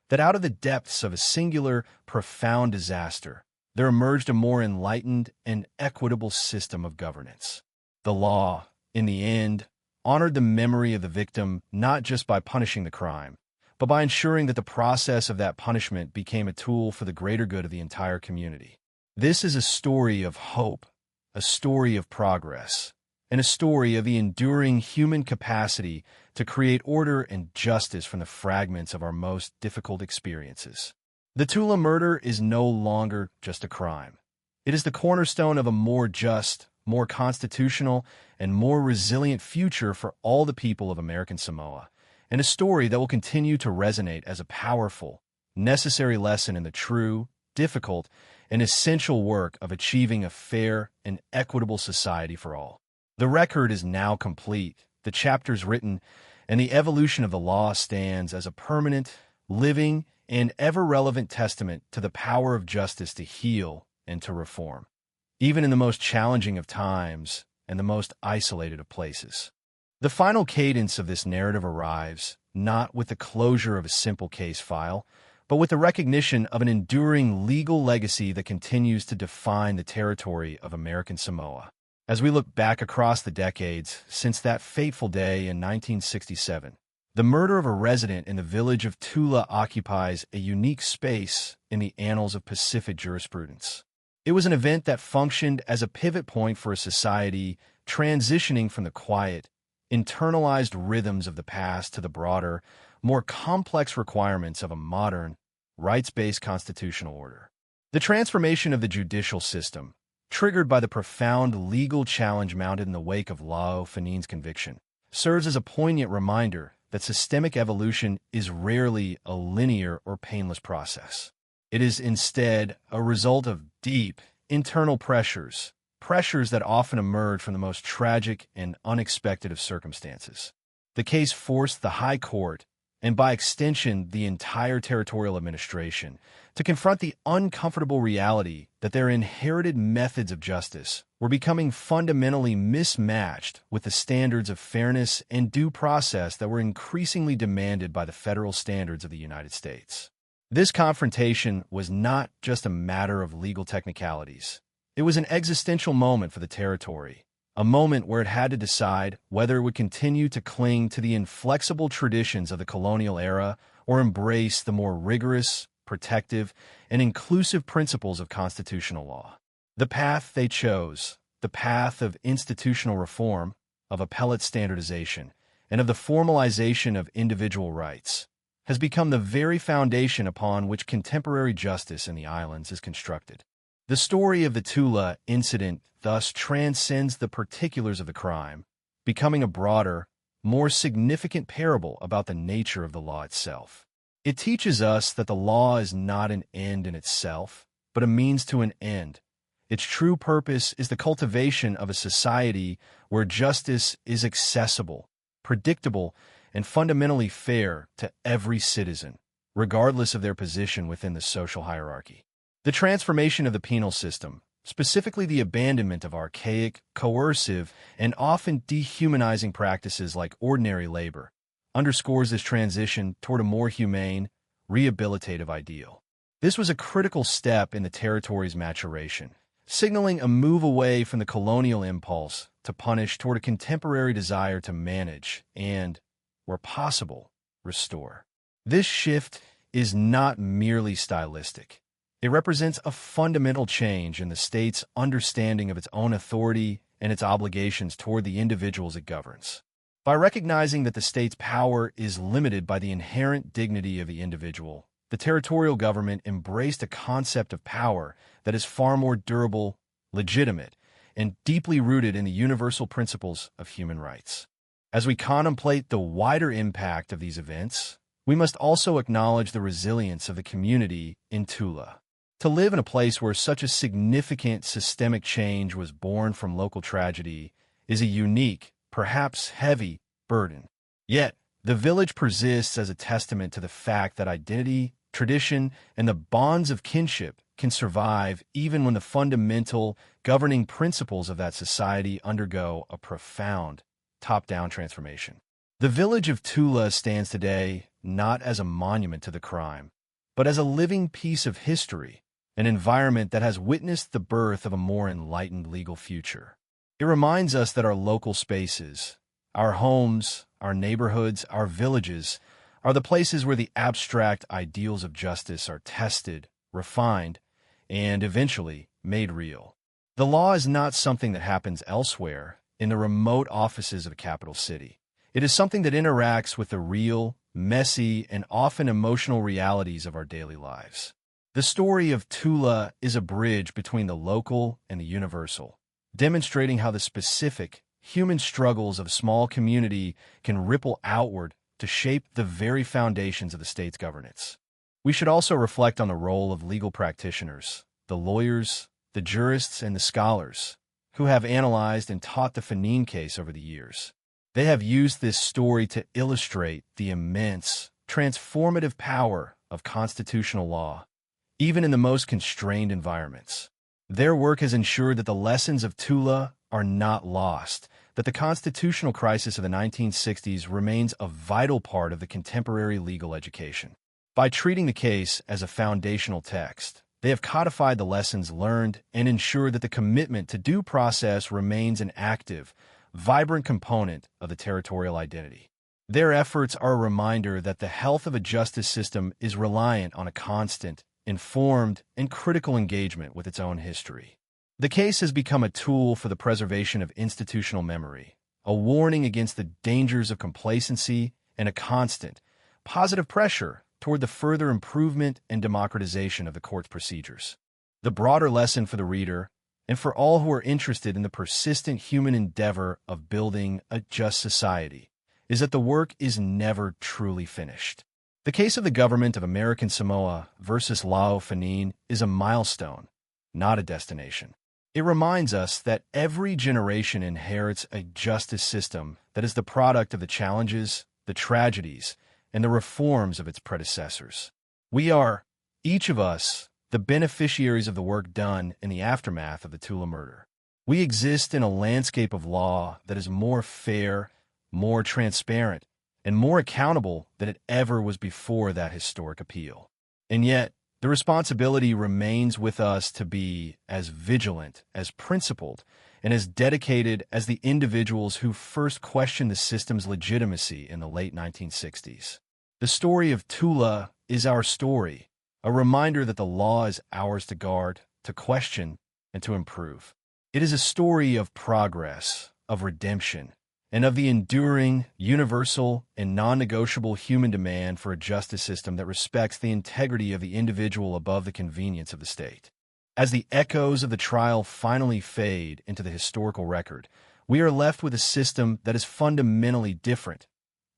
That out of the depths of a singular, profound disaster, there emerged a more enlightened and equitable system of governance. The law, in the end, honored the memory of the victim not just by punishing the crime, but by ensuring that the process of that punishment became a tool for the greater good of the entire community. This is a story of hope, a story of progress, and a story of the enduring human capacity to create order and justice from the fragments of our most difficult experiences. The Tula murder is no longer just a crime. It is the cornerstone of a more just, more constitutional, and more resilient future for all the people of American Samoa, and a story that will continue to resonate as a powerful, necessary lesson in the true, difficult, and essential work of achieving a fair and equitable society for all. The record is now complete, the chapters written, and the evolution of the law stands as a permanent, living, and ever-relevant testament to the power of justice to heal and to reform, even in the most challenging of times and the most isolated of places. The final cadence of this narrative arrives not with the closure of a simple case file, but with the recognition of an enduring legal legacy that continues to define the territory of American Samoa. As we look back across the decades since that fateful day in 1967, the murder of a resident in the village of Tula occupies a unique space in the annals of Pacific jurisprudence. It was an event that functioned as a pivot point for a society transitioning from the quiet, internalized rhythms of the past to the broader, more complex requirements of a modern, rights-based constitutional order. The transformation of the judicial system, triggered by the profound legal challenge mounted in the wake of Lao Fanin's conviction, serves as a poignant reminder that systemic evolution is rarely a linear or painless process. It is instead a result of deep, internal pressures that often emerge from the most tragic and unexpected of circumstances. The case forced the High Court, and by extension the entire territorial administration, to confront the uncomfortable reality that their inherited methods of justice were becoming fundamentally mismatched with the standards of fairness and due process that were increasingly demanded by the federal standards of the United States. This confrontation was not just a matter of legal technicalities. It was an existential moment for the territory, a moment where it had to decide whether it would continue to cling to the inflexible traditions of the colonial era or embrace the more rigorous, protective, and inclusive principles of constitutional law. The path they chose, the path of institutional reform, of appellate standardization, and of the formalization of individual rights, has become the very foundation upon which contemporary justice in the islands is constructed. The story of the Tula incident thus transcends the particulars of the crime, becoming a broader, more significant parable about the nature of the law itself. It teaches us that the law is not an end in itself, but a means to an end. Its true purpose is the cultivation of a society where justice is accessible, predictable, and fundamentally fair to every citizen, regardless of their position within the social hierarchy. The transformation of the penal system, specifically the abandonment of archaic, coercive, and often dehumanizing practices like ordinary labor, underscores this transition toward a more humane, rehabilitative ideal. This was a critical step in the territory's maturation, signaling a move away from the colonial impulse to punish toward a contemporary desire to manage and, where possible, restore. This shift is not merely stylistic. It represents a fundamental change in the state's understanding of its own authority and its obligations toward the individuals it governs. By recognizing that the state's power is limited by the inherent dignity of the individual, the territorial government embraced a concept of power that is far more durable, legitimate, and deeply rooted in the universal principles of human rights. As we contemplate the wider impact of these events, we must also acknowledge the resilience of the community in Tula. To live in a place where such a significant systemic change was born from local tragedy is a unique, perhaps heavy, burden. Yet, the village persists as a testament to the fact that identity, tradition, and the bonds of kinship can survive even when the fundamental governing principles of that society undergo a profound top-down transformation. The village of Tula stands today not as a monument to the crime, but as a living piece of history, an environment that has witnessed the birth of a more enlightened legal future. It reminds us that our local spaces, our homes, our neighborhoods, our villages, are the places where the abstract ideals of justice are tested, refined, and eventually made real. The law is not something that happens elsewhere in the remote offices of a capital city. It is something that interacts with the real, messy, and often emotional realities of our daily lives. The story of Tula is a bridge between the local and the universal, demonstrating how the specific, human struggles of a small community can ripple outward to shape the very foundations of the state's governance. We should also reflect on the role of legal practitioners, the lawyers, the jurists, and the scholars who have analyzed and taught the Fanine case over the years. They have used this story to illustrate the immense, transformative power of constitutional law, even in the most constrained environments. Their work has ensured that the lessons of Tula are not lost, that the constitutional crisis of the 1960s remains a vital part of the contemporary legal education. By treating the case as a foundational text, they have codified the lessons learned and ensured that the commitment to due process remains an active, vibrant component of the territorial identity. Their efforts are a reminder that the health of a justice system is reliant on a constant, informed, and critical engagement with its own history. The case has become a tool for the preservation of institutional memory, a warning against the dangers of complacency, and a constant, positive pressure toward the further improvement and democratization of the court's procedures. The broader lesson for the reader, and for all who are interested in the persistent human endeavor of building a just society, is that the work is never truly finished. The case of the government of American Samoa versus Lau Fanine is a milestone, not a destination. It reminds us that every generation inherits a justice system that is the product of the challenges, the tragedies, and the reforms of its predecessors. We are, each of us, the beneficiaries of the work done in the aftermath of the Tula murder. We exist in a landscape of law that is more fair, more transparent, and more accountable than it ever was before that historic appeal. And yet, the responsibility remains with us to be as vigilant, as principled, and as dedicated as the individuals who first questioned the system's legitimacy in the late 1960s. The story of Tula is our story, a reminder that the law is ours to guard, to question, and to improve. It is a story of progress, of redemption, and of the enduring, universal, and non-negotiable human demand for a justice system that respects the integrity of the individual above the convenience of the state. As the echoes of the trial finally fade into the historical record, we are left with a system that is fundamentally different,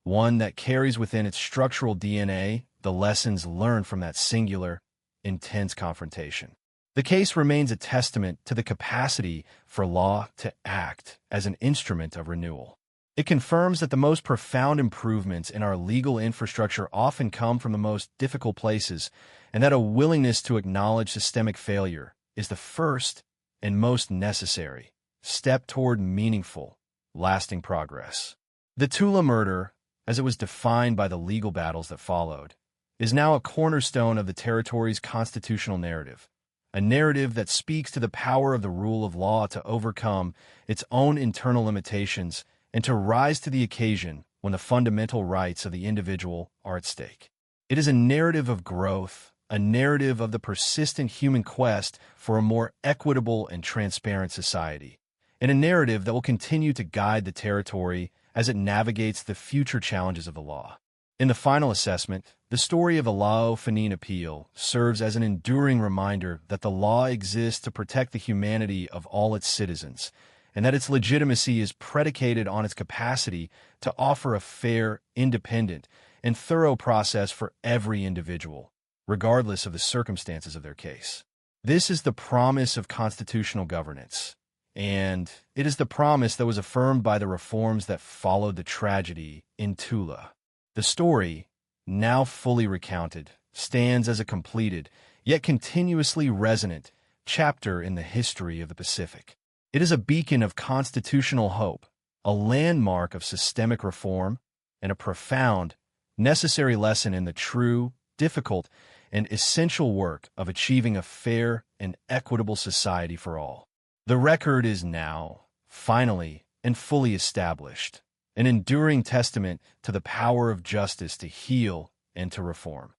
one that carries within its structural DNA the lessons learned from that singular, intense confrontation. The case remains a testament to the capacity for law to act as an instrument of renewal. It confirms that the most profound improvements in our legal infrastructure often come from the most difficult places, and that a willingness to acknowledge systemic failure is the first and most necessary step toward meaningful, lasting progress. The Tula murder, as it was defined by the legal battles that followed, is now a cornerstone of the territory's constitutional narrative, a narrative that speaks to the power of the rule of law to overcome its own internal limitations and to rise to the occasion when the fundamental rights of the individual are at stake. It is a narrative of growth, a narrative of the persistent human quest for a more equitable and transparent society, and a narrative that will continue to guide the territory as it navigates the future challenges of the law. In the final assessment, the story of the Lau Fanine appeal serves as an enduring reminder that the law exists to protect the humanity of all its citizens, and that its legitimacy is predicated on its capacity to offer a fair, independent, and thorough process for every individual, regardless of the circumstances of their case. This is the promise of constitutional governance, and it is the promise that was affirmed by the reforms that followed the tragedy in Tula. The story, now fully recounted, stands as a completed, yet continuously resonant, chapter in the history of the Pacific. It is a beacon of constitutional hope, a landmark of systemic reform, and a profound, necessary lesson in the true, difficult, and essential work of achieving a fair and equitable society for all. The record is now, finally, and fully established, an enduring testament to the power of justice to heal and to reform.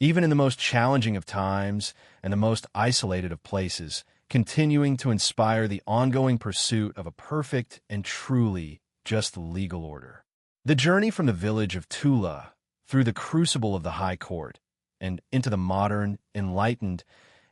Even in the most challenging of times and the most isolated of places, continuing to inspire the ongoing pursuit of a perfect and truly just legal order. The journey from the village of Tula through the crucible of the High Court and into the modern, enlightened,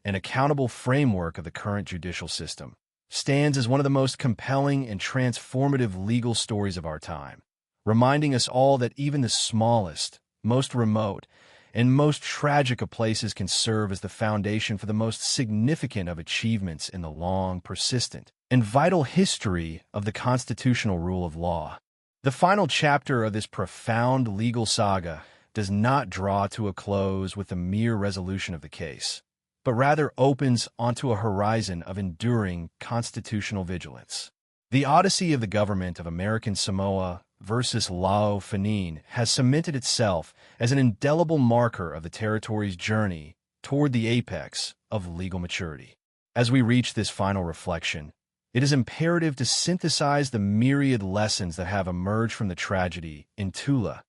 and accountable framework of the current judicial system stands as one of the most compelling and transformative legal stories of our time, reminding us all that even the smallest, most remote, and most tragic of places can serve as the foundation for the most significant of achievements in the long, persistent, and vital history of the constitutional rule of law. The final chapter of this profound legal saga does not draw to a close with the mere resolution of the case, but rather opens onto a horizon of enduring constitutional vigilance. The odyssey of the government of American Samoa versus Lao Fenin has cemented itself as an indelible marker of the territory's journey toward the apex of legal maturity. As we reach this final reflection, it is imperative to synthesize the myriad lessons that have emerged from the tragedy in Tula,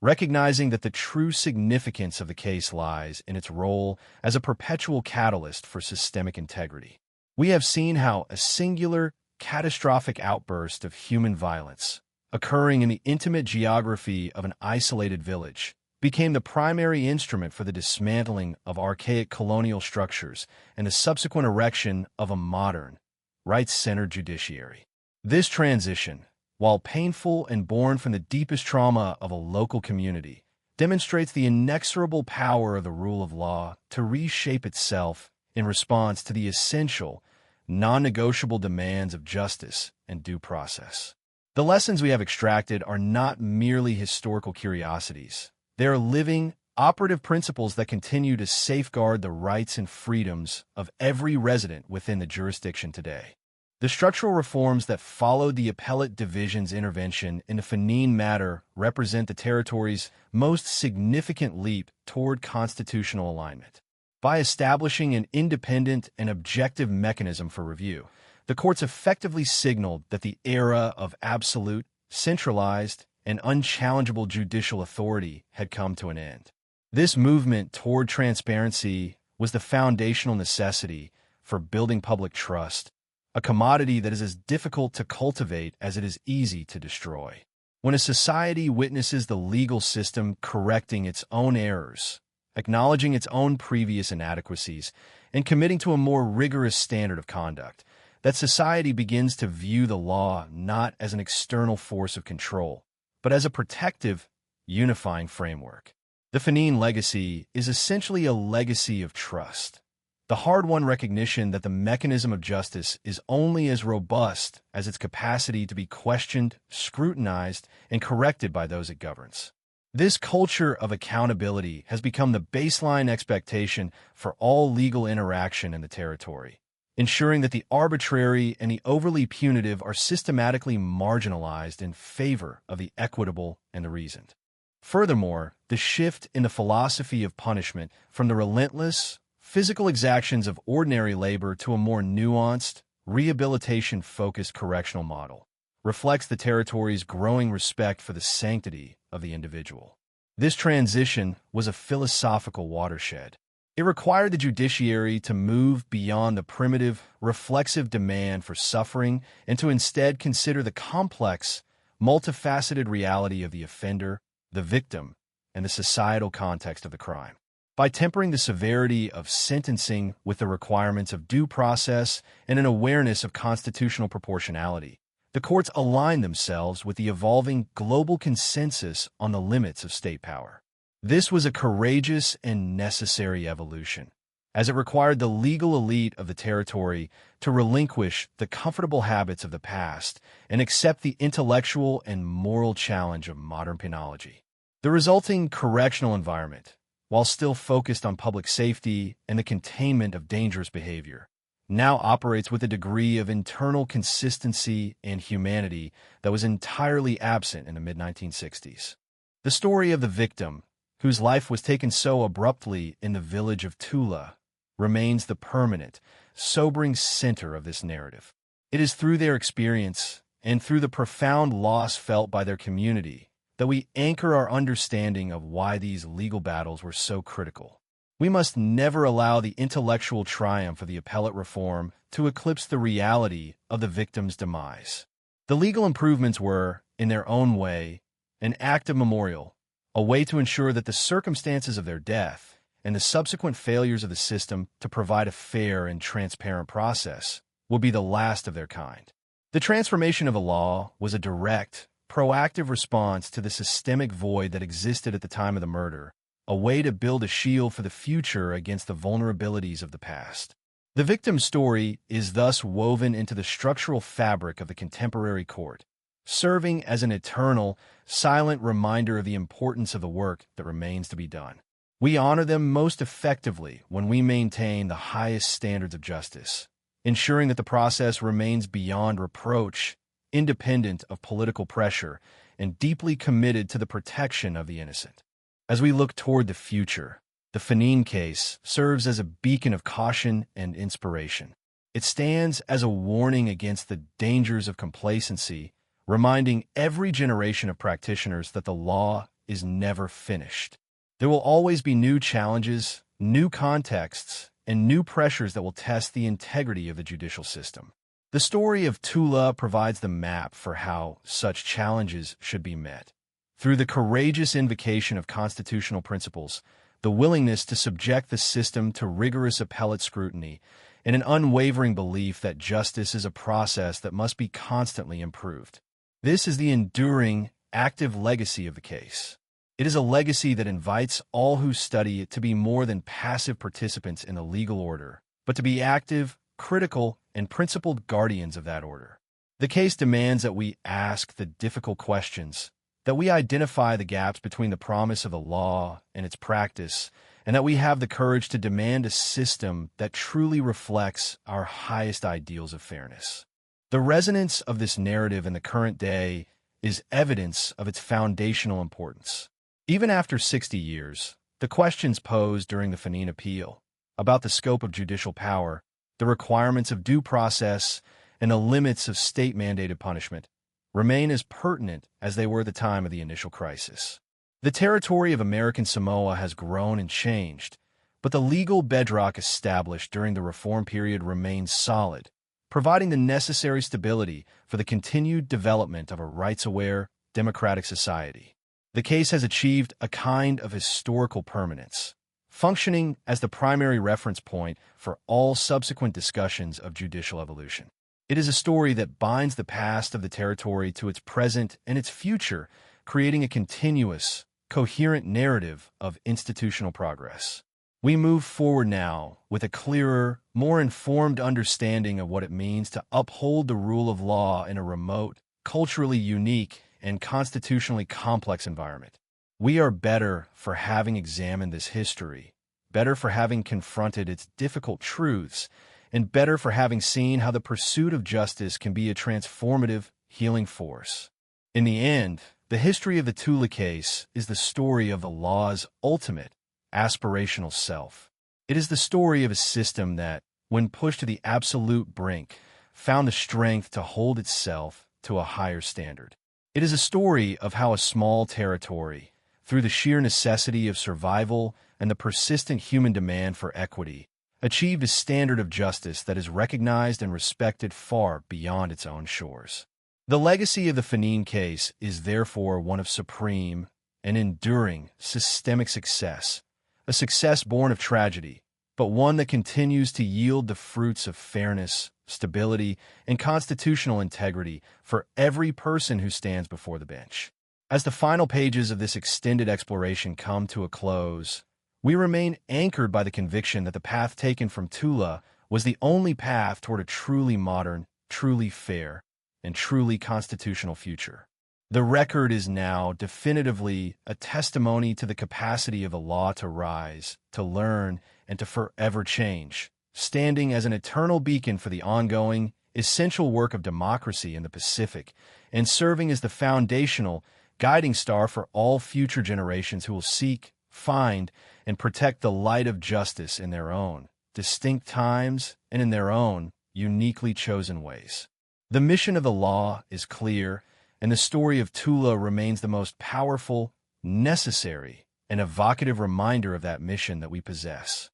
recognizing that the true significance of the case lies in its role as a perpetual catalyst for systemic integrity. We have seen how a singular, catastrophic outburst of human violence, occurring in the intimate geography of an isolated village, became the primary instrument for the dismantling of archaic colonial structures and the subsequent erection of a modern, rights-centered judiciary. This transition, while painful and born from the deepest trauma of a local community, demonstrates the inexorable power of the rule of law to reshape itself in response to the essential, non-negotiable demands of justice and due process. The lessons we have extracted are not merely historical curiosities. They are living, operative principles that continue to safeguard the rights and freedoms of every resident within the jurisdiction today. The structural reforms that followed the appellate division's intervention in the Fenin matter represent the territory's most significant leap toward constitutional alignment. By establishing an independent and objective mechanism for review, the courts effectively signaled that the era of absolute, centralized, and unchallengeable judicial authority had come to an end. This movement toward transparency was the foundational necessity for building public trust, a commodity that is as difficult to cultivate as it is easy to destroy. When a society witnesses the legal system correcting its own errors, acknowledging its own previous inadequacies, and committing to a more rigorous standard of conduct, that society begins to view the law not as an external force of control, but as a protective, unifying framework. The Fenin legacy is essentially a legacy of trust, the hard-won recognition that the mechanism of justice is only as robust as its capacity to be questioned, scrutinized, and corrected by those it governs. This culture of accountability has become the baseline expectation for all legal interaction in the territory, ensuring that the arbitrary and the overly punitive are systematically marginalized in favor of the equitable and the reasoned. Furthermore, the shift in the philosophy of punishment from the relentless, physical exactions of ordinary labor to a more nuanced, rehabilitation-focused correctional model reflects the territory's growing respect for the sanctity of the individual. This transition was a philosophical watershed. It required the judiciary to move beyond the primitive, reflexive demand for suffering and to instead consider the complex, multifaceted reality of the offender, the victim, and the societal context of the crime. By tempering the severity of sentencing with the requirements of due process and an awareness of constitutional proportionality, the courts aligned themselves with the evolving global consensus on the limits of state power. This was a courageous and necessary evolution, as it required the legal elite of the territory to relinquish the comfortable habits of the past and accept the intellectual and moral challenge of modern penology. The resulting correctional environment, while still focused on public safety and the containment of dangerous behavior, now operates with a degree of internal consistency and humanity that was entirely absent in the mid-1960s. The story of the victim, whose life was taken so abruptly in the village of Tula, remains the permanent, sobering center of this narrative. It is through their experience and through the profound loss felt by their community that we anchor our understanding of why these legal battles were so critical. We must never allow the intellectual triumph of the appellate reform to eclipse the reality of the victim's demise. The legal improvements were, in their own way, an act of memorial, a way to ensure that the circumstances of their death and the subsequent failures of the system to provide a fair and transparent process will be the last of their kind. The transformation of a law was a direct, proactive response to the systemic void that existed at the time of the murder, a way to build a shield for the future against the vulnerabilities of the past. The victim's story is thus woven into the structural fabric of the contemporary court, serving as an eternal, silent reminder of the importance of the work that remains to be done. We honor them most effectively when we maintain the highest standards of justice, ensuring that the process remains beyond reproach, independent of political pressure, and deeply committed to the protection of the innocent. As we look toward the future, the Fanine case serves as a beacon of caution and inspiration. It stands as a warning against the dangers of complacency, reminding every generation of practitioners that the law is never finished. There will always be new challenges, new contexts, and new pressures that will test the integrity of the judicial system. The story of Tula provides the map for how such challenges should be met. Through the courageous invocation of constitutional principles, the willingness to subject the system to rigorous appellate scrutiny, and an unwavering belief that justice is a process that must be constantly improved. This is the enduring, active legacy of the case. It is a legacy that invites all who study it to be more than passive participants in the legal order, but to be active, critical, and principled guardians of that order. The case demands that we ask the difficult questions, that we identify the gaps between the promise of the law and its practice, and that we have the courage to demand a system that truly reflects our highest ideals of fairness. The resonance of this narrative in the current day is evidence of its foundational importance. Even after 60 years, the questions posed during the Fanine appeal about the scope of judicial power, the requirements of due process, and the limits of state-mandated punishment remain as pertinent as they were at the time of the initial crisis. The territory of American Samoa has grown and changed, but the legal bedrock established during the reform period remains solid, providing the necessary stability for the continued development of a rights-aware, democratic society. The case has achieved a kind of historical permanence, functioning as the primary reference point for all subsequent discussions of judicial evolution. It is a story that binds the past of the territory to its present and its future, creating a continuous, coherent narrative of institutional progress. We move forward now with a clearer, more informed understanding of what it means to uphold the rule of law in a remote, culturally unique, and constitutionally complex environment. We are better for having examined this history, better for having confronted its difficult truths, and better for having seen how the pursuit of justice can be a transformative, healing force. In the end, the history of the Tula case is the story of the law's ultimate, aspirational self. It is the story of a system that, when pushed to the absolute brink, found the strength to hold itself to a higher standard. It is a story of how a small territory, through the sheer necessity of survival and the persistent human demand for equity, achieved a standard of justice that is recognized and respected far beyond its own shores. The legacy of the Fanine case is therefore one of supreme and enduring systemic success, a success born of tragedy, but one that continues to yield the fruits of fairness, stability, and constitutional integrity for every person who stands before the bench. As the final pages of this extended exploration come to a close, we remain anchored by the conviction that the path taken from Tula was the only path toward a truly modern, truly fair, and truly constitutional future. The record is now definitively a testimony to the capacity of the law to rise, to learn, and to forever change, standing as an eternal beacon for the ongoing, essential work of democracy in the Pacific, and serving as the foundational, guiding star for all future generations who will seek, find, and protect the light of justice in their own distinct times and in their own uniquely chosen ways. The mission of the law is clear, and the story of Tula remains the most powerful, necessary, and evocative reminder of that mission that we possess.